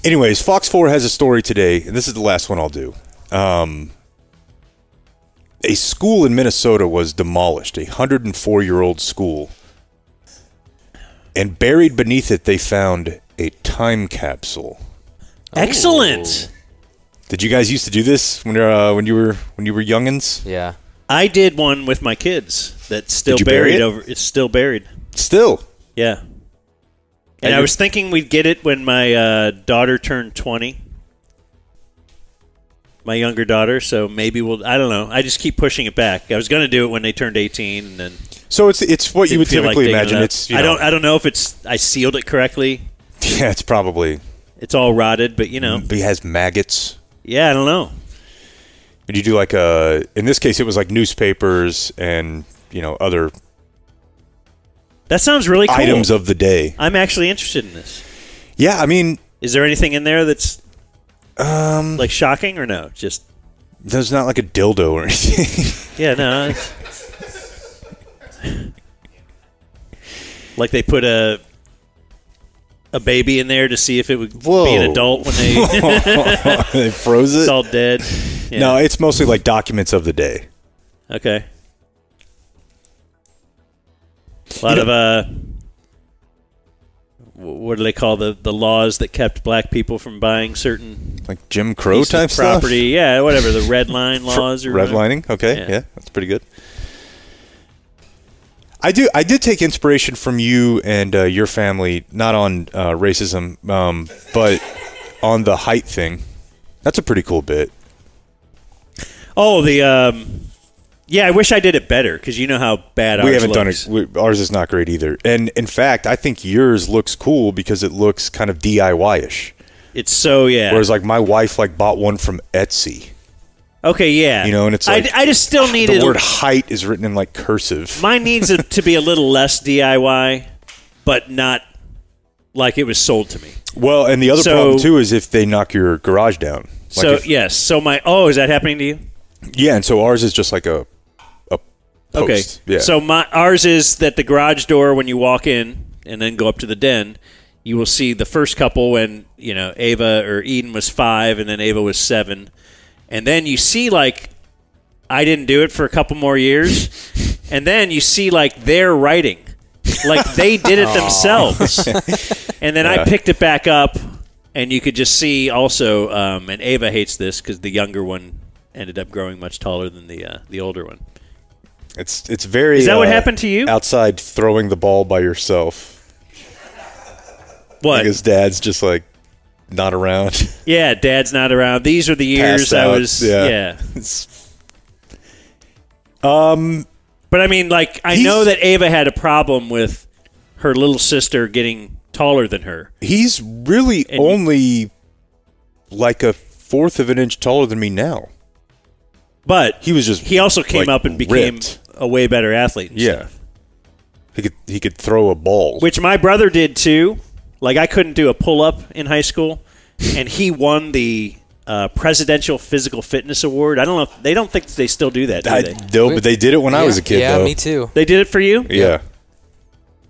S5: Anyways, Fox 4 has a story today, and this is the last one I'll do. A school in Minnesota was demolished, a 104-year-old school. And buried beneath it, they found a time capsule.
S1: Excellent.
S5: Did you guys used to do this when you were youngins?
S7: Yeah.
S1: I did one with my kids that's still buried over. It's still buried.
S5: Still?
S1: Yeah. And I was thinking we'd get it when my daughter turned 20. My younger daughter, so maybe we'll. I don't know. I just keep pushing it back. I was going to do it when they turned 18, and then.
S5: So it's what you would typically imagine. It's
S1: I don't know if it's. I sealed it correctly.
S5: Yeah, it's probably.
S1: It's all rotted, but
S5: It has maggots.
S1: Yeah, I don't know.
S5: Did you do like in this case, it was like newspapers and other.
S1: That sounds really cool.
S5: Items of the day.
S1: I'm actually interested in this.
S5: Yeah, I mean,
S1: is there anything in there that's like shocking or no? Just
S5: there's not like a dildo or anything.
S1: Yeah, no. Like they put a a baby in there to see if it would be an adult when they
S5: they froze it.
S1: It's all dead. Yeah.
S5: No, it's mostly like documents of the day.
S1: Okay. A lot of what do they call the laws that kept black people from buying certain
S5: like Jim Crow type
S1: property?
S5: stuff?
S1: Yeah, whatever, the red line laws or
S5: redlining. Okay, yeah, that's pretty good. I did take inspiration from you and your family, not on racism, but on the height thing. That's a pretty cool bit.
S1: Oh, yeah, I wish I did it better because you know how bad ours
S5: we haven't
S1: looks.
S5: done it. Ours is not great either. And in fact, I think yours looks cool because it looks kind of DIY-ish.
S1: It's so, yeah.
S5: Whereas like my wife like bought one from Etsy.
S1: Okay, yeah.
S5: You know, and it's like
S1: I just still need
S5: the word height is written in like cursive.
S1: Mine needs it to be a little less DIY, but not like it was sold to me.
S5: Well, and the other problem too is if they knock your garage down. Like
S1: yes. So is that happening to you?
S5: Yeah, and so ours is just like a post.
S1: Okay.
S5: Yeah.
S1: So ours is that the garage door, when you walk in and then go up to the den, you will see the first couple when, Ava or Eden was 5 and then Ava was 7. And then you see, like, I didn't do it for a couple more years. And then you see, like, their writing. Like, they did it themselves. And then I picked it back up, and you could just see also, and Ava hates this because the younger one ended up growing much taller than the older one.
S5: It's very.
S1: Is that what happened to you?
S5: Outside throwing the ball by yourself.
S1: What?
S5: Like his dad's just like not around.
S1: Yeah, Dad's not around. These are the years I was. Yeah. But I mean, like, I know that Ava had a problem with her little sister getting taller than her.
S5: He's really only like a fourth of an inch taller than me now.
S1: But
S5: he
S1: also came up and became a way better athlete. And stuff.
S5: He could throw a ball,
S1: which my brother did too. Like, I couldn't do a pull-up in high school, and he won the Presidential Physical Fitness Award. I don't know. They don't think they still do that, do they?
S5: No, but they did it when I was a kid, though.
S7: Yeah, me too.
S1: They did it for you?
S5: Yeah.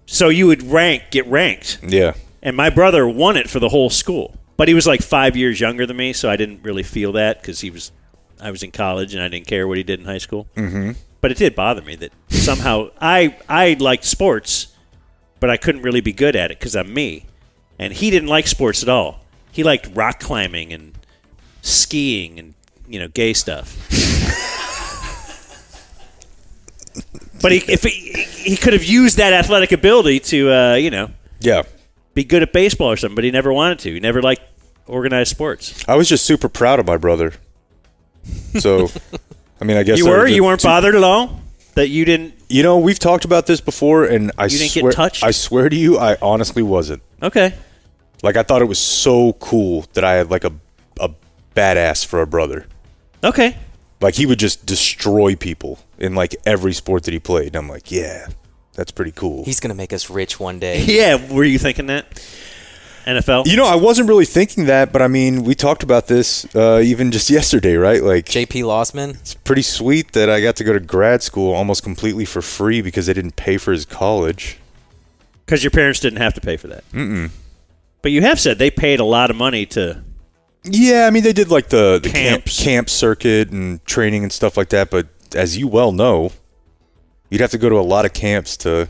S1: So you would get ranked.
S5: Yeah.
S1: And my brother won it for the whole school. But he was like 5 years younger than me, so I didn't really feel that because I was in college and I didn't care what he did in high school.
S5: Mm-hmm.
S1: But it did bother me that somehow I liked sports, but I couldn't really be good at it because I'm me. And he didn't like sports at all. He liked rock climbing and skiing and, gay stuff. But he could have used that athletic ability to, be good at baseball or something, but he never wanted to. He never liked organized sports.
S5: I was just super proud of my brother. So, I mean, I guess
S1: you weren't bothered at all that you didn't.
S5: We've talked about this before, and
S1: you didn't get touched.
S5: I swear to you, I honestly wasn't.
S1: Okay.
S5: Like, I thought it was so cool that I had like a badass for a brother.
S1: Okay.
S5: Like, he would just destroy people in like every sport that he played. And I'm like, yeah, that's pretty cool.
S7: He's gonna make us rich one day.
S1: Yeah, were you thinking that? NFL?
S5: I wasn't really thinking that, but I mean, we talked about this even just yesterday, right? Like
S7: JP Lossman.
S5: It's pretty sweet that I got to go to grad school almost completely for free because they didn't pay for his college.
S1: Because your parents didn't have to pay for that.
S5: Mm-mm.
S1: But you have said they paid a lot of money to.
S5: Yeah, I mean, they did like the
S1: Camps.
S5: camp circuit and training and stuff like that. But as you well know, you'd have to go to a lot of camps to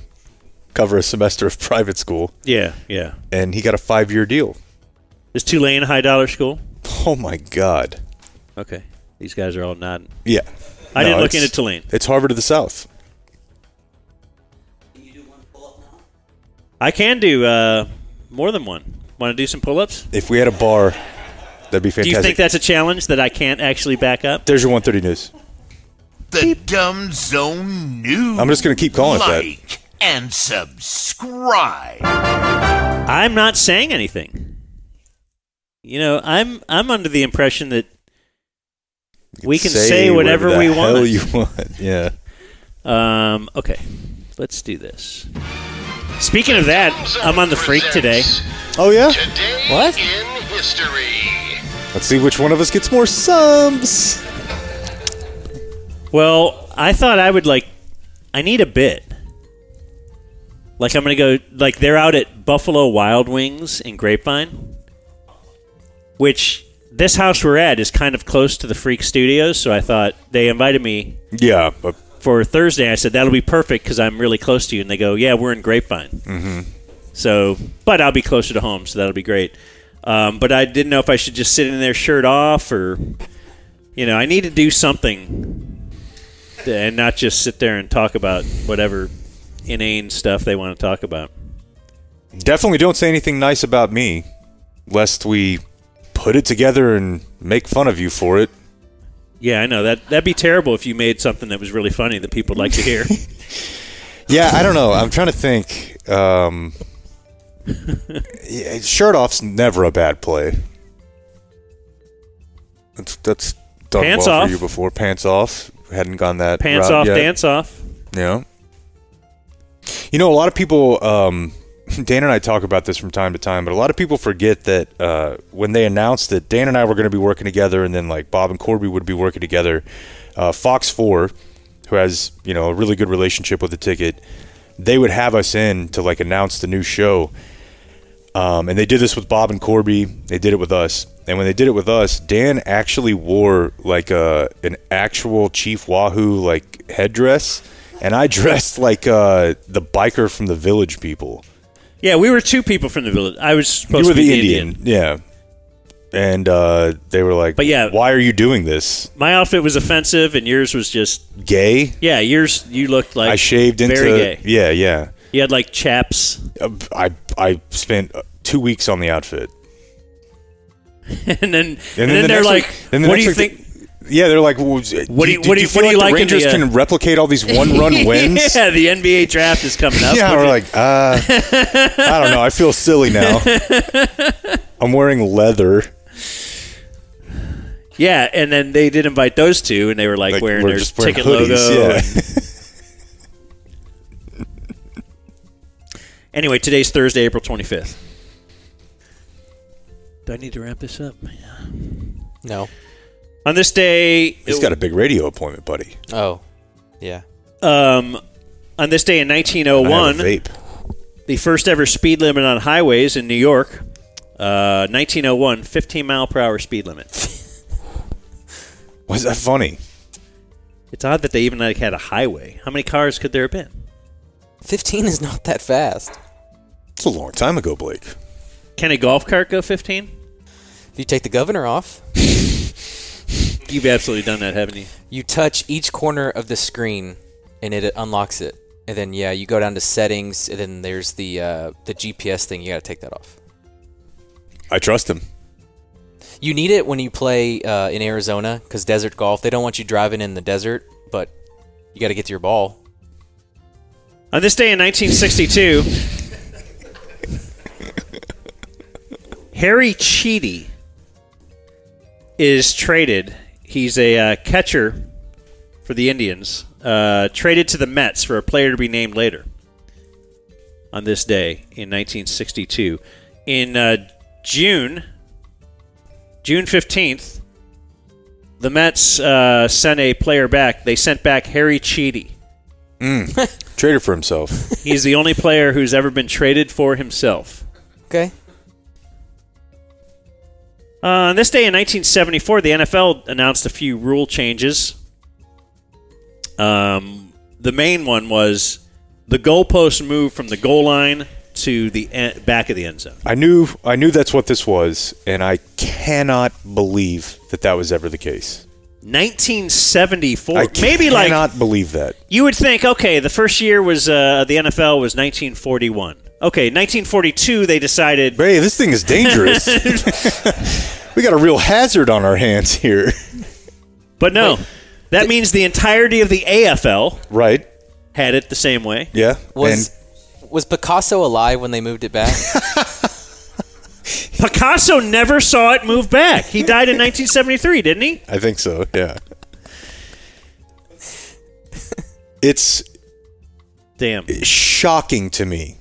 S5: cover a semester of private school.
S1: Yeah, yeah.
S5: And he got a 5-year deal.
S1: Is Tulane a high-dollar school?
S5: Oh, my God.
S1: Okay. These guys are all nodding.
S5: Yeah.
S1: I didn't look into Tulane.
S5: It's Harvard of the South.
S1: I can do more than one. Want to do some pull-ups?
S5: If we had a bar, that'd be fantastic.
S1: Do you think that's a challenge that I can't actually back up?
S5: There's your 130 news.
S12: The Dumb Zone News.
S5: I'm just going to keep calling it that.
S12: Like and subscribe.
S1: I'm not saying anything. I'm under the impression that we can say whatever we want.
S5: Hell you want. Yeah.
S1: Okay. Let's do this. Speaking of that, I'm on the Freak today.
S5: Oh, yeah?
S7: What?
S12: In history.
S5: Let's see which one of us gets more subs.
S1: Well, I thought I would I need a bit. Like I'm going to go, like they're out at Buffalo Wild Wings in Grapevine, which this house we're at is kind of close to the Freak Studios, so I thought they invited me for Thursday. I said, that'll be perfect because I'm really close to you. And they go, yeah, we're in Grapevine.
S5: Mm-hmm.
S1: So, but I'll be closer to home, so that'll be great. But I didn't know if I should just sit in there shirt off or, I need to do something and not just sit there and talk about whatever inane stuff they want to talk about.
S5: Definitely don't say anything nice about me, lest we put it together and make fun of you for it.
S1: Yeah, I know. That'd be terrible if you made something that was really funny that people would like to hear.
S5: Yeah, I don't know. I'm trying to think. Shirt off's never a bad play. That's done
S1: Pants
S5: well
S1: off.
S5: for you before. Pants off. Hadn't gone that
S1: Pants
S5: route
S1: off,
S5: yet.
S1: dance off.
S5: Yeah. A lot of people, Dan and I talk about this from time to time, but a lot of people forget that when they announced that Dan and I were going to be working together and then like Bob and Corby would be working together, Fox 4, who has, a really good relationship with the ticket, they would have us in to like announce the new show. And they did this with Bob and Corby. They did it with us. And when they did it with us, Dan actually wore like an actual Chief Wahoo like headdress. And I dressed like the biker from the Village People.
S1: Yeah, we were two people from the Village. I was supposed to be
S5: the Indian. Yeah. And they were like,
S1: but yeah,
S5: why are you doing this?
S1: My outfit was offensive and yours was just...
S5: Gay?
S1: Yeah, yours, you looked like...
S5: I shaved into...
S1: Very gay.
S5: Yeah.
S1: You had like chaps.
S5: I spent 2 weeks on the outfit.
S1: and then they're like, what do you think...
S5: Yeah, they're like, well, what do you feel like the Rangers can replicate all these one-run wins?
S1: Yeah, the NBA draft is coming up.
S5: Yeah, we're like, I don't know. I feel silly now. I'm wearing leather.
S1: Yeah, and then they did invite those two, and they were like wearing their ticket
S5: hoodies,
S1: logo. Anyway, today's Thursday, April 25th. Do I need to wrap this up? Yeah.
S7: No.
S1: On this day...
S5: He's got a big radio appointment, buddy.
S7: Oh, yeah.
S1: On this day in 1901,
S5: I have a vape.
S1: The first ever speed limit on highways in New York, 1901, 15-mile-per-hour speed limit.
S5: Why is that funny?
S1: It's odd that they even had a highway. How many cars could there have been?
S7: 15 is not that fast.
S5: It's a long time ago, Blake.
S1: Can a golf cart go 15?
S7: If you take the governor off...
S1: You've absolutely done that, haven't you?
S7: You touch each corner of the screen, and it unlocks it. And then, you go down to settings, and then there's the GPS thing. You got to take that off.
S5: I trust him.
S7: You need it when you play in Arizona, because desert golf, they don't want you driving in the desert, but you got to get to your ball.
S1: On this day in 1962, Harry Cheedy is traded. He's a catcher for the Indians, traded to the Mets for a player to be named later on this day in 1962. In June 15th, the Mets sent a player back. They sent back Harry Cheedy.
S5: Traded for himself.
S1: He's the only player who's ever been traded for himself.
S7: Okay.
S1: On this day in 1974, the NFL announced a few rule changes. The main one was the goalpost moved from the goal line to the back of the end zone.
S5: I knew that's what this was, and I cannot believe that was ever the case.
S1: 1974.
S5: I cannot believe that. You
S1: would think, okay, the first year was the NFL was 1941. Okay, 1942, they decided...
S5: Hey, this thing is dangerous. We got a real hazard on our hands here.
S1: But no, that means the entirety of the AFL had it the same way.
S5: Yeah.
S7: Was Picasso alive when they moved it back?
S1: Picasso never saw it move back. He died in 1973, didn't he?
S5: I think so, yeah. It's shocking to me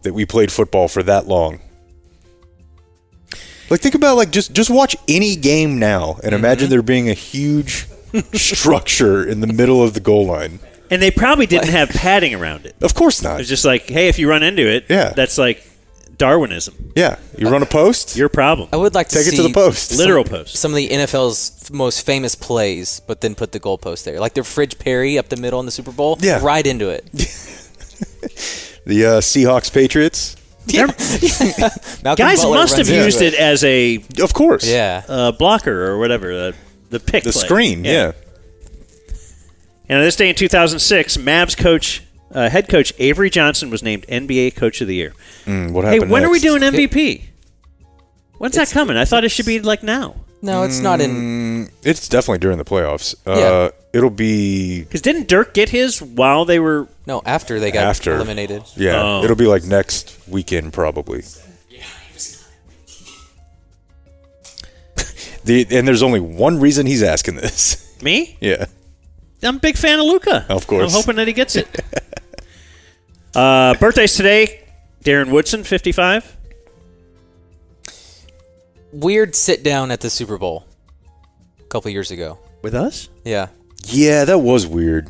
S5: that we played football for that long. Like, think about, just watch any game now and imagine there being a huge structure in the middle of the goal line.
S1: And they probably didn't have padding around it.
S5: Of course not.
S1: It's just like, hey, if you run into it, that's like Darwinism.
S5: Yeah, you run a post,
S1: your problem.
S7: I would like to
S5: take
S7: see
S5: it to the post.
S1: Literal post.
S7: Some of the NFL's most famous plays, but then put the goalpost there, like their Fridge Perry up the middle in the Super Bowl.
S5: Yeah,
S7: right into it.
S5: The Seahawks Patriots.
S7: Yeah.
S1: Guys must have used it as a,
S5: of course,
S1: blocker or whatever, the pick,
S5: the
S1: play.
S5: screen, yeah.
S1: And on this day in 2006, Mavs head coach Avery Johnson was named NBA Coach of the Year.
S5: What happened?
S1: Hey, when
S5: next?
S1: are we doing MVP? When's that coming? I thought it should be like now.
S7: No, it's not in.
S5: It's definitely during the playoffs. It'll be
S1: because didn't Dirk get his while they were?
S7: No, after they got eliminated.
S5: Yeah, it'll be like next weekend probably. And there's only one reason he's asking this.
S1: Me?
S5: Yeah.
S1: I'm a big fan of Luka.
S5: Of course.
S1: I'm hoping that he gets it. Birthdays today. Darren Woodson, 55.
S7: Weird sit down at the Super Bowl a couple years ago.
S1: With us?
S7: Yeah.
S5: Yeah, that was weird.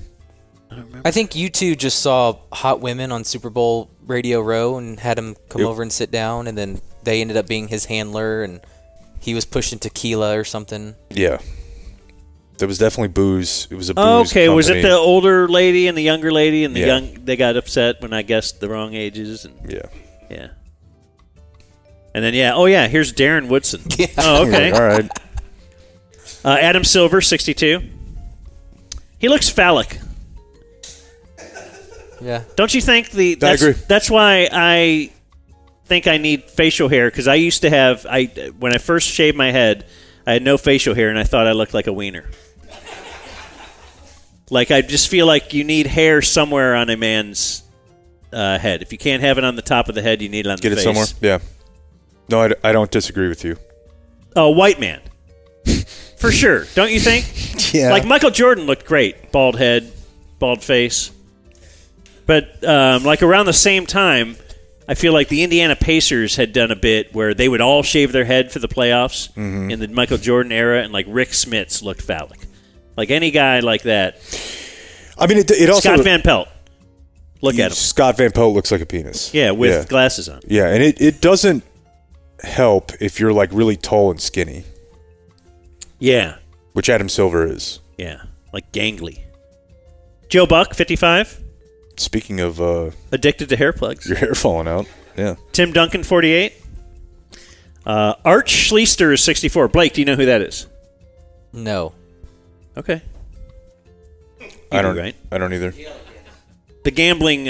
S7: I think you two just saw hot women on Super Bowl Radio Row and had him come over and sit down, and then they ended up being his handler, and he was pushing tequila or something.
S5: Yeah. There was definitely booze. It was a booze
S1: okay,
S5: company.
S1: was it the older lady and the younger lady and the
S5: Yeah.
S1: they got upset when I guessed the wrong ages? And yeah. And then, here's Darren Woodson.
S7: Yeah.
S1: Oh, okay.
S5: All right.
S1: Adam Silver, 62. He looks phallic.
S7: Yeah.
S1: Don't you think
S5: I agree.
S1: That's why I think I need facial hair, because I used to have, when I first shaved my head, I had no facial hair, and I thought I looked like a wiener. Like, I just feel like you need hair somewhere on a man's head. If you can't have it on the top of the head, you need it on the face.
S5: Get it somewhere? Yeah. No, I don't disagree with you.
S1: Oh, white man. For sure. Don't you think?
S5: Yeah.
S1: Like, Michael Jordan looked great. Bald head, bald face. But, like, around the same time, I feel like the Indiana Pacers had done a bit where they would all shave their head for the playoffs in the Michael Jordan era, and, like, Rick Smits looked phallic. Like, any guy like that.
S5: I mean, it also...
S1: Scott Van Pelt. Look at him.
S5: Scott Van Pelt looks like a penis.
S1: Yeah, with glasses on.
S5: Yeah, and it doesn't help if you're, like, really tall and skinny.
S1: Yeah.
S5: Which Adam Silver is.
S1: Yeah, like gangly. Joe Buck, 55.
S5: Speaking of...
S1: addicted to hair plugs.
S5: Your hair falling out. Yeah.
S1: Tim Duncan, 48. Art Schleister is 64. Blake, do you know who that is?
S7: No.
S1: Okay.
S5: I don't either.
S1: The gambling,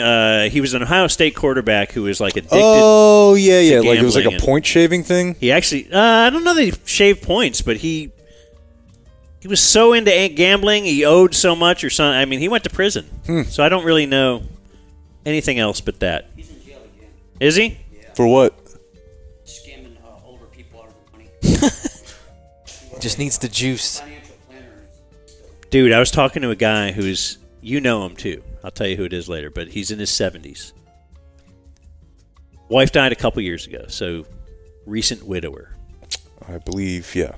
S1: he was an Ohio State quarterback who was like addicted.
S5: Oh, yeah.
S1: to
S5: Like it was like a
S1: gambling,
S5: point shaving thing?
S1: He actually, I don't know that he shaved points, but he was so into gambling, he owed so much or something. I mean, he went to prison. So I don't really know anything else but that.
S9: He's in jail again.
S1: Is he?
S9: Yeah.
S5: For what?
S9: Scamming older people out of money.
S7: Just needs the juice.
S1: Dude, I was talking to a guy who's, you know him too. I'll tell you who it is later, but he's in his 70s. Wife died a couple years ago, so recent widower.
S5: I believe, yeah.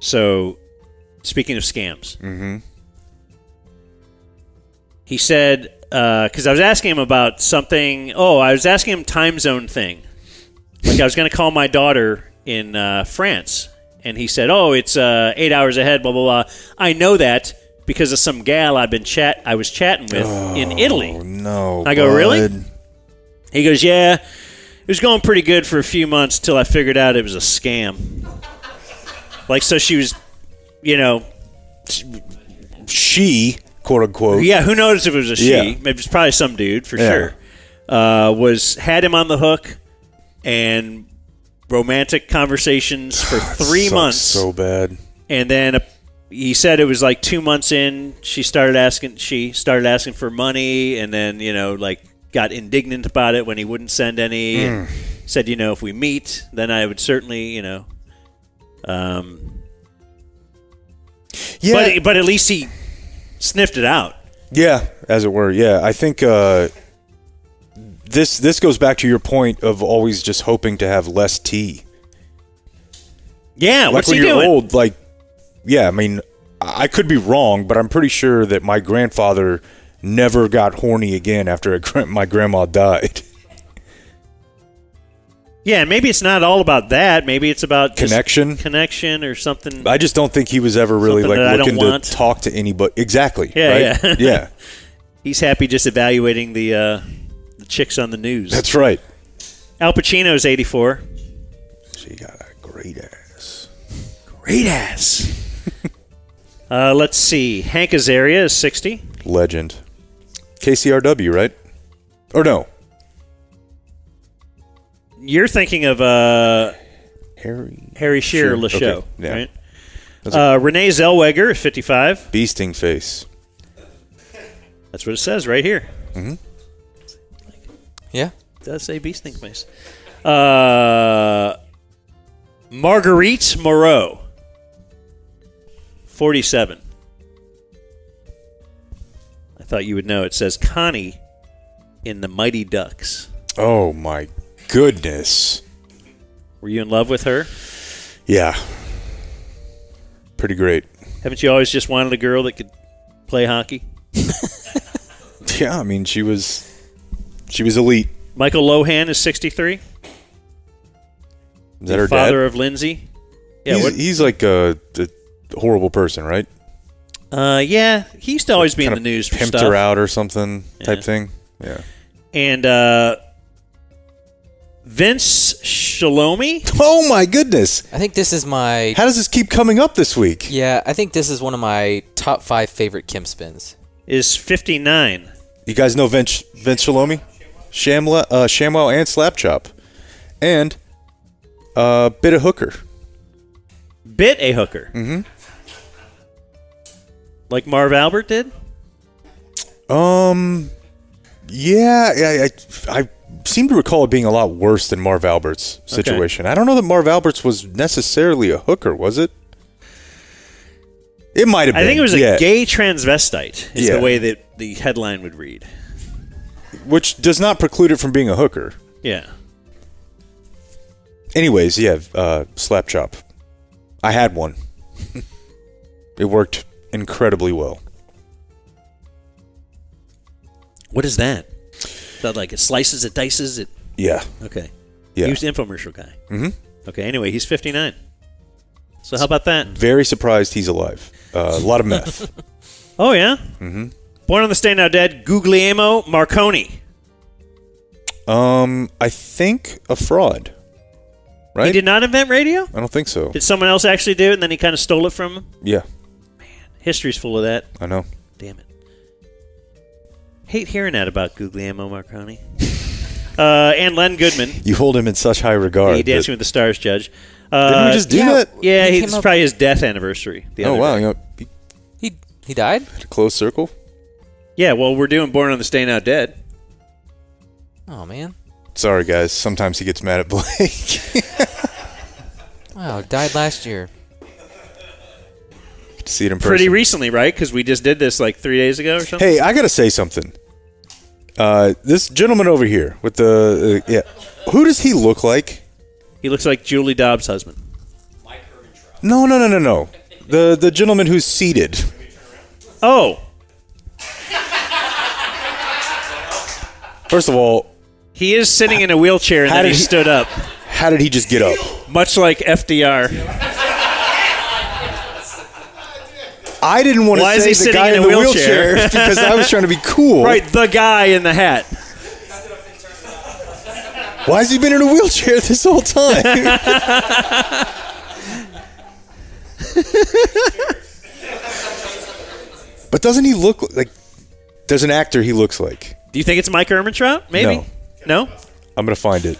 S1: So, speaking of scams, he said, because I was asking him about something, I was asking him time zone thing. Like I was going to call my daughter in France, and he said, it's 8 hours ahead, blah, blah, blah. I know that because of some gal I was chatting with in Italy.
S5: Oh, no.
S1: I go, really? He goes, yeah. It was going pretty good for a few months till I figured out it was a scam. Like, so she was,
S5: she, quote unquote.
S1: Yeah, who knows if it was a she?
S5: Yeah.
S1: Maybe it's probably some dude for sure. Had him on the hook and romantic conversations for 3 months.
S5: So bad.
S1: And then he said it was like 2 months in, she started asking for money, and then, got indignant about it when he wouldn't send any. And said, if we meet, then I would certainly,
S5: Yeah.
S1: But at least he sniffed it out.
S5: Yeah, as it were. Yeah, I think this goes back to your point of always just hoping to have less tea.
S1: Yeah,
S5: like
S1: what's
S5: when
S1: he
S5: you're
S1: doing?
S5: old, like, yeah, I mean, I could be wrong, but I'm pretty sure that my grandfather never got horny again after my grandma died.
S1: Yeah, maybe it's not all about that. Maybe it's about
S5: connection
S1: or something.
S5: I just don't think he was ever really looking to talk to anybody. Exactly.
S1: Yeah,
S5: right?
S1: yeah.
S5: Yeah.
S1: He's happy just evaluating the chicks on the news.
S5: That's right.
S1: Al Pacino's 84.
S5: She got a great ass.
S1: Great ass. Let's see. Hank Azaria is 60.
S5: Legend. KCRW, right? Or no?
S1: You're thinking of Harry Shearer LaShow,
S5: okay. Yeah.
S1: right? Renee Zellweger, 55.
S5: Beasting face.
S1: That's what it says right here.
S5: Mm-hmm.
S7: Yeah.
S1: It does say beasting face. Marguerite Moreau, 47. I thought you would know. It says Connie in The Mighty Ducks.
S5: Oh, my goodness.
S1: Were you in love with her?
S5: Yeah. Pretty great.
S1: Haven't you always just wanted a girl that could play hockey?
S5: Yeah, I mean, she was elite.
S1: Michael Lohan is 63.
S5: Is that her
S1: father
S5: dad?
S1: of Lindsay? Yeah,
S5: he's like a horrible person, right?
S1: Yeah, he used to always be in the news for
S5: pimped
S1: stuff.
S5: her out or something type thing. Yeah.
S1: And Vince Shalomi?
S5: Oh, my goodness.
S7: I think this is my...
S5: How does this keep coming up this week?
S7: Yeah, I think this is one of my top 5 favorite Kemp spins.
S1: Is 59.
S5: You guys know Vince Shalomi? ShamWow and Slapchop. And Bit a Hooker.
S1: Bit a Hooker?
S5: Mm-hmm.
S1: Like Marv Albert did?
S5: Yeah, I seem to recall it being a lot worse than Marv Albert's situation. Okay. I don't know that Marv Albert's was necessarily a hooker, was it? It might have been.
S1: I think it was a gay transvestite is the way that the headline would read.
S5: Which does not preclude it from being a hooker.
S1: Yeah.
S5: Anyways, yeah, Slapchop. I had one. It worked incredibly well.
S1: What is that? Is that like it slices, it dices, it?
S5: Yeah.
S1: Okay.
S5: Yeah.
S1: He was the infomercial guy.
S5: Mm-hmm.
S1: Okay, anyway, he's 59. So how about that?
S5: Very surprised he's alive. A lot of meth.
S1: Oh, yeah?
S5: Mm-hmm.
S1: Born on the State Now Dead, Guglielmo Marconi.
S5: I think a fraud. Right?
S1: He did not invent radio?
S5: I don't think so.
S1: Did someone else actually do it, and then he kind of stole it from him?
S5: Yeah.
S1: Man, history's full of that.
S5: I know.
S1: Damn it. Hate hearing that about Guglielmo Marconi. And Len Goodman.
S5: You hold him in such high regard.
S1: He Dancing with the Stars judge.
S5: Didn't we just do that?
S1: Yeah, it's probably his death anniversary.
S5: Oh, wow. You know,
S7: he died?
S5: A close circle?
S1: Yeah, well, we're doing Born on the Stay Now Dead.
S7: Oh, man.
S5: Sorry, guys. Sometimes he gets mad at Blake.
S7: Wow, died last year.
S5: To see it in person.
S1: Pretty recently, right? Because we just did this like 3 days ago or something.
S5: Hey, I got to say something. This gentleman over here with the... who does he look like?
S1: He looks like Julie Dobbs' husband.
S5: No. The gentleman who's seated.
S1: Oh.
S5: First of all...
S1: He is sitting in a wheelchair and then he stood up.
S5: How did he just get up?
S1: Much like FDR.
S5: I didn't want to say the guy in the wheelchair because I was trying to be cool.
S1: Right, the guy in the hat.
S5: Why has he been in a wheelchair this whole time? But doesn't he look like... There's an actor he looks like.
S1: Do you think it's Mike Ehrmantraut? Maybe? No?
S5: I'm going to find it.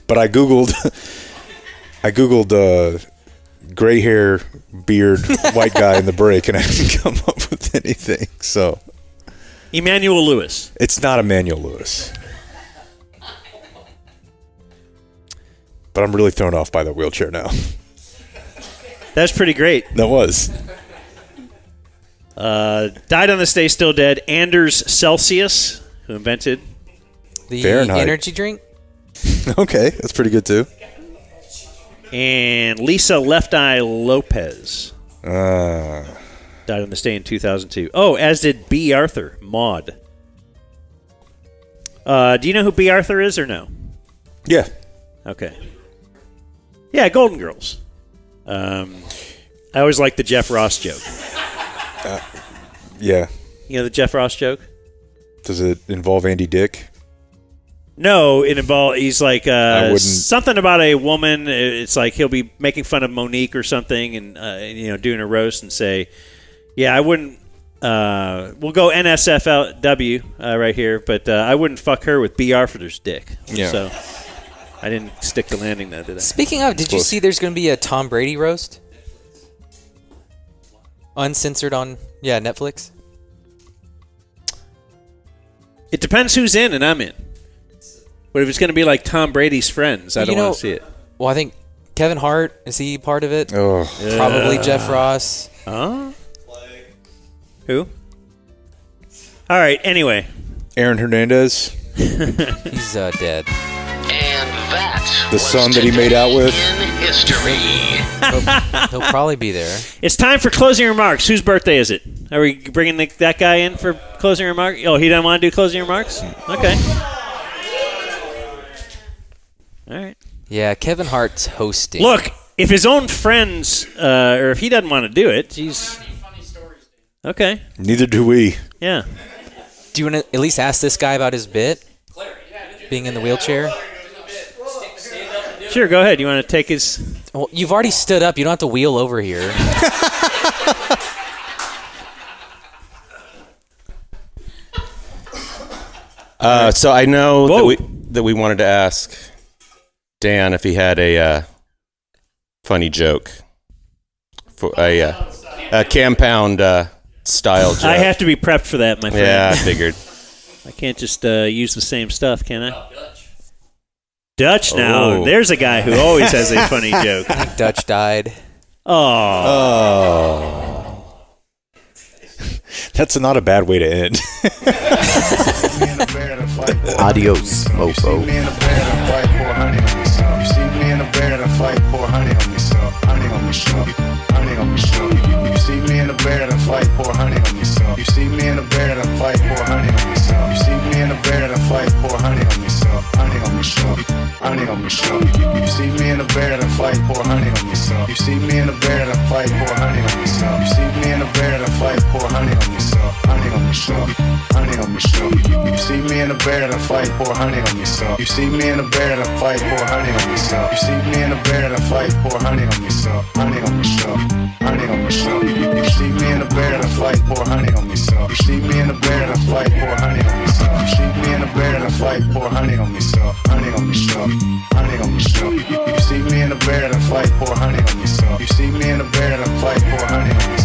S5: But I Googled gray hair, beard, white guy in the break, and I didn't come up with anything. So,
S1: Emmanuel Lewis.
S5: It's not Emmanuel Lewis. But I'm really thrown off by the wheelchair now.
S1: That's pretty great.
S5: That was.
S1: Died on this day, still dead. Anders Celsius, who invented
S7: the
S5: Fahrenheit
S7: energy drink.
S5: Okay, that's pretty good too.
S1: And Lisa Left Eye Lopez. Died on this day in 2002. Oh, as did B. Arthur, Maud. Do you know who B. Arthur is or no?
S5: Yeah.
S1: Okay. Yeah, Golden Girls. I always like the Jeff Ross joke.
S5: Yeah.
S1: You know the Jeff Ross joke?
S5: Does it involve Andy Dick?
S1: No, it involves. He's like something about a woman. It's like he'll be making fun of Monique or something, and doing a roast and say, "Yeah, I wouldn't." We'll go NSFW right here, but I wouldn't fuck her with B. Arthur's dick.
S5: Yeah.
S1: So I didn't stick the landing though, did I?
S7: Speaking of, did you see there's going to be a Tom Brady roast? Uncensored on Netflix.
S1: It depends who's in, and I'm in. But if it's going to be like Tom Brady's friends, I don't want to see it.
S7: Well, I think Kevin Hart, is he part of it?
S5: Oh,
S7: probably Jeff Ross.
S1: Huh? Who? All right. Anyway,
S5: Aaron Hernandez.
S7: He's dead.
S8: And that
S5: the son that he made out with.
S8: In history.
S7: He'll probably be there.
S1: It's time for closing remarks. Whose birthday is it? Are we bringing that guy in for closing remarks? Oh, he doesn't want to do closing remarks? Okay. All right.
S7: Yeah, Kevin Hart's hosting.
S1: Look, if his own friends, or if he doesn't want to do it, he's... Okay.
S5: Neither do we.
S1: Yeah.
S7: Do you want to at least ask this guy about his bit? Being in the wheelchair?
S1: Sure, go ahead. You want to take his...
S7: Well, you've already stood up. You don't have to wheel over here.
S11: So I know that we wanted to ask Dan if he had a funny joke for a compound style joke.
S1: I have to be prepped for that, my friend.
S11: Yeah, I figured.
S1: I can't just use the same stuff, can I? Dutch now. Oh. There's a guy who always has a funny joke.
S7: I think Dutch died.
S5: Oh. That's not a bad way to end.
S19: Adios, mofo.
S23: You see me in a bear that I fight for honey on me, so honey on me, so honey on me, so you see me in a bear that I fight for honey on me, so you see me in a bear that I fight for honey on me, so you see me in a bear that I fight for honey on me, so honey on me, so honey on me, so you see me in a bear that I fight for honey on me, so you see me in a bear that I fight for honey on me, so you see me in a bear that I fight for honey on me, so honey on me, so honey on me, so you see me in a bear that I fight for honey on me, so you see me in a bear that I fight for honey on me, so you see me in a bear that I fight for honey on me, so honey on me, so honey on me, so you see me in a bear that I fight for honey on me, so you see me in a bear that I fight for honey on me, so you see me in a bear that I fight for honey on me, so honey on me, so honey on me, so you see me in a bear that I fight for honey on me, so you see me in a bear that I fight for honey on me.